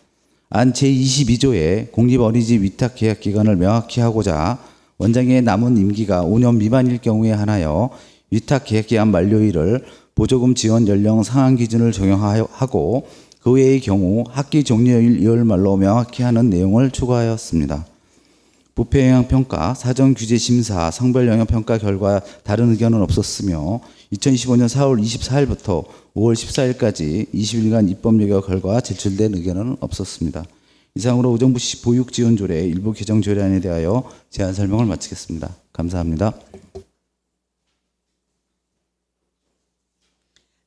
안 제22조의 공립어린이집 위탁 계약 기간을 명확히 하고자 원장의 남은 임기가 5년 미만일 경우에 한하여 위탁 계약 기간 만료일을 보조금 지원 연령 상한 기준을 적용하고 그 외의 경우 학기 종료일 2월 말로 명확히 하는 내용을 추가하였습니다. 부패 영향 평가, 사전 규제 심사, 성별 영향 평가 결과 다른 의견은 없었으며 2025년 4월 24일부터 5월 14일까지 20일간 입법예고 결과 제출된 의견은 없었습니다. 이상으로 의정부시 보육지원조례 일부 개정 조례안에 대하여 제안 설명을 마치겠습니다. 감사합니다.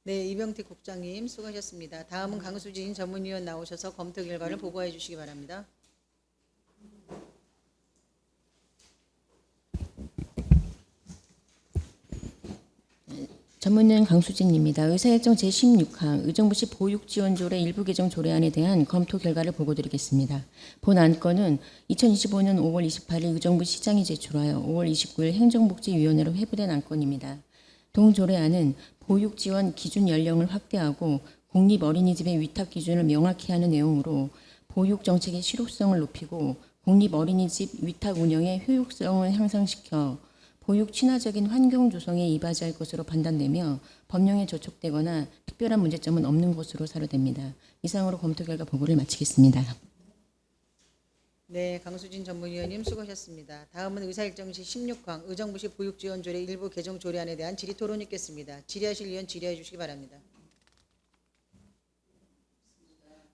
네, 이병택 국장님 수고하셨습니다. 다음은 강수진 전문위원 나오셔서 검토 결과를 보고해 주시기 바랍니다. 전문위원 강수진입니다. 의사일정 제16항 의정부시 보육지원조례 일부 개정 조례안에 대한 검토 결과를 보고드리겠습니다. 본 안건은 2025년 5월 28일 의정부 시장이 제출하여 5월 29일 행정복지위원회로 회부된 안건입니다. 동 조례안은 보육지원 기준 연령을 확대하고 공립어린이집의 위탁 기준을 명확히 하는 내용으로 보육정책의 실효성을 높이고 공립어린이집 위탁 운영의 효율성을 향상시켜 보육 친화적인 환경 조성에 이바지할 것으로 판단되며 법령에 저촉되거나 특별한 문제점은 없는 것으로 사료됩니다. 이상으로 검토 결과 보고를 마치겠습니다. 네, 강수진 전문위원님 수고하셨습니다. 다음은 의사일정 시 16항 의정부시 보육지원조례 일부 개정 조례안에 대한 질의토론 있겠습니다. 질의하실 위원 질의해 주시기 바랍니다.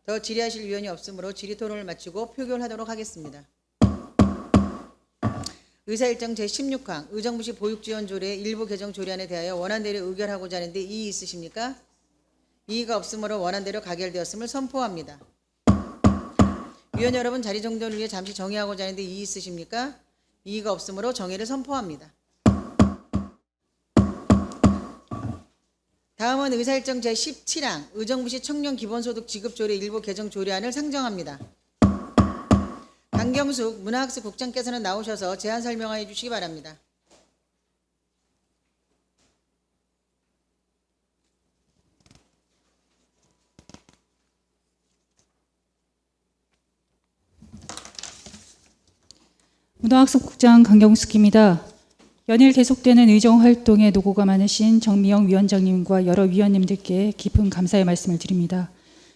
더 질의하실 위원이 없으므로 질의토론을 마치고 표결하도록 하겠습니다. 의사일정 제16항 의정부시 보육지원조례 일부 개정 조례안에 대하여 원안대로 의결하고자 하는데 이의 있으십니까? 이의가 없으므로 원안대로 가결되었음을 선포합니다. 위원 여러분, 자리 정돈을 위해 잠시 정의하고자 하는데 이의 있으십니까? 이의가 없으므로 정의를 선포합니다. 다음은 의사일정 제17항 의정부시 청년기본소득 지급조례 일부 개정 조례안을 상정합니다. 강경숙 문화학습국장께서는 나오셔서 제안 설명해 주시기 바랍니다. 문화학습국장 강경숙입니다. 연일 계속되는 의정활동에 노고가 많으신 정미영 위원장님과 여러 위원님들께 깊은 감사의 말씀을 드립니다.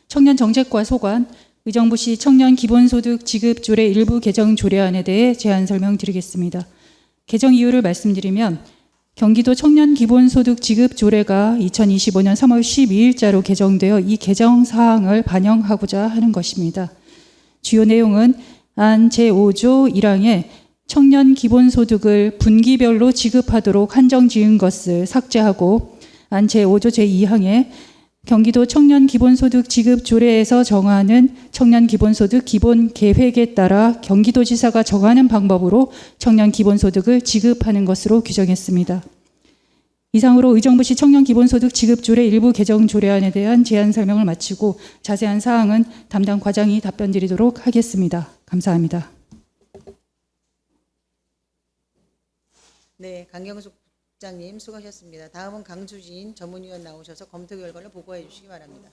청년정책과 소관, 의정부시 청년기본소득 지급조례 일부 개정 조례안에 대해 제안 설명드리겠습니다. 개정 이유를 말씀드리면 경기도 청년기본소득 지급조례가 2025년 3월 12일자로 개정되어 이 개정 사항을 반영하고자 하는 것입니다. 주요 내용은 안 제5조 1항에 청년 기본소득을 분기별로 지급하도록 한정 지은 것을 삭제하고 안 제5조 제2항에 경기도 청년 기본소득 지급 조례에서 정하는 청년 기본소득 기본 계획에 따라 경기도지사가 정하는 방법으로 청년 기본소득을 지급하는 것으로 규정했습니다. 이상으로 의정부시 청년 기본소득 지급 조례 일부 개정 조례안에 대한 제안 설명을 마치고 자세한 사항은 담당 과장이 답변 드리도록 하겠습니다. 감사합니다. 네, 강경숙 국장님 수고하셨습니다. 다음은 강수진 전문위원 나오셔서 검토 결과를 보고해 주시기 바랍니다.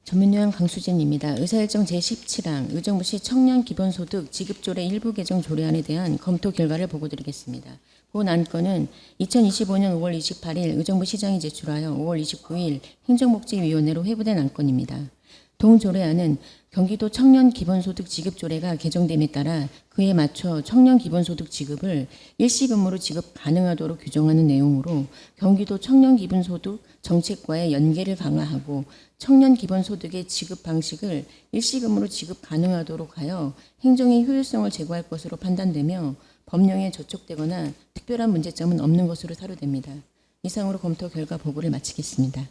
전문위원 강수진입니다. 의사일정 제17항 의정부시 청년기본소득 지급조례 일부 개정 조례안에 대한 검토 결과를 보고드리겠습니다. 본 안건은 2025년 5월 28일 의정부시장이 제출하여 5월 29일 행정복지위원회로 회부된 안건입니다. 동 조례안은 경기도 청년기본소득 지급조례가 개정됨에 따라 그에 맞춰 청년기본소득 지급을 일시금으로 지급 가능하도록 규정하는 내용으로 경기도 청년기본소득 정책과의 연계를 강화하고 청년기본소득의 지급 방식을 일시금으로 지급 가능하도록 하여 행정의 효율성을 제고할 것으로 판단되며 법령에 저촉되거나 특별한 문제점은 없는 것으로 사료됩니다. 이상으로 검토 결과 보고를 마치겠습니다.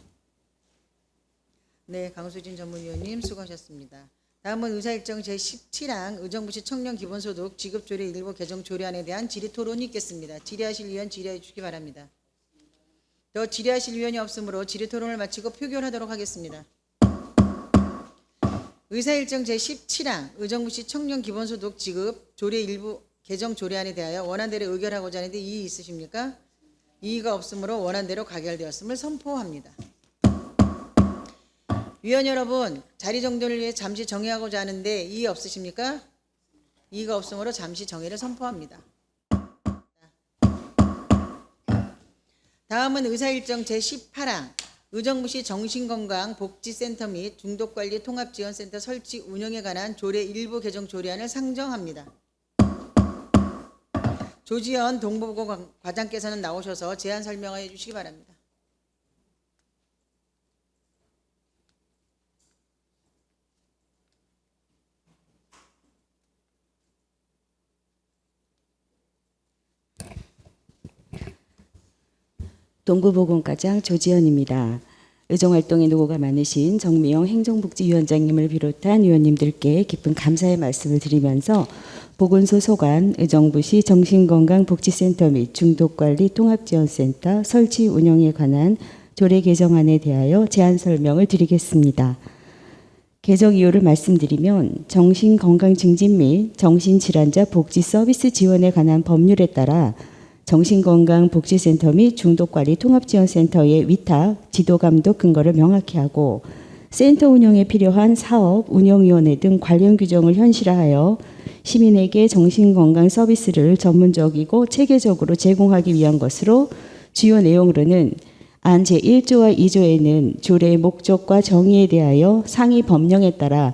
네, 강수진 전문위원님 수고하셨습니다. 다음은 의사일정 제17항 의정부시 청년기본소득 지급조례 일부 개정 조례안에 대한 질의토론이 있겠습니다. 질의하실 위원 질의해 주시기 바랍니다. 더 질의하실 위원이 없으므로 질의토론을 마치고 표결하도록 하겠습니다. 의사일정 제17항 의정부시 청년기본소득 지급 조례 일부 개정 조례안에 대하여 원안대로 의결하고자 하는데 이의 있으십니까? 이의가 없으므로 원안대로 가결되었음을 선포합니다. 위원 여러분, 자리 정돈을 위해 잠시 정의하고자 하는데 이의 없으십니까? 이의가 없으므로 잠시 정의를 선포합니다. 다음은 의사일정 제18항 의정부시 정신건강복지센터 및 중독관리 통합지원센터 설치 운영에 관한 조례 일부 개정 조례안을 상정합니다. 조지현 동부보건 과장께서는 나오셔서 제안 설명해 주시기 바랍니다. 동부보건과장 조지현입니다. 의정활동에 노고가 많으신 정미영 행정복지위원장님을 비롯한 위원님들께 깊은 감사의 말씀을 드리면서 보건소 소관 의정부시 정신건강복지센터 및 중독관리 통합지원센터 설치 운영에 관한 조례 개정안에 대하여 제안 설명을 드리겠습니다. 개정 이유를 말씀드리면 정신건강 증진 및 정신질환자 복지 서비스 지원에 관한 법률에 따라 정신건강복지센터 및 중독관리 통합지원센터의 위탁, 지도감독 근거를 명확히 하고 센터 운영에 필요한 사업, 운영위원회 등 관련 규정을 현실화하여 시민에게 정신건강 서비스를 전문적이고 체계적으로 제공하기 위한 것으로 주요 내용으로는 안 제1조와 2조에는 조례의 목적과 정의에 대하여 상위 법령에 따라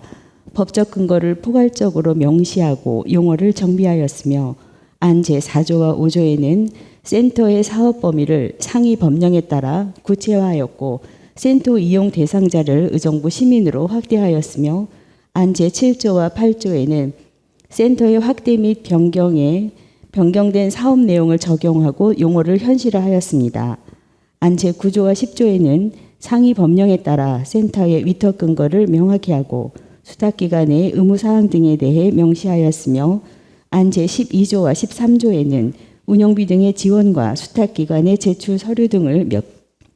법적 근거를 포괄적으로 명시하고 용어를 정비하였으며 안 제4조와 5조에는 센터의 사업 범위를 상위 법령에 따라 구체화하였고 센터 이용 대상자를 의정부 시민으로 확대하였으며 안 제7조와 8조에는 센터의 확대 및 변경된 사업 내용을 적용하고 용어를 현실화하였습니다. 안 제9조와 10조에는 상위 법령에 따라 센터의 위탁 근거를 명확히 하고 수탁기관의 의무사항 등에 대해 명시하였으며 안 제12조와 13조에는 운영비 등의 지원과 수탁기관의 제출 서류 등을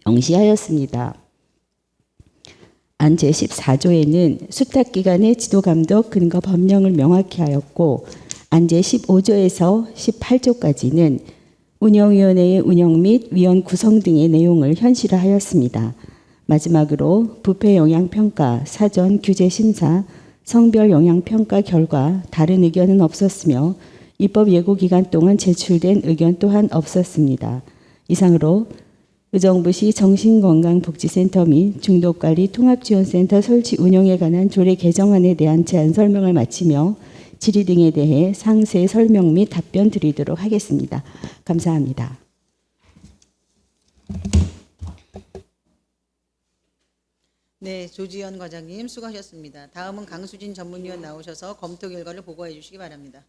명시하였습니다. 안 제14조에는 수탁기관의 지도감독 근거 법령을 명확히 하였고 안 제15조에서 18조까지는 운영위원회의 운영 및 위원 구성 등의 내용을 현실화하였습니다. 마지막으로 부패 영향평가, 사전 규제 심사, 성별 영향평가 결과 다른 의견은 없었으며 입법 예고 기간 동안 제출된 의견 또한 없었습니다. 이상으로 의정부시 정신건강복지센터 및 중독관리 통합지원센터 설치 운영에 관한 조례 개정안에 대한 제안 설명을 마치며 질의 등에 대해 상세 설명 및 답변 드리도록 하겠습니다. 감사합니다. 네, 조지현 과장님 수고하셨습니다. 다음은 강수진 전문위원 나오셔서 검토 결과를 보고해 주시기 바랍니다.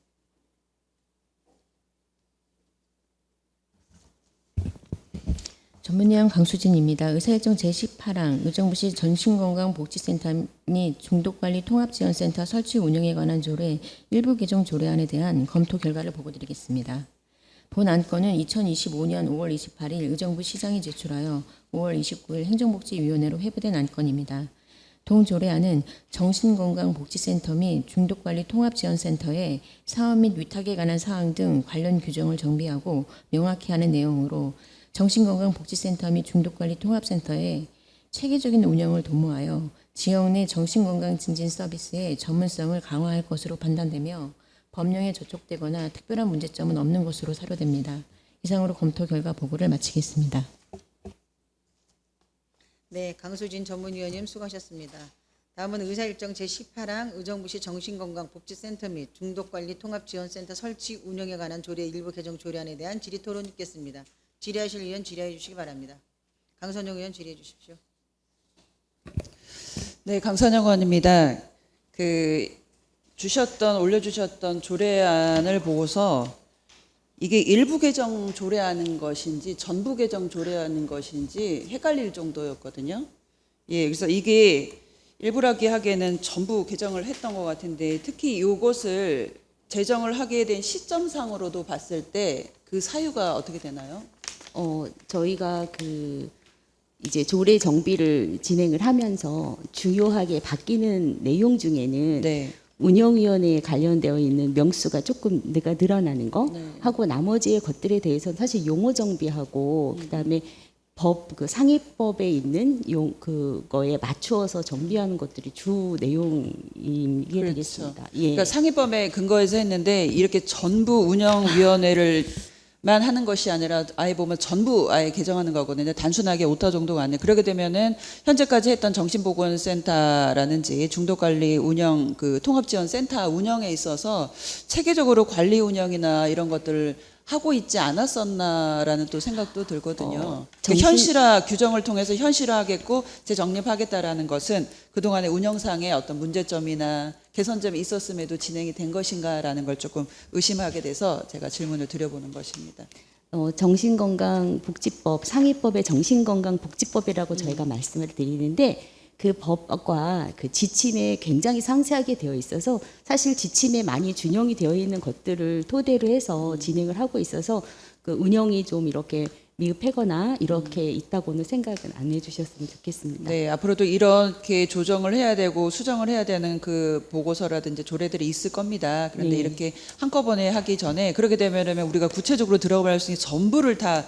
전문위원 강수진입니다. 의사일정 제18항 의정부시 정신건강복지센터 및 중독관리 통합지원센터 설치 운영에 관한 조례 일부 개정 조례안에 대한 검토 결과를 보고드리겠습니다. 본 안건은 2025년 5월 28일 의정부 시장이 제출하여 5월 29일 행정복지위원회로 회부된 안건입니다. 동 조례안은 정신건강복지센터 및 중독관리 통합지원센터의 사업 및 위탁에 관한 사항 등 관련 규정을 정비하고 명확히 하는 내용으로 정신건강복지센터 및 중독관리 통합센터의 체계적인 운영을 도모하여 지역 내 정신건강 증진 서비스의 전문성을 강화할 것으로 판단되며 법령에 저촉되거나 특별한 문제점은 없는 것으로 사료됩니다. 이상으로 검토 결과 보고를 마치겠습니다. 네, 강수진 전문위원님 수고하셨습니다. 다음은 의사일정 제18항 의정부시 정신건강복지센터 및 중독관리 통합지원센터 설치 운영에 관한 조례 일부 개정 조례안에 대한 질의토론 있겠습니다. 질의하실 의원 질의해 주시기 바랍니다. 강선영 의원 질의해 주십시오. 네, 강선영 의원입니다. 올려주셨던 조례안을 보고서 이게 일부 개정 조례안인 것인지 전부 개정 조례안인 것인지 헷갈릴 정도였거든요. 예, 그래서 이게 일부라기 하기에는 전부 개정을 했던 것 같은데 특히 이것을 제정을 하게 된 시점상으로도 봤을 때 그 사유가 어떻게 되나요? 저희가 이제 조례 정비를 진행을 하면서 중요하게 바뀌는 내용 중에는 네. 운영위원회에 관련되어 있는 명수가 조금 늘어나는 거 하고 나머지의 것들에 대해서는 사실 용어 정비하고 그다음에 상위법에 있는 그거에 맞추어서 정비하는 것들이 주 내용이게 그렇죠. 되겠습니다. 예. 그러니까 상위법에 근거해서 했는데 이렇게 전부 운영위원회를 만 하는 것이 아니라 아예 보면 전부 아예 개정하는 거거든요. 단순하게 오타 정도가 아니에요. 그렇게 되면은 현재까지 했던 정신보건센터라든지 중독관리 운영 통합지원센터 운영에 있어서 체계적으로 관리 운영이나 이런 것들을 하고 있지 않았었나라는 또 생각도 들거든요. 현실화 규정을 통해서 현실화하겠고 재정립하겠다라는 것은 그동안의 운영상의 어떤 문제점이나 개선점이 있었음에도 진행이 된 것인가라는 걸 조금 의심하게 돼서 제가 질문을 드려보는 것입니다. 정신건강복지법 상위법의 정신건강복지법이라고 저희가 말씀을 드리는데 그 법과 그 지침에 굉장히 상세하게 되어 있어서 사실 지침에 많이 준용이 되어 있는 것들을 토대로 해서 진행을 하고 있어서 그 운영이 좀 이렇게 미흡하거나 이렇게 있다고는 생각은 안 해주셨으면 좋겠습니다. 네, 앞으로도 이렇게 조정을 해야 되고 수정을 해야 되는 그 보고서라든지 조례들이 있을 겁니다. 그런데 네. 이렇게 한꺼번에 하기 전에 그렇게 되면 우리가 구체적으로 들어갈 수 있는 전부를 다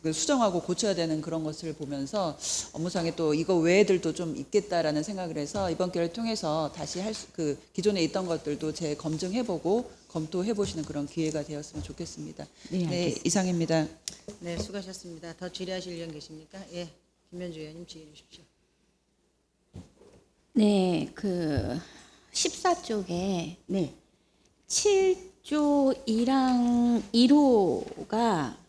그 수정하고 고쳐야 되는 그런 것을 보면서 업무상에 또 이거 외에들도 좀 있겠다라는 생각을 해서 이번 기회를 통해서 다시 그 기존에 있던 것들도 재검증해보고 검토해보시는 그런 기회가 되었으면 좋겠습니다. 네, 네, 이상입니다. 네, 수고하셨습니다. 더 질의하실 의원 계십니까? 예, 김현주 의원님 질의해 주십시오. 네, 그 14쪽에 7조 1항 1호가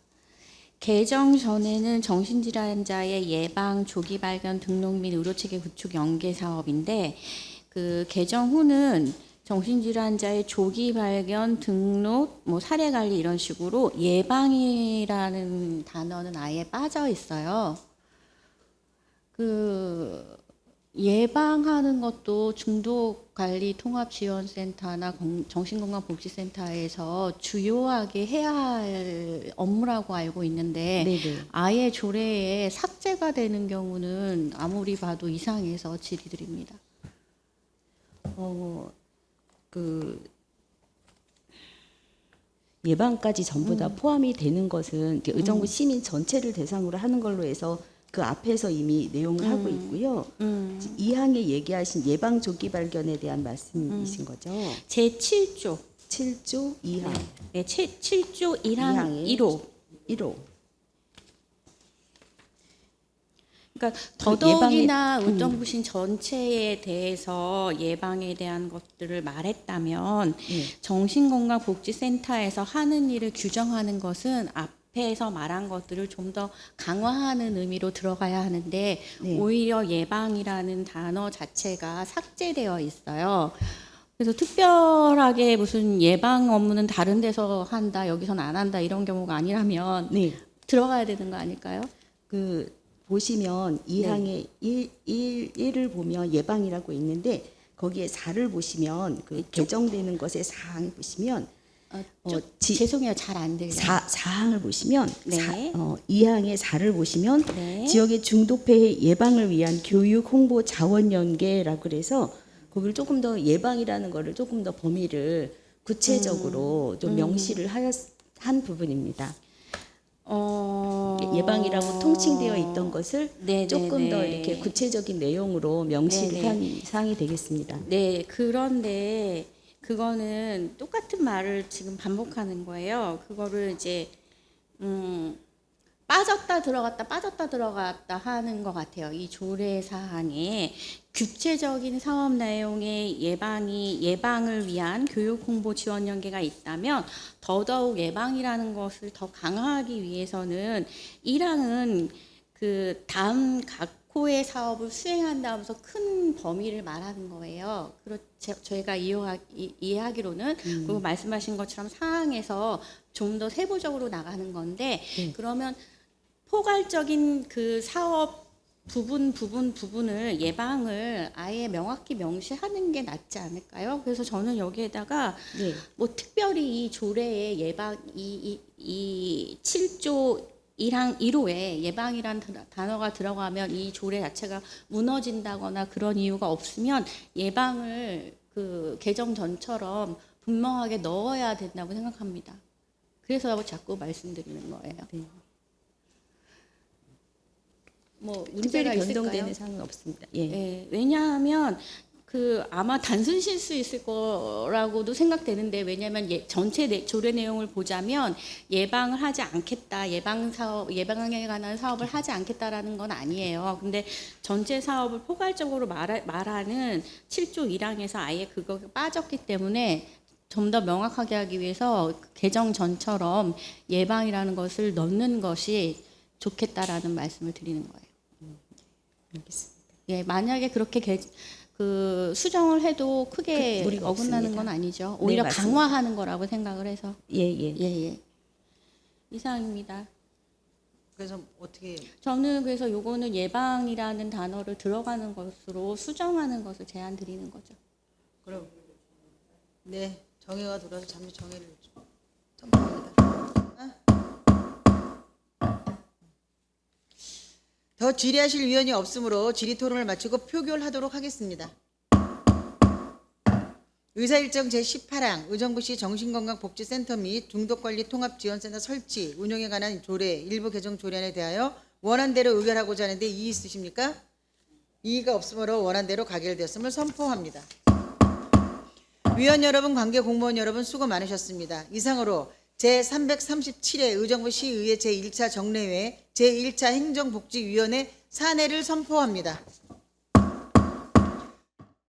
개정 전에는 정신질환자의 예방, 조기 발견, 등록 및 의료체계 구축 연계 사업인데 그 개정 후는 정신질환자의 조기 발견, 등록, 뭐 사례 관리 이런 식으로 예방이라는 단어는 아예 빠져 있어요. 그 예방하는 것도 중독관리통합지원센터나 정신건강복지센터에서 주요하게 해야 할 업무라고 알고 있는데 아예 조례에 삭제가 되는 경우는 아무리 봐도 이상해서 질의드립니다. 그 예방까지 전부 다 포함이 되는 것은 이렇게 의정부 시민 전체를 대상으로 하는 걸로 해서 그 앞에서 이미 내용을 하고 있고요. 2항에 얘기하신 예방 조기 발견에 대한 말씀이신 거죠? 제 7조 2항. 네, 7조 1항 1호. 그러니까 더더욱이나 의정부신 전체에 대해서 예방에 대한 것들을 말했다면 정신건강복지센터에서 하는 일을 규정하는 것은 앞에서 말한 것들을 좀 더 강화하는 의미로 들어가야 하는데 오히려 예방이라는 단어 자체가 삭제되어 있어요. 그래서 특별하게 무슨 예방 업무는 다른 데서 한다, 여기서는 안 한다 이런 경우가 아니라면 들어가야 되는 거 아닐까요? 그 보시면 2항에 1을 보면 예방이라고 있는데 거기에 4를 보시면 그 개정되는 것에 4항 보시면 죄송해요. 잘 안 들려요. 4항을 보시면 2항에 4를 보시면 지역의 중독폐해 예방을 위한 교육 홍보 자원 연계라고 그래서 거기를 조금 더 예방이라는 거를 조금 더 범위를 구체적으로 좀 명시를 한 부분입니다. 예방이라고 통칭되어 있던 것을 조금 더 이렇게 구체적인 내용으로 명시를 한 사항이 되겠습니다. 네, 그런데 그거는 똑같은 말을 지금 반복하는 거예요. 그거를 이제 빠졌다 들어갔다 하는 것 같아요. 이 조례 사항에 구체적인 사업 내용의 예방을 위한 교육 홍보 지원 연계가 있다면 더더욱 예방이라는 것을 더 강화하기 위해서는 1항은 그 다음 각 호의 사업을 수행한다면서 큰 범위를 말하는 거예요. 저희가 이해하기로는 그리고 말씀하신 것처럼 사항에서 좀 더 세부적으로 나가는 건데 그러면 포괄적인 그 사업 부분을 예방을 아예 명확히 명시하는 게 낫지 않을까요? 그래서 저는 여기에다가 뭐 특별히 이 조례에 예방 이 7조 1항 1호에 예방이라는 단어가 들어가면 이 조례 자체가 무너진다거나 그런 이유가 없으면 예방을 그 개정 전처럼 분명하게 넣어야 된다고 생각합니다. 그래서 자꾸 말씀드리는 거예요. 뭐 문제가 변동되는 사항은 없습니다. 왜냐하면 그 아마 단순 실수 있을 거라고도 생각되는데 왜냐하면 전체 조례 내용을 보자면 예방을 하지 않겠다, 예방에 관한 사업을 하지 않겠다라는 건 아니에요. 근데 전체 사업을 포괄적으로 말하는 7조 1항에서 아예 그거가 빠졌기 때문에 좀 더 명확하게 하기 위해서 개정 전처럼 예방이라는 것을 넣는 것이 좋겠다라는 말씀을 드리는 거예요. 알겠습니다. 예, 만약에 그렇게 그 수정을 해도 크게 무리가 어긋나는 없습니다. 건 아니죠. 오히려 맞습니다. 강화하는 거라고 생각을 해서. 예. 이상입니다. 그래서 어떻게? 저는 그래서 요거는 예방이라는 단어를 들어가는 것으로 수정하는 것을 제안 드리는 거죠. 그럼 네, 정혜가 들어와서 잠시 정혜를 첨부합니다. 더 질의하실 위원이 없으므로 질의 토론을 마치고 표결하도록 하겠습니다. 의사일정 제18항 의정부시 정신건강복지센터 및 중독관리 통합지원센터 설치 운영에 관한 조례 일부 개정 조례안에 대하여 원안대로 의결하고자 하는데 이의 있으십니까? 이의가 없으므로 원안대로 가결되었음을 선포합니다. 위원 여러분, 관계 공무원 여러분 수고 많으셨습니다. 이상으로 제337회 의정부 시의회 제1차 정례회 제1차 행정복지위원회 산회를 선포합니다.